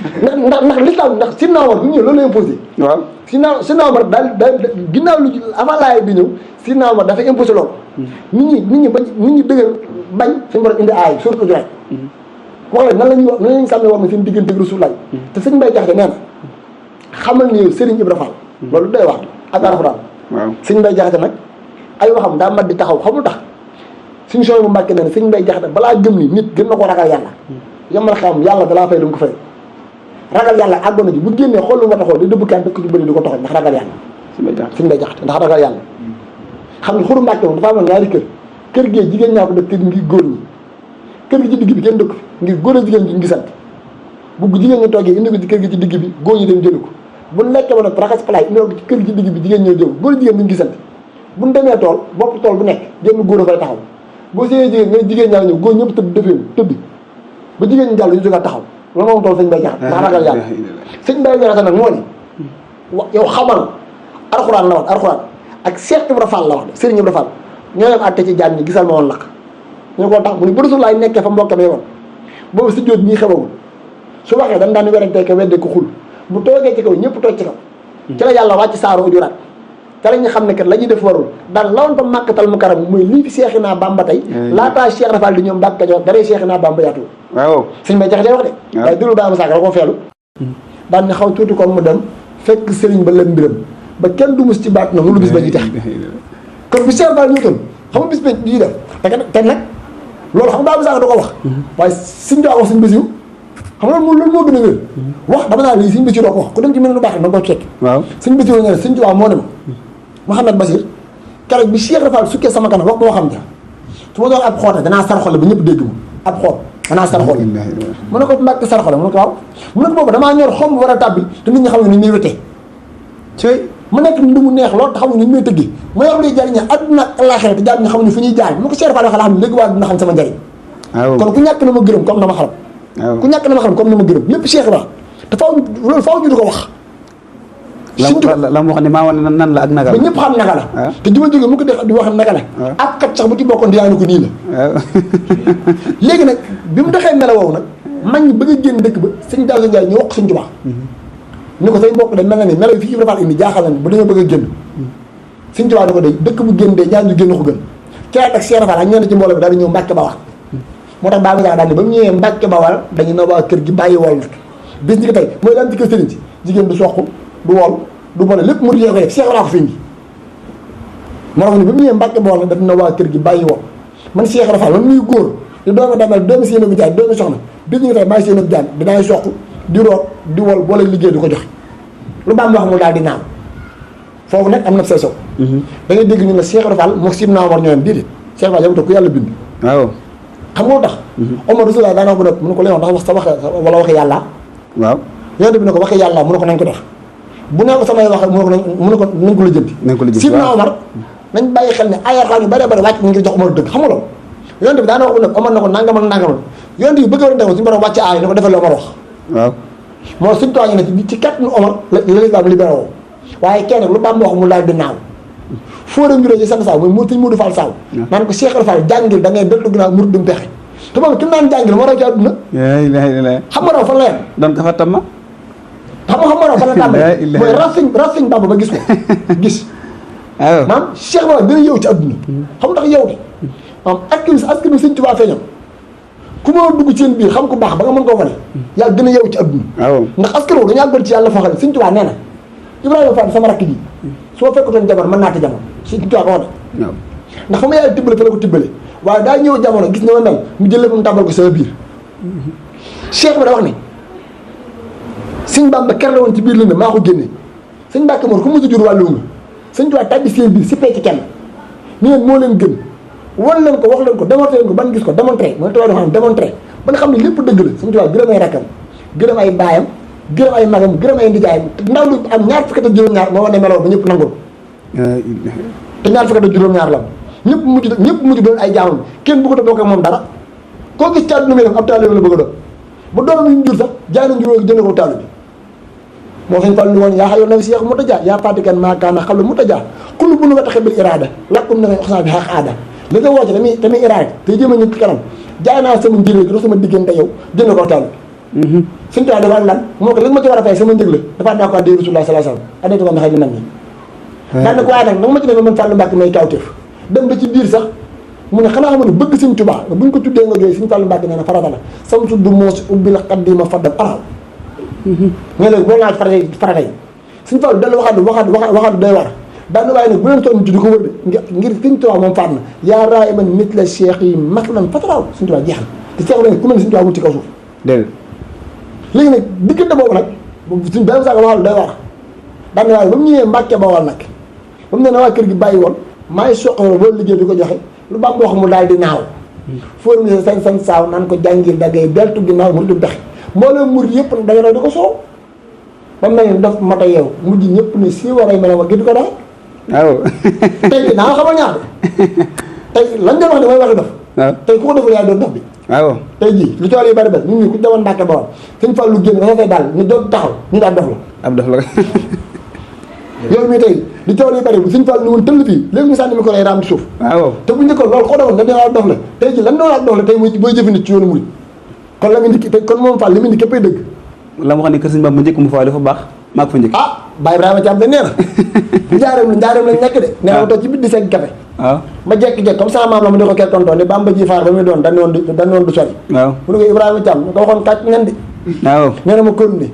ndax l'islam ndax Sidna Omar bi ñëw loolu la imposé waaw Sidna Omar daal ginnaaw lu avant laay bi ñëw Sidna Omar dafa imposé loolu nit ñi dëgër bañ suñu borom indi aay surtout Juray wax la nan lañuy sàmmee war na seen diggante Rasulullah te sëñ Mbay Jaxate nee na xamal ni yow Serigne Ibra Fall loolu doy wax ak Alxuraan waaw sëñ Mbay Jaxate nag ay waxam daa mat di taxaw xamul tax suñu sooy bu Mbàkke nee na sëñ Mbay Jaxate balaa gëm ni nit gën na ko ragal yàlla yomal xam yàlla dalaa fay lu mu ko fay ragal yàlla àggoon na ji bu génnee xool lu ma taxoo di dëbb kaan dëkk ci bëri di ko toxal ndax ragal yàlla suñu Mbay Jaxate ndax ragal yàlla xam ne xuru Mbàkke moom dafa amoon ñaari kër gee jigéen ñaa ko def kër ngir góor ñi kër gi ci digg bi kenn dëkk ngir góor a jigéen ñi ngi sant bu jigéen ñi toggee indi ko ci kër gi ci digg bi góor ñi dem jëli ko bu lekkee ba nag raxas palaay indi ko ci kër gi ci digg bi jigéen ñoo jël góor jigéen ñi ngi sant bu ñu demee tool bopp tool bu nekk génn góor a fay taxaw boo séyee jigéen nga jigéen ñaa ñëw góor ñëpp tëdd defee tëdd ba jigéen ñi jàll ñu jógaat taxaw loolu moom tool sëñ Mbay Jaxate ndax ragal yàlla sëñ Mbay Jaxate nag moo ni yow xamal alxuraan la wax alxuraan ak Cheikh Ibra Fall la wax de Serigne Ibra Fall ñoo yem àtte ci jaam ñi gisal ma woon lakk ñu ko tax mu ni bu Rasulullaay nekkee fa mbokkam woon boobu si jóot ñii xewagul su waxee dañ daan werante ko wedde ko xul bu toogee ci kaw ñëpp toog ci kaw ci la yàlla wàcc saaro ujuraat ca la ñu xam ne kat la ñuy def warul daan lawoon fa Màkkatal Mukarram mooy lii fi Seexinaa Bamba tey laataa Cheikh Rafal di ñoom Mbàkke Kajoor daree Seexinaa Bamba yaatu waaw suñ may jaxatee wax de waaye dulu Baama Saaka la ko feelu daan ne xaw tuuti kon mu dem fekk sëriñ ba lëm mbiram ba kenn du mus ci baat na mu lu bis ba ji tax kon bu Cheikh Rafal ñëwtoon xam nga bis ba ji def te nag loolu xam nga Baama Saaka da ko wax waaye suñ doo wax suñ bés yu xam nga loolu moo gën a wér wax dama naa lii suñ bés yu doo ko wax ku dem ci mel lu baax na ko fekk waaw suñ bés yu ne suñ tubaab moo ne ma Mouhamed Basir keroog bi Cheikh Rafal sukkee sama kanam wax moo xam ja su ma doon ab xoote danaa sarxole ba ñëpp dégg ma ab xoot danaa sarxole mu ne ko Mbàkke sarxole mu ne ko waaw mu ne ko boobu damaa ñor xom bu war a tàbbi te nit ñi xam ne ni ñuy wetee mu nekk lu mu neex loolu te xamuñ ni ñu may tëggee ma yor luy jariñ àdduna ak àllaaxira te jaar ñi xamuñu fu ñuy jaar mu ko Cheikh Rafal waxee la xam ne léegi waa dina xam sama njariñ kon ku ñàkk na ma gërëm comme na ma xaram ku ñàkk na ma xaram comme na ma gërëm lépp Cheikh Rafal te faaw loolu faaw ñu di ko wax la mu wax ne maa wane nan la ak naka la ba ñëpp xam naka la te juma jógee mu ko def di wax naka la ak kat sax bu ci bokkoon dinaa ne ko nii la léegi nag bi mu doxee melo woowu nag mag ñi bëgg a génn dëkk ba sëñ Daouda Ndiaye ñu wax sëñ Tuubaa ni ko say mbokk de mel na ni melo yi fii Ibra Fall indi jaaxal nañ ba dañoo bëgg a génn sëñ Tuubaa ni ko day dëkk bu génn de ñaar ñu génn ko gën caat ak Cheikh Fall ak ñenn ci mbooloo bi daal di ñëw Mbàkke Bawal moo tax Baama Saaka daal ni ba mu ñëwee Mbàkke Bawal dañu na waa kër gi bàyyi wol nag bis ñi ko tey mooy daan ci kër sëriñ si jigéen du soq du wol du boole lépp mu ko def Cheikh Ibra ko fi indi moo tax ni ba mu ñëwee Mbàkke Bawal nag daf na waa kër gi bàyyi wol man Cheikh Ibra Fall man muy góor di doomu damel doomu Seynou bi Jaay doomu soxna bis ñi ko tey maay Seynou bi Jaay dinaay soq di root di wol boole liggéey di ko joxe lu baam wax mu daal di naaw foofu nag am na say sow da ngay dégg ñu la Cheikh Ibra Fall moo sim naa war ñooyam déedéet Cheikh Ibra Fall yow ku yàlla bind waaw xam nga lu tax Omar Rasulullah daana wax bu nekk mu ne ko lay wax ndax wax sa waxe wala waxe yàlla waaw yonent bi ne ko waxe yàlla mu ne ko nañ ko def bu ne ko samay wax mu ne ko nañ ko la jënti sim naa Omar nañ bàyyi xel ne ay alxuraan yu bëree bëri wàcc ñu ngi jox Omar dëgg xam nga loolu yonent bi daana wax nag Omar na ko nangam ak nangam yonent bi bëgg a suñu borom wàcc aay na ko defal la Omar wax waaw moo suñ tooñee ne ci kat nu Omar la l'islam libéré woo waaye kenn lu Bamba wax mu laaj di naaw fóora ngiroo ci sant Saaw mooy mu sëñ Modou Fall Saaw naan ko Cheikh Fall jàngil da ngay deltu ginnaaw murid dum pexe te moom ki naan jàngil moo raw ci àdduna xam nga raw fan la yem doon ka fa tam ma xam nga raw fan la tàmbali mooy raffiñ Bamba ba gis ko gis waaw maam Cheikh Fall gën a yow ci àdduna xam ndax yow de maam askan wi sëñ Tuubaa feeñam ku ma dugg ci seen biir xam ku baax ba nga mën koo wane yaa gën a yow ci àdduna waaw ndax askan woo dañu àggal ci yàlla foo xam ne sëñ Tuubaa nee na Ibrahima Fall sama rakk ji soo fekkutoon jamono mën naa te jamono sëñ Tuubaa ko wax de waaw ndax fa ma yàlla tibbale fa la ko tibbale waaye daa ñëw jamono gis na ma mel mu jël lépp mu tàmbal ko sama biir Cheikh bi da wax ne sëñ Bamba ker la woon ci biir lënd maa ko génne sëñ Mbàkke Mor ku mos a jur wàllu nga sëñ Tuubaa tàbbi seen biir si pee ci kenn ni leen moo leen gën wan leen ko wax leen ko démontré leen ko ban gis ko démontré mooy tubaab dafa xam démontré ba nga xam ne lépp dëgg la sëñ Tuubaa gërëm ay rakkam gërëm ay baayam gërëm ay magam gërëm ay ndijaayam ndaw lu am ñaar fukki at juróom-ñaar moo wane meloo ba ñëpp nangul te ñaar fukki at juróom-ñaar la ñëpp mujj doon ay jaamam kenn bëgg a bokk ak moom dara koo gis ci àdduna mi def ab taalibe la bëgg a doon bu doom yi ñu jur sax jaay na njuróo jënd ko taalibe moo sañ fal ni woon yaa xayoon na si yeex mu tajaa yaa fatikan maakaana xam la mu tajaa kullu bu nu nga taxe bil iraada lakkum na ngay oxsana bi xaq aada li nga woote tamit iraada te jéem a ñu ci kanam jaay naa sama njëriñ gi dox sama diggante yow jënd ko taalibe suñu tubaab dafa am lan moo ko li ma ci war a fay sama njëg la dafa daa ko addi Rasulullah sallallahu alayhi wasallam addi ko ma xëy li man nii daan na ko waaye nag nanga ma ci defee man Fallou Mbacke may kawteef dem ba ci biir sax mu ne xanaa xam ne bëgg Sëñ Tuubaa buñ ko tuddee nga jooy Sëñ Fallou Mbacke nee na farata la sam tudd moos ubbi la xaddima faddam araw nga léegi boo laaj farata yi Sëñ Fallou dal waxaat doy war daan na waaye nag bu leen toon ci di ko wër de ngir Sëñ Tuubaa moom faat na yaa raay man nit la cheikh yi maslan fataraaw Sëñ Tuubaa jeexal te cheikh la ku mel ne Sëñ Tuubaa mu ci kaw suuf léegi nag diggante boobu nag suñ benn saako waxal doy war daan na waaye ba mu ñëwee Mbàkke Bawol nag ba mu ne na waa kër gi bàyyi woon maay soqoro boo liggéey di ko joxe lu bam wax mu daal di naaw fóorum ne sañ saaw naan ko jàngil daggay deltu ginnaaw mu du bexe mbooloo murid yëpp nag dañoo di ko soow ba mu ne daf mata yeew mujj ñëpp ne si waray mel ma gëdd ko daal waaw tey bi naa xamal ñaar tey lan nga wax ne mooy waxi dof tey ku ko deful yaay doon dof bi waaw tey jii lu tool yi bari bari nit ñi ku demoon Mbàkke Bawol Sëñ Fallu génn dafa fay daal ñu doog taxaw ñu daal dof la ab dof la yow mii tey li tool yi bari bu Sëñ Fallu ni woon tëll fii léegi mu sànni mi ko lay raam ci suuf waaw te bu njëkkoon loolu koo defoon nga dina dof la tey jii lan doon ak dof la tey muy booy jëfe nit ci yoonu murid kon la mu indi tey kon moom Fall li mu indi képpay dëgg la ma xam ne kër Sëñ Bamba njëkk mu fa dafa baax maa ko fa njëkk Baye Ibrahima Thiam de nee na njaareem lañ nekk de nee na ma toog ci biir di segg café waaw ma jekki-jekk comme sama maam la ma di ko kel tonton ne Bamba ji faar ba muy doon dañ woon du sori waaw mu ne ko Ibrahima Thiam nga waxoon kàcc ngeen di waaw nee na ma continué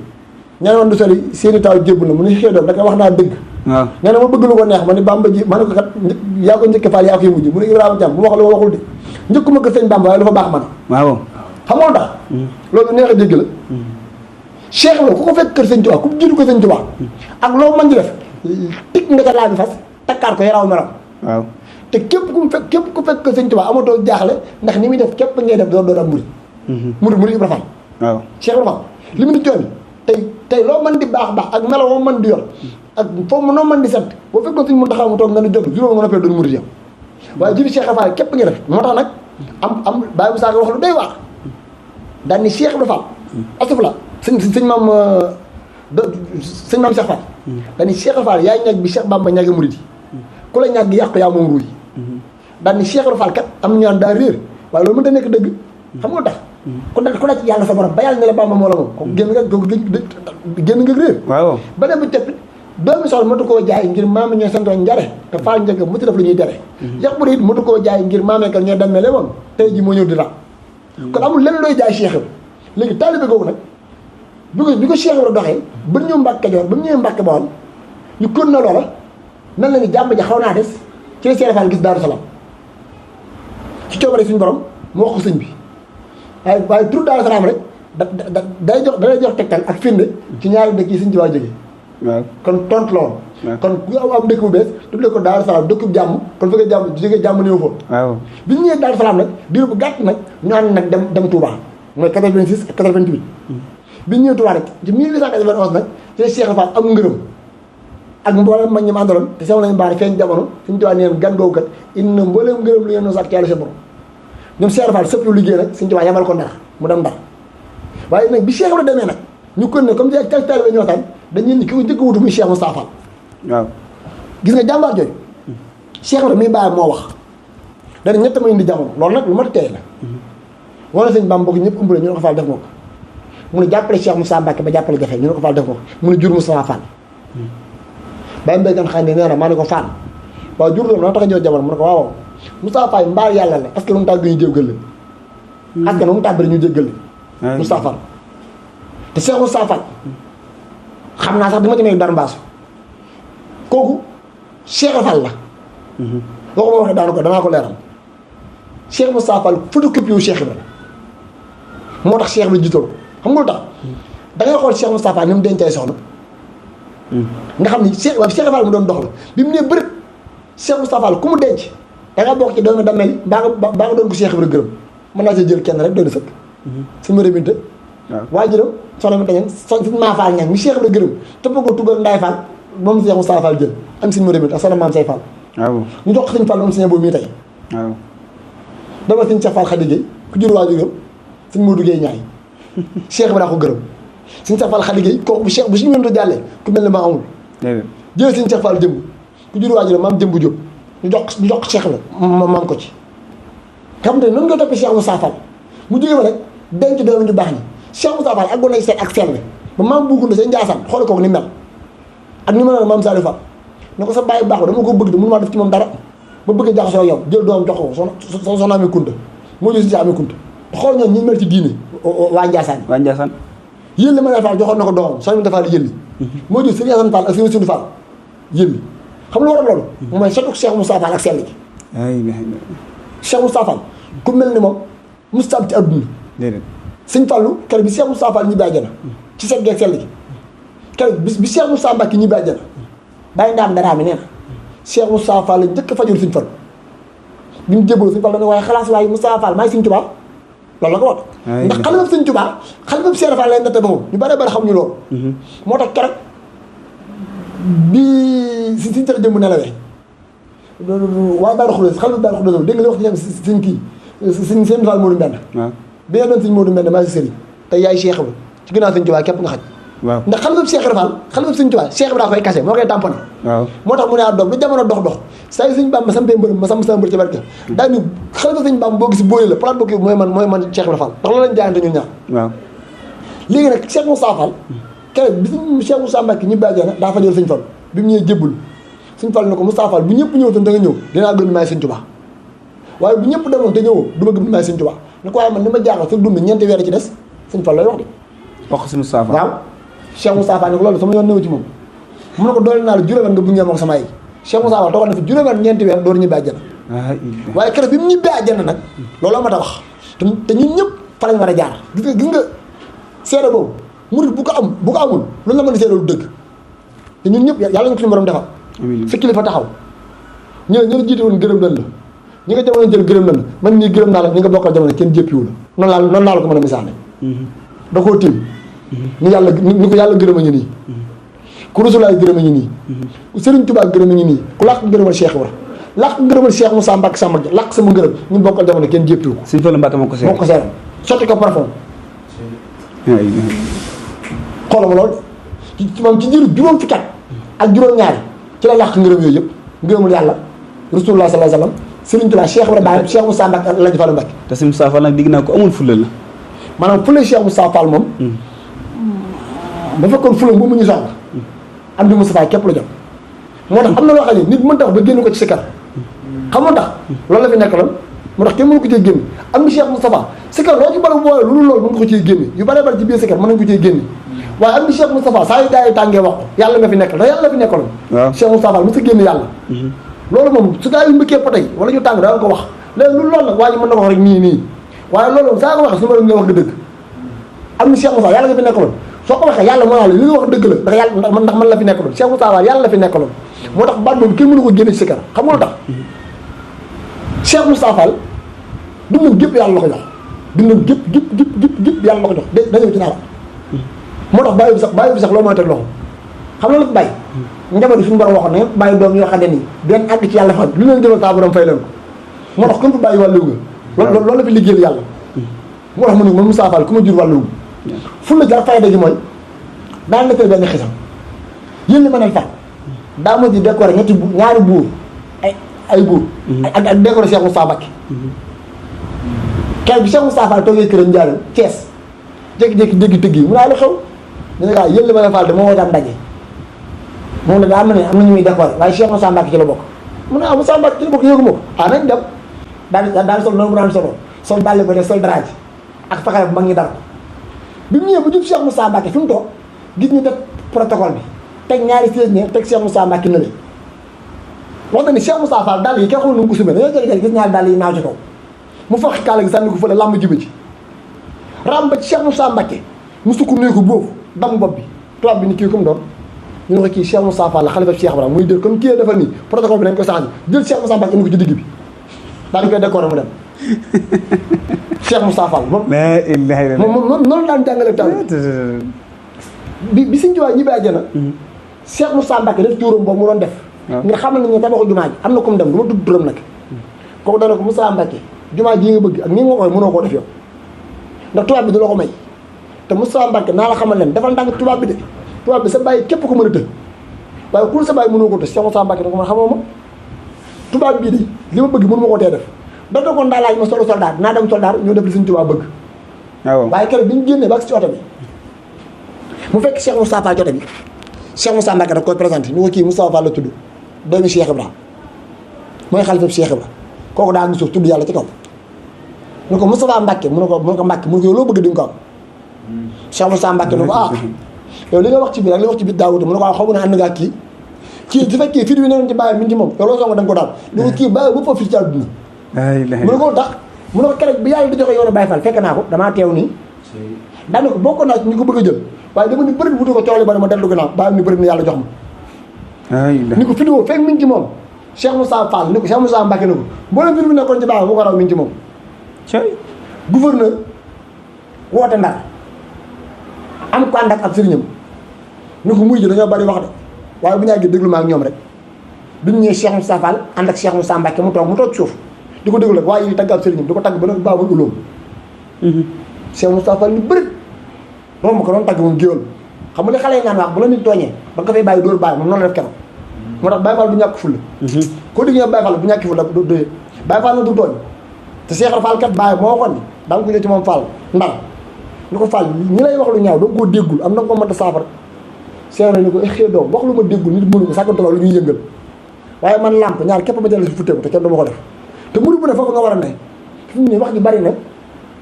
ñene woon du sori seeni taw jébbu na mu ne xëy doom da nga wax naa dëgg waaw nee na ma bëgg lu ko neex ma ne Bamba ji ma ne ko kat yaa ko njëkk faal yaa koy mujj mu ne Ibrahima Thiam bu ma wax lu ma waxul de njëkkuma ko sëñ Bamba waaye dafa baax man waaw xam nga tax loolu neex a dégg la Cheikh la ku ko fekk kër Sëñ Tuubaa ku jiitu ko Sëñ Tuubaa ak loo mën di def tik nga ca laa bi fas takkaat ko yaraw meram waaw te képp ku fekk kër Sëñ Tuubaa amatoo jaaxle ndax ni muy def képp ngay def doon am murid Ibra Fall waaw Cheikh Ibra Fall li mu di coon tey loo mën di baax ak melo moo mën di yor ak foofu noo mën di sant boo fekkoon Sëñ Muntaxa mu toog nga ne jóg juróom nga noppee doon murid yam waaye jëri Cheikh Ibra Fall képp ngay def moo tax nag am Baye Moussa nga wax lu doy waar daal ni Cheikh Ibra Fall astafurlah sëñ maam Cheikh Fall daal ni Cheikh Ibra Fall yaay ñag bi Cheikh Bamba ñagi murid yi ku la ñag gi yàqu yaa moom ruuy daal ni Cheikh Ibra Fall kat am ñu naan daa réer waaye loolu mënta nekk dëgg xam nga tax ku daj yàlla sa borom ba yàlla ne la Bamba moo la moom kooku génn nga réer waaw ba dem bi tepp doomi soxla matu koo jaay ngir maame ñoo santoon njare te Fall njëkk mu ci def lu ñuy dere yax buri it matu koo jaay ngir maamekal ñoo demmele woon tey ji moo ñëw di ra kon amul lenn looy jaay Cheikh léegi taalibe googu nag bi ko Cheikh Ibra doxee ba ñëw Mbàkke Kajoor ba mu ñëwee Mbàkke Bawol ñu kon na loola mel na ni jàmm ja xaw naa des ci la Cheikh Fall gis Daaru Salaam ci coobare suñu borom mu wax ko sëñ bi waaye tur Daaru Salaam rek day jox tegtal ak firnde ci ñaari dëkk yi sëñ ci waa jógee waaw kon tontu la woon kon ku am dëkk bu bees tuddee ko Daaru Salaam dëkkub jàmm kon fekkee jàmm jógee jàmm néew fa waaw bi ñu ñëwee Daaru Salaam nag diir bu gàtt nag ñu ànd nag dem Touba mooy 86 ak 88 bi ñu ñëwee Touba rek ci 1891 nag ci la Cheikh Fall am ngërëm ak mboolem mag ñi ma àndaloon te sew nañu baari feeñ jamono suñu Touba neen gan googu kat indi na mbooleem ngërëm lu ngeen no sàkk ci yàlla sa borom ñoom Cheikh Fall sëpp lu liggéey nag Sëñ Tuubaa yabal ko Ndar mu dem Ndar waaye nag bi Cheikh Ibra demee nag ñu kon ne comme si ak taalibe ñu waxtaan dañu ni ki ko njëkk a wutu muy Cheikh Moustapha Fall waaw gis nga jàmbaar jooju Cheikh Ibra mi bàyyi moo wax dana ñett ma indi jamono loolu nag lu mat tey la wala sëñ Bamba bokk ñëpp ëmbale ñu ne ko Fall def nga ko mu ne jàppale Cheikh Moussa Mbacke ba jàppale jafe ñu ne ko Fall def nga ko mu ne jur Moustapha Fall bàyyi mbéy kan xam ne nee na maa ne ko Fall waaw jur loolu dana tax a ñëw jamono mu ne ko waaw Moustapha Fall mbaar yàlla la parce que lu mu tàgg ñu jéggal la askan lu mu tàgg ñu jéggal la Moustapha Fall te Cheikh Moustapha Fall xam naa sax dama ci nekk dara mbaasu kooku Cheikh Fall la waxuma wax ne daana ko danaa ko leeral Cheikh Moustapha Fall photocopie wu Cheikh Ibra moo tax Cheikh Ibra jiital ko xam nga lu tax da ngay xool Cheikh Moustapha Fall ni mu dencee soxna nga xam ni Cheikh waaye Cheikh Fall mu doon dox la bi mu nee bëri Cheikh Moustapha Fall ku mu denc da nga bokk ci doomi damel yi baa nga doon ko Cheikh Ibra gërëm mën naa see jël kenn rek doy na sëkk suñu ma reminte waaye jërëm soxna mi tañen suñu maa Fall ñang mi Cheikh Ibra gërëm te bëgg ko tugal Ndaay Fall moom Cheikh Moustapha Fall jël am suñu ma reminte ak soxna maam say Fall waaw ñu jox ko sëñ Fall moom sëñ boobu mii tey waaw dama sëñ Cheikh Fall Khady Gueye ku jur waajuram sëñ Modou Gueye ñaay Cheikh Ibra ko gërëm sëñ Cheikh Fall Khady Gueye kooku bu Cheikh bu suñu mënta jàllee ku mel ne maa amul jël sëñ Cheikh Fall jëmb ku jur waajuram maam jëmb Diop ñu jox Cheikh Ibra maam ko ci xam te noonu nga toppee Cheikh Moustapha Fall mu jógee fa nag denc doom ñu baax ñi Cheikh Moustapha Fall ak gonay seet ak sell ba maam buugunda sa Njaasaan xoole kooku ni mel ak ni ma ne maam Saliou Fall ne ko sa bàyyi baax dama ko bëgg de mënu maa def ci moom dara ba bëgg jaxasoo yow jël doom jox ko soxna Ami Kunta moo jël si Ami Kunta xool ñoom ñi mel ci diine waa Njaasaan yëlli ma ne Fall joxoon na ko doomam soxna mi dafa yëlli moo jël Sëriñ Asan Fall ak Sëriñ Sundu Fall yëlli xam nga lu waral loolu mooy surtout Cheikh Moustapha Fall ak sell gi Cheikh Moustapha Fall ku mel ni moom musta am ci adduna sëñ Fallu kere bi Cheikh Moustapha Fall ñibbi àjjana ci set geeg sell gi kere bi Cheikh Moustapha Mbacke ñibbi àjjana bàyyi ndaam daraa mi nee na Cheikh Moustapha Fall la njëkk a fajul sëñ Fallu bi mu jébbaloo sëñ Fallu dana waaye xalaas waaye Moustapha Fall maay sëñ Tuubaa loolu la ko wax ndax xale bab sëñ Tuubaa xale bab Cheikh Fall lay natte ba moom ñu bëree bëri xamuñu loolu moo tax keroog bi si siñ tax jëmb nelawee waa Daaru Xudoos xale ba Daaru Xudoos dégg nga li wax ci sëñ kii sëñ seen Fall Modou Mbend bi nga doon sëñ Modou Mbend maa si sëriñ te yaay Cheikh Ibra ci ginnaaw sëñ Tuubaa képp nga xaj waaw ndax xale bab Cheikh Ibra Fall xale bab sëñ Tuubaa Cheikh Ibra daa koy kase moo koy tamponné moo tax mu ne doom lu jamono dox saa yu sëñ Bamba sampee mbërëm ma samp sama mbër ci barke daa ni xale ba sëñ Bamba boo gis bóolee la plate bokki mooy man Cheikh Ibra Fall ndax loolu lañ jaayante ñun ñaar waaw léegi nag Cheikh Moustapha Fall kere bi sëñ Cheikh Moustapha Mbacke ñi bàjjana daa fa jël sëñ Fall bi mu ñëwee jébbul sëñ Fall ne ko Moustapha Fall bu ñëpp ñëw tan da nga ñëw dinaa gëm maay sëñ Tuubaa waaye bu ñëpp demoon te ñëwoo du ma gëm maay sëñ Tuubaa ne ko waaye man ni ma jaaxal sa dund ñeenti weer ci des sëñ Fall lay wax de wax ko si Moustapha waaw Cheikh Moustapha ne ko loolu sama yoon néew ci moom mu ne ko doole naa la juróomi nga bu ngeen moom sama ay Cheikh Moustapha toogal na fi juróomi ñeenti weer door ñibbi àjjana waaye keroog bi mu ñibbi àjjana nag looloo ma ta wax te ñun ñëpp fa lañ war a jaar gis nga seede boobu murid bu ko amul loolu la mën a seede lu dëgg te ñun ñëpp yàlla ñu suñu borom defal fi kilifa taxaw ñu la jiite woon gërëm lan la ñi nga jamono jël gërëm lan la man ñii gërëm naa la ñi nga bokkal jamono kenn jéppiwu la noonu laa la ko mën a misaale da koo tiim ni ko yàlla gërëm a ñu nii ku Rasulaay gërëm a ñu nii ku Sëriñ Tuubaa gërëm a ñu nii ku làq gërëmal Cheikh Ibra làq gërëmal Cheikh Moussa Mbacke Samba làq sama gërëm ñun bokkal jamono kenn jéppiwu ko Sëriñ Fallu Mbacke moo ko seeral sotti ko parfum xoolal ma loolu moom ci diiru juróom fukki at ak juróom-ñaari ci la làq ngërëm yooyu yëpp ngërëmul yàlla Rasulullah sallallahu alayhi wasallam Sëriñ Tuubaa Cheikh Ibra Baye Cheikh Moussa Mbacke ak Alaaji Fallu Mbacke te si Moustapha Fall nag digg naa ko amul fulla la maanaam fulla Cheikh Moustapha Fall moom ba fekkoon fulla bu mu ñu soxla am di Moustapha képp la jot moo tax am na loo xam ne nit mën tax ba génn ko ci sikar xam nga tax loolu la fi nekk loon moo tax kenn mënu ko cee génn am na Cheikh Moustapha sikar loo ci bari booyee lu loolu mën nga ko cee génne yu bari bari ci biir sikar mën nañ ko cee génne waaye am na Cheikh Moustapha saa yu gaa yi tàngee wax ko yàlla nga fi nekkal ndax yàlla fi nekkaloon Cheikh Moustapha mu sa génn yàlla loolu moom su gaa yu mbëkkee potey wala ñu tàng daa ko wax léegi lu loolu nag waa ji mën na ko wax rek nii waaye loolu moom saa ko waxee su ma la nga wax nga dëgg am na Cheikh Moustapha yàlla nga fi nekkaloon soo ko waxee yàlla moo wax la li nga wax dëgg la ndax yàlla ndax man la fi nekkaloon Cheikh Moustapha yàlla la fi nekkaloon moo tax baat boobu kenn mënu ko génne ci sikar xam nga lu tax Cheikh Moustapha dundam gépp yàlla la ko jox dundam gépp yàlla la ko jox dañëw ci dara moo tax bàyyi bi sax loolu mooy teg loxo xam nga la fi bàyyi njaboot yi suñu borom waxoon na bàyyi doom yoo xam ne nii benn àgg ci yàlla fa lu leen jëmal taa borom fay leen ko moo tax comme fi bàyyi wàllu ga loolu la fi liggéeyal yàlla moo tax mu ne man Moussa Fall ku ma jur wàllu ful la jar fayda gi mooy daan nettali benn xisam yéen li ma nel Fall daa ma di décoré ñaari buur ay buur ak décoré Cheikh Moussa Mbacké kay bi Cheikh Moussa Fall toogee këram Njaaréem Thiès jékki-jékki dégg tëgg yi mu naa la xew ñu ne gaa yéen li ma nel Fall de moo woote am ndaje moom la daa am na ñu muy décoré waaye Cheikh Moussa Mbacké ci la bokk mu ne Moussa Mbacké ci la bokk yëgu ma ko nañ dem daal sol noonu mu daan sol dàll ko def sol dara ji ak faxare bu mag ñi dara ko bi mu ñëwee bu jub Cheikh Moussa Mbacké fi mu toog gis ñu def protocole bi teg ñaari siège ne teg Cheikh Moussa Mbacké na leen wax na ni Cheikh Moussa Fall dàll yi kenn xamul nu mu ko sumee dañoo jékki-jékki gis ñaari dàll yi naaw ci kaw mu foqi kaala gi sànni ko fële làmb jiba ci ram ba ci Cheikh Moussa Mbacké mu sukk nuyu ko boobu dam bopp bi tubaab bi ni kii comme doon ñu ne ko kii Cheikh Moussa Fall la xalifa Cheikh Ibrahima muy jël comme kii defal nii protocole bi nañ ko changé jël Cheikh Moussa Mbacké indi ko ci digg bi daal di koy décoré mu dem Cheikh Moussa Fall moom noonu daan jàngale taw bi Sëñ Tuubaa ñibbi àjjana Cheikh Moussa Mbacké def tuuram boobu mu doon def ngir xamal nañ ne tabaxu jumaa ji am na comme dem du ma tudd turam nag kooku dana ko Moussa Mbacké jumaa ji nga bëgg ak ni nga ko mënoo koo def yow ndax tubaab bi du la ko may te Moussa Mbacké naa la xamal leen defal ndànk tubaab bi de tubaab bi sa bàyyi képp ko mën a të waaye ku sa bàyyi mënoo ko të Cheikh Moussa Mbacké da ko man xamoo ma tubaab bii de li ma bëgg mënu ma ko tee def dootoo kon daa laaj ma solo soldat naa dem soldat ñoo def li Sëñ Tuubaa bëgg waaye keroog bi ñu génnee ba ak si oto bi mu fekk Cheikh Moussa Fall jote bi Cheikh Moussa Mbacké daf koy présenté ñu ko kii Moussa Fall la tudd doomi Cheikh Ibrahima mooy xalifa Cheikh Ibrahima kooku daa ngi suuf tudd yàlla ci kaw ñu ko Moussa Mbacké mu ne ko Mbacké mu ne ko yow loo bëgg di nga ko am Cheikh Moussa Mbacké ne ko yow li nga wax ci biir ak li nga wax ci biir daawuta mu ne ko xamu ne ànd ngaa kii su fekkee fii bi newoon ci bàyyi mi ngi ci moom yow loo songa da nga ko daal ñu ko kii bàyyi ba fa fii ci àdduna mu ne ko tax mu ne ko keroog bi yàlla di joxe yoonu Baye Fall fekk naa ko damaa teew nii daane ko bokk naa ci ñu ko bëgg a jël waaye dama ni bëri wutu ko coow li bari ma dellu gannaaw bàyyi ni bëri ni yàlla jox ma ni ko vidéo fekk mi ngi ci moom Cheikh Moussa Fall ni ko Cheikh Moussa Mbacké ni ko mboolem fi mu nekkoon ci baax bu ko raw mi ngi ci moom gouverneur woote Ndar am ko ànd ak ab sëriñam ni ko muy ji dañoo bari wax de waaye bu ñu àggee déglu ma ak ñoom rek duñ ñëwee Cheikh Moussa Fall ànd ak Cheikh Moussa Mbacké mu toog suuf di ko déglu rek waaye yi tagg ab sëriñam di ko tagg ba nag baabul ulóom Cheikh Moussa Fall ni bëri romb ko doon tagg moom géwél xam nga li xale yi naan wax bu la nit tooñee ba nga ko fay bàyyi dóor bàyyi moom noonu la def keroog moo tax Baye Fall du ñàkk fulla koo dégg ñoo Baye Fall du ñàkk fulla doyee Baye Fall na du tooñ te Cheikh Fall kat bàyyi moo waxoon ni da nga ko jël ci moom Fall Ndar ñu ko Fall ñi lay wax lu ñaaw da nga koo déggul am na nga ko mën a saafara Cheikh na ni ko xëy doom wax lu ma déggul nit mënu ko sàkkantoloo lu ñuy yëngal waaye man làmp ñaar képp ma jël si futteeku te kenn du ma ko def te murid bu ne foofu nga war a ne fi mu ne wax ji bari na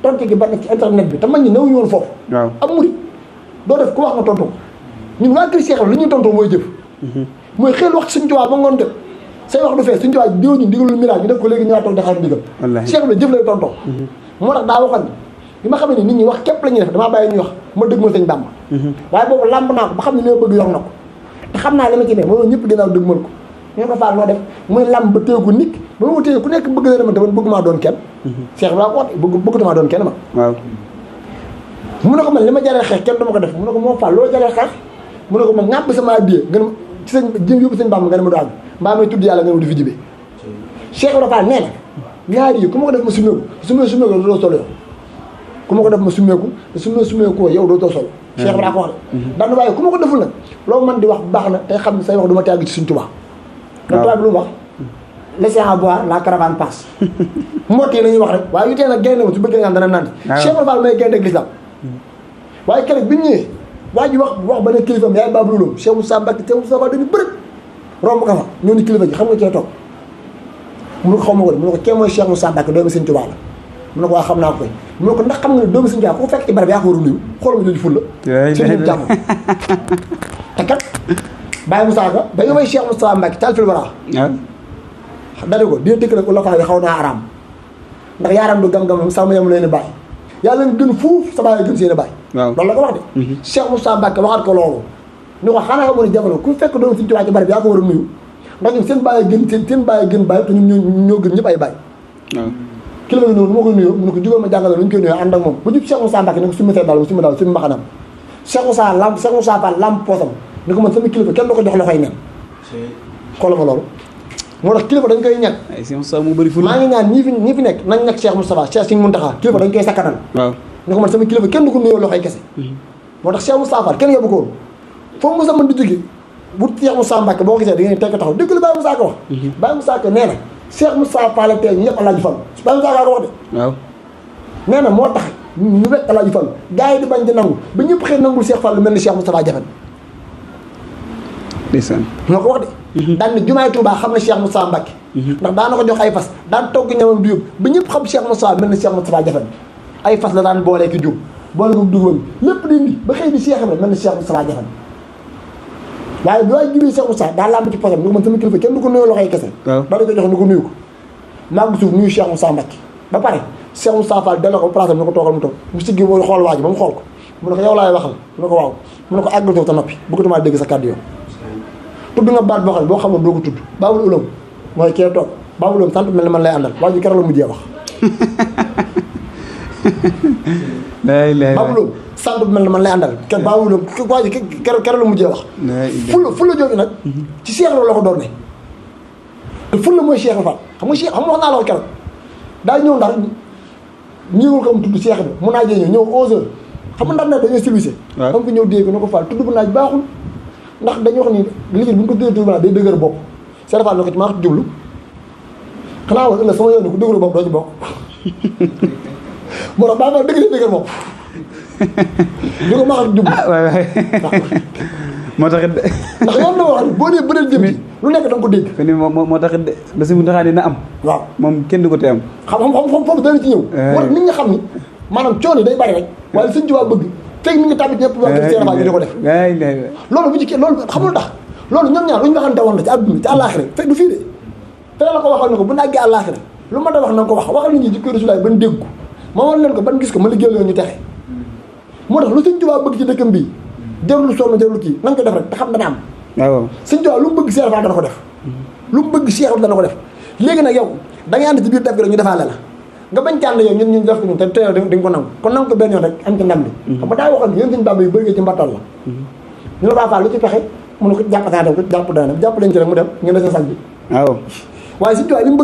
tontu gi bari na ci internet bi te mag ñi newuñu woon foofu am murid doo def ku wax nga tontu ko ñun waa kër Cheikh li ñuy tontoo mooy jëf mooy xel wax ci Sëñ Tuubaa ba ngoon def say wax du fees Sëñ Tuubaa diw ñu ndigalul miraaj ñu def ko léegi ñëwaat toog di xaar ndigal Cheikh la jëf lay tontoo moo tax daa waxoon bi ma xam ne nit ñi wax képp la ñuy def damaa bàyyi ñuy wax ma dëgg ma Sëñ Bàmba waaye boobu làmb naa ko ba xam ne li ma bëgg yor na ko te xam naa li ma ci ne moom ñëpp ginnaaw dëgg mal ko ñu ko faal noo def muy làmb ba téye ko nit ba ma téye ku nekk bëgg na demante man bëgg maa doon kenn Cheikh bi laa ko wax bëggatumaa doon kenn ma waaw mu ne ko man li ma jaree xeex kenn dama ko def mu ne ko moo faal loolu jaree xeex mu ne ko man ñàpp sama addiyee nga ne ci sëñ jëm yóbbu Sëñ Bàmba nga ne ma du àgg mbaa may tudd yàlla nga ne ma du fi jibee Cheikh Ibra Fall nee na ñaari yi ku ma ko def ma summeeku doo solo yow ku ma ko def ma summeeku te summeeku yow doo solo Cheikh Ibra ko wax de daan waaye ku ma ko deful nag loolu man di wax baax na tey xam ne say wax du ma tàgg ci Sëñ Tuubaa da tubaab bi lu mu wax laissez à boire la caravane passe mott yi la ñuy wax rek waaye yu tee nag gaynde ma su bëggee nga xam dana naan Cheikh Ibra Fall may gaynde ak l'islam waaye keroog bi ñu ñëwee waa ji wax ba ne kilifa am yaay Babou Loum Cheikh Moussa Mbacké Cheikh Moussa Mbacké dañu bëri romb ka fa ñoo ni kilifa ji xam nga cee toog mu ne ko xaw ma ko de mu ne ko kee mooy Cheikh Moussa Mbacké doomi Sëñ Tuubaa la mu ne ko waa xam naa ko koy mu ne ko ndax xam nga ne doomi Sëñ Tuubaa ku ko fekk ci barab yaa ko war a nuyu xool nga jooju ful la seen jàmm te kat Baye Moussa Ka ba nga may Cheikh Moussa Mbacké taal fil wara dane ko dina tëkk nag ulofa bi xaw naa araam ndax yaaram du gam-gam sama yam leen bàyyi yàlla gën fuuf sa bàyyi gën seen i bàyyi loolu la ko wax de Cheikh Moussa Mbacké waxaat ko loolu ni ko xanaa xamoon ne jamono ku fekk doon Sëñ Tuubaa ci barab yaa ko war a nuyu ndax ñun seen bàyyi gën seen bàyyi gën bàyyi te ñun ñoo gën ñëpp ay bàyyi kilifa gi noonu moo koy nuyoo mu ne ko jugal ma jàngale nu ñu koy nuyoo ànd ak moom bu jub Cheikh Moussa Mbacké ne ko summi daal mu summi daal summi mbaxanam Cheikh Moussa Fall lamp poosam ni ko man sama kilifa kenn du ko jox loxoy neen xoolal ma loolu moo tax kilifa dañ koy ñàkk. ay Cheikh Moustapha mu bëri ful. maa ngi ñaan ñi fi nekk nañ ñàkk Cheikh Moustapha Cheikh Serigne Mountakha kilifa dañ koy sakkanal. waaw ne ko man sama kilifa kenn du ko nuyoo loxoy kese. moo tax Cheikh Moustapha Fall kenn yóbbu ko woon foofu Moussa mën di jóge bu Cheikh Moustapha Mbacke boo ko gisee da ngeen tekk taxaw dëgg la Baye Moussa ko wax. Baye Moussa ko nee na Cheikh Moustapha Fall la tey ñu yëpp Alaaji Fall Baye Moussa ko wax de. waaw nee na moo tax ñu wekk Alaaji Fall gars yi di bañ di nangu ba ñëpp xëy nangul Cheikh Fall lu mel ni Cheikh Moustapha jafen ndeysaan moo ko wax de. daan ne jumaay Touba xam ne Cheikh Moustapha Mbacke. ndax daan na ko jox ay fas daan togg ñamam di yóbbu ba ñëpp xam Cheikh Moustapha mel ni Cheikh Moustapha jafen ay fas la daan boolee ki jub boole ko dugub lépp di indi ba xëy di Cheikh Ibrahima mel ni Cheikh Moustapha jafen waaye bi waaye jubee Cheikh Moustapha daa lamb ci posam ni ko man sama kilifa kenn du ko nuyoo loxoy kese. waaw da di ko jox ni ko nuyu ko maa ngi suuf nuyu Cheikh Moustapha Mbacke ba pare Cheikh Moustapha Fall delloo ko place am ni ko toogal mu toog mu siggi moo xool waa ji ba mu xool ko mu ne ko yow laay waxal mu ne ko waaw mu ne ko àggal toog ta noppi bëggatuma dégg sa kàddu yow tudd nga baat boo xam ne boo xamoon doo ko tudd baabul ulam mooy kee toog baabul ulam sant mel ne man lay àndal waa ji keroog la mujjee wax baabul ulam sant mel ne man lay àndal kenn baabul ulam waa ji keroog la mujjee wax ful la jooju nag ci Cheikh la ko doon ne te ful la mooy Cheikh Fall xam nga Cheikh xam nga wax naa la ko keroog daa ñëw ndax ñëwul ko mu tudd Cheikh bi mu naajee ñëw 11h xam nga ndax ne dañoo service xam nga ñëw dégg na ko Fall tudd bu naaj baaxul ndax dañu wax ni liggéey bu ñu ko tuddee tudd bu naaj day dëgër bopp Cheikh Fall na ko ci maa ko jublu xanaa wax ëllëg sama yoon ni ko dëgëru bopp doo ci bokk moo tax baa nga dëgër bopp li ko maa ko jublu moo taxit de ndax yoon na wax boo dee bëneel jëm ci lu nekk da nga ko dégg fi ni moo taxit de ba si mu taxaa na am waaw moom kenn du ko te am xam foofu dana ci ñëw moo tax nit ñi xam ni maanaam coono yi day bari rek waaye Sëñ Tuubaa bëgg fekk mi ngi tàbbi ñëpp wax Cheikh Fall ñu di ko def loolu bu ci loolu xamul tax loolu ñoom ñaar lu ñu waxante woon la ci àdduna ci àllaaxira fekk du fii de te la ko waxal ni ko bu nàggee àllaaxira lu ma da wax na nga ko waxal nit ñi ci kër Rasulaay ban dégg ko ma wan leen ko ban gis ko ma liggéey leen ñu texe moo tax lu Sëñ Tuubaa bëgg ci dëkkam bii jarul sonn jarul kii na nga ko def rek te xam dana am waaw Sëñ Tuubaa lu mu bëgg Cheikh Fall dana ko def lu mu bëgg Cheikh dana ko def léegi nag yow da ngay ànd ci biir def gi rek ñu defaale la nga bañ cànn yow ñun def ko ñun te teyoo di nga ko nangu kon nangu ko benn yoon rek am ci ndam bi xam nga daa waxoon yéen Sëñ Bàmba yu bëggee ci mbattal la ñu la Baay Faal lu ci pexe mu ne ko jàpp saa dem ko jàpp dana jàpp leen ci rek mu dem ngeen def sa sal bi waaw waaye Sëñ Tuubaa li mu bëgg